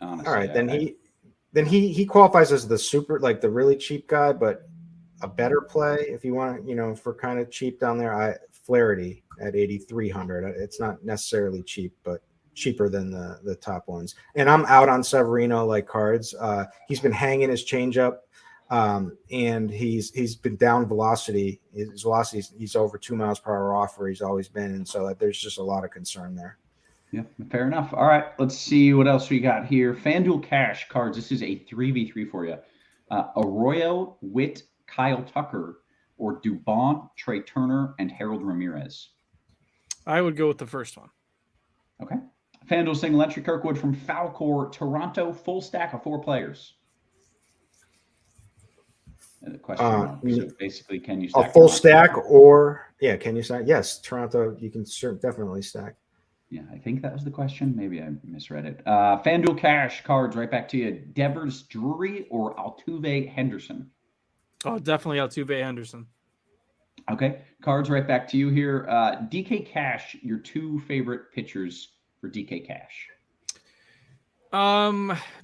Honestly, all right, then he qualifies as the super, like the really cheap guy, but a better play if you want, for kind of cheap down there. Flaherty at 8,300. It's not necessarily cheap, but cheaper than the top ones. And I'm out on Severino like cards. He's been hanging his changeup. And he's been down velocity. His velocity, he's over 2 miles per hour off where he's always been, and so there's just a lot of concern there. Yeah, fair enough. All right, let's see what else we got here. FanDuel Cash cards. This is a 3v3 for you. Arroyo, Witt, Kyle Tucker, or Dubon, Trey Turner, and Harold Ramirez. I would go with the first one. Okay. FanDuel single entry Kirkwood from Falcor, Toronto, full stack of 4 players. The question mark. So basically, can you stack a full stack or can you stack? Yes, Toronto, you can definitely stack. Yeah, I think that was the question. Maybe I misread it. FanDuel Cash cards, right back to you. Devers Drury or Altuve Henderson? Oh, definitely Altuve Henderson. Okay, cards right back to you here. DK Cash, your 2 favorite pitchers for DK Cash.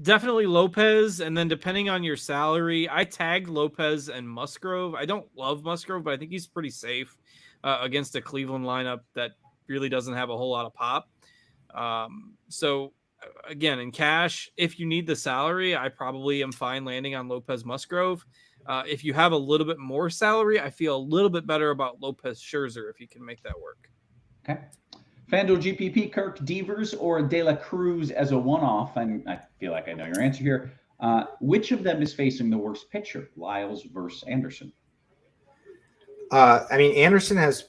Definitely Lopez, and then depending on your salary, I tagged Lopez and Musgrove. I don't love Musgrove, but I think he's pretty safe against a Cleveland lineup that really doesn't have a whole lot of pop. So again, in cash, if you need the salary, I probably am fine landing on Lopez Musgrove. If you have a little bit more salary, I feel a little bit better about Lopez Scherzer if you can make that work. Okay. FanDuel GPP, Kirk Devers or De La Cruz as a one-off, and I feel like I know your answer here. Which of them is facing the worst pitcher, Lyles versus Anderson? I mean, Anderson has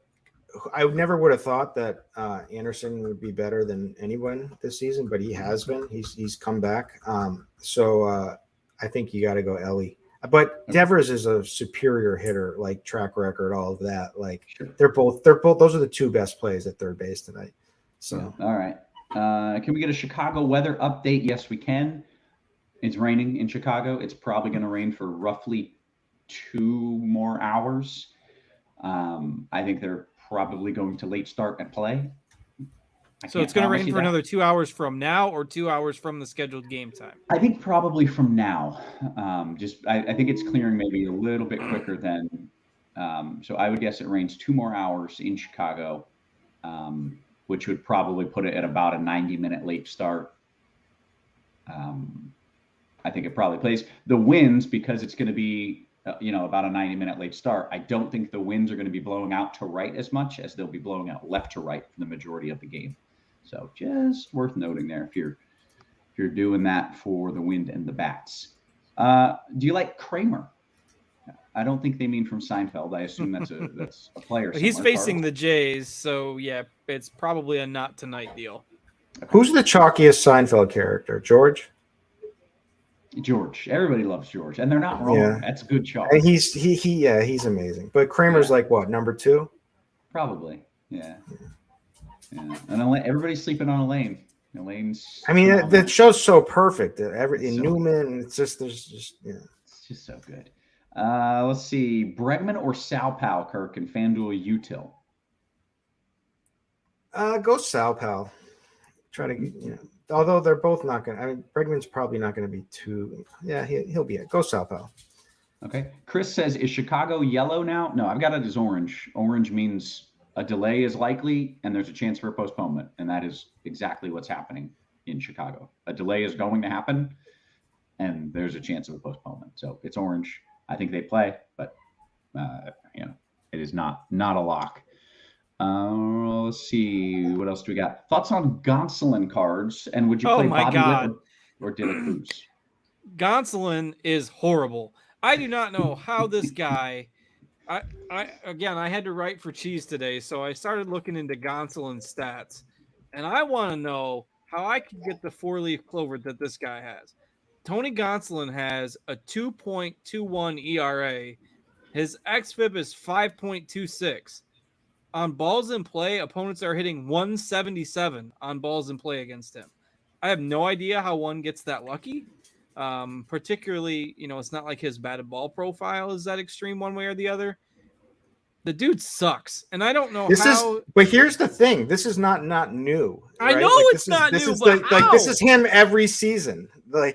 – I never would have thought that Anderson would be better than anyone this season, but he has been. He's come back. So I think you got to go Ellie. But Devers is a superior hitter, like track record, all of that. Like they're both. Those are the 2 best plays at third base tonight. So all right. Can we get a Chicago weather update? Yes, we can. It's raining in Chicago. It's probably going to rain for roughly 2 more hours. I think they're probably going to late start and play. So it's going to rain for another 2 hours from now or 2 hours from the scheduled game time? I think probably from now. I think it's clearing maybe a little bit quicker than. So I would guess it rains 2 more hours in Chicago, which would probably put it at about a 90-minute late start. I think it probably plays. The winds, because it's going to be about a 90-minute late start, I don't think the winds are going to be blowing out to right as much as they'll be blowing out left to right for the majority of the game. So just worth noting there if you're doing that for the wind and the bats. Do you like Kramer? I don't think they mean from Seinfeld. I assume that's a player. He's facing the Jays, so yeah, it's probably a not tonight deal. Who's the chalkiest Seinfeld character? George? George. Everybody loves George, and they're not wrong. Yeah. That's a good chalk. And he's amazing. But Kramer's like what, number 2? Probably. Yeah. Yeah. And everybody's sleeping on Elaine. Elaine's. I mean, that show's so perfect. So Newman, it's just It's just so good. Let's see, Bregman or Sal Pal, Kirk, and FanDuel Util. Go Sal Pal. Try to although they're both not going to. I mean, Bregman's probably not going to be too. Yeah, he'll be it. Go Sal Pal. Okay. Chris says, is Chicago yellow now? No, I've got it as orange. Orange means a delay is likely and there's a chance for a postponement. And that is exactly what's happening in Chicago. A delay is going to happen and there's a chance of a postponement. So it's orange. I think they play, but it is not a lock. Let's see. What else do we got? Thoughts on Gonsolin cards? And would you play Bobby Witt or De La Cruz? Gonsolin is horrible. I do not know how this guy. I had to write for Cheese today, so I started looking into Gonsolin's stats, and I want to know how I can get the 4-leaf clover that this guy has. Tony Gonsolin has a 2.21 ERA. His xFIP is 5.26. On balls in play, opponents are hitting 177 on balls in play against him. I have no idea how one gets that lucky. Particularly, it's not like his batted ball profile is that extreme one way or the other. The dude sucks, and I don't know how. But here's the thing: this is not new. Right? I know it's not new, but this is him every season.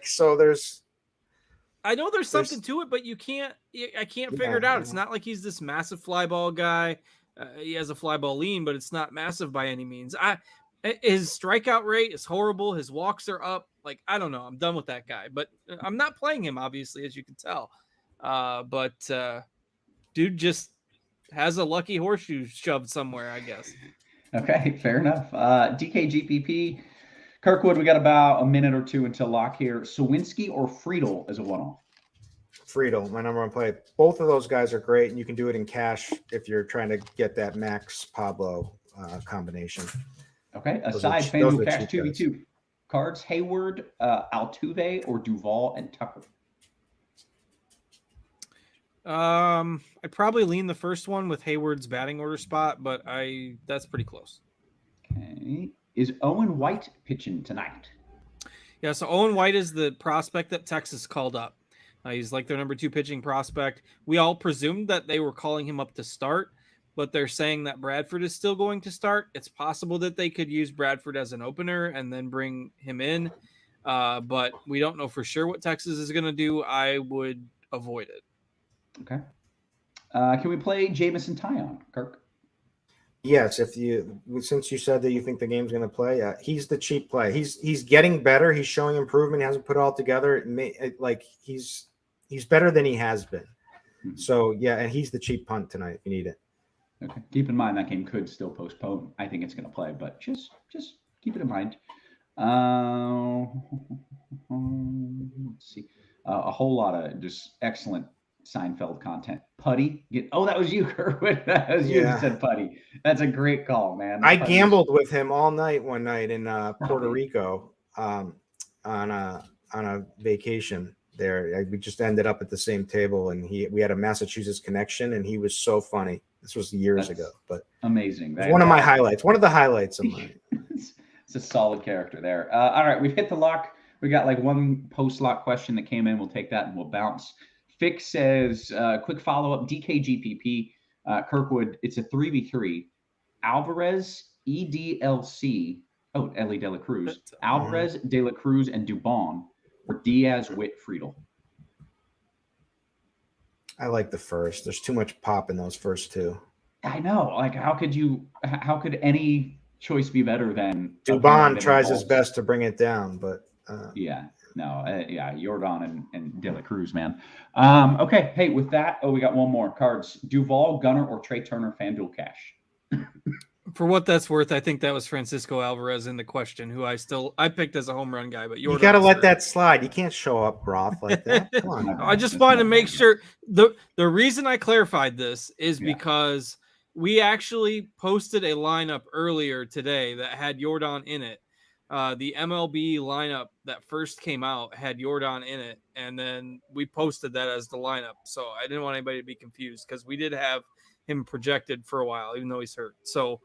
So there's. I know there's something to it, but I can't figure it out. It's not like he's this massive fly ball guy. He has a fly ball lean, but it's not massive by any means. His strikeout rate is horrible. His walks are up. I don't know. I'm done with that guy, but I'm not playing him, obviously, as you can tell. But dude just has a lucky horseshoe shoved somewhere, I guess. Okay, fair enough. DKGPP, Kirkwood, we got about a minute or two until lock here. Sawinski or Friedel as a one-off? Friedel, my number one play. Both of those guys are great, and you can do it in cash if you're trying to get that Max Pablo combination. Okay, aside FanDuel Cash 2v2 cards, Hayward, Altuve, or Duvall and Tucker? I'd probably lean the first one with Hayward's batting order spot, but that's pretty close. Okay. Is Owen White pitching tonight? Yeah, so Owen White is the prospect that Texas called up. He's like their number 2 pitching prospect. We all presumed that they were calling him up to start, but they're saying that Bradford is still going to start. It's possible that they could use Bradford as an opener and then bring him in, but we don't know for sure what Texas is going to do. I would avoid it. Okay. Can we play Jamison Tyon, Kirk? Yes, since you said that you think the game's going to play, he's the cheap play. He's getting better. He's showing improvement. He hasn't put it all together. He's better than he has been. Mm-hmm. So yeah, and he's the cheap punt tonight if you need it. Okay. Keep in mind that game could still postpone. I think it's going to play, but just keep it in mind. Let's see. A whole lot of just excellent Seinfeld content. Putty. That was you, Kirkwood. That was you who said Putty. That's a great call, man. I gambled with him all night one night in Puerto Rico on a vacation there. We just ended up at the same table, and we had a Massachusetts connection, and he was so funny. This was years ago, but amazing. One of my highlights. One of the highlights of mine. It's a solid character there. All right, we've hit the lock. We got one post-lock question that came in. We'll take that and we'll bounce. Fix says, quick follow-up, DKGPP, Kirkwood, it's a 3v3. Alvarez, EDLC, Ellie De La Cruz. Alvarez, De La Cruz, and Dubon, or Diaz, Witt, Friedel. I like the first. There's too much pop in those first two. I know. How could any choice be better than Dubon tries his best to bring it down, but Jordan and De La Cruz, man. Okay, hey, with that, we got one more. Cards, Duvall, Gunnar, or Trey Turner, FanDuel Cash? For what that's worth, I think that was Francisco Alvarez in the question, who I picked as a home run guy. But you got to let that slide. You can't show up Roth like that. Come on. I just wanted to make sure. The reason I clarified this is because we actually posted a lineup earlier today that had Jordan in it. the MLB lineup that first came out had Jordan in it, and then we posted that as the lineup. So I didn't want anybody to be confused because we did have him projected for a while, even though he's hurt. So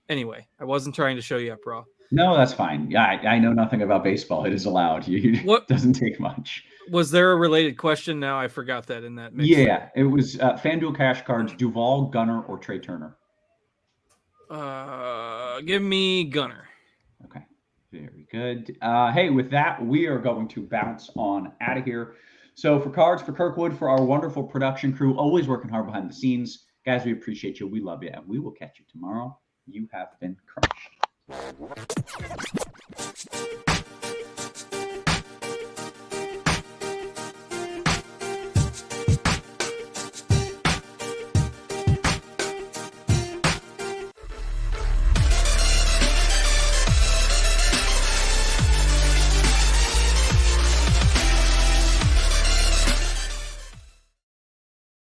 anyway, I wasn't trying to show you up, bro. No, that's fine. Yeah, I know nothing about baseball. It is allowed. It doesn't take much. Was there a related question? Now I forgot that in that mix. Yeah, it was FanDuel Cash Cards, Duvall, Gunnar, or Trey Turner. Give me Gunnar. Okay, very good. Hey, with that, we are going to bounce on out of here. So for Cards, for Kirkwood, for our wonderful production crew, always working hard behind the scenes. Guys, we appreciate you. We love you, and we will catch you tomorrow. You have been crushed.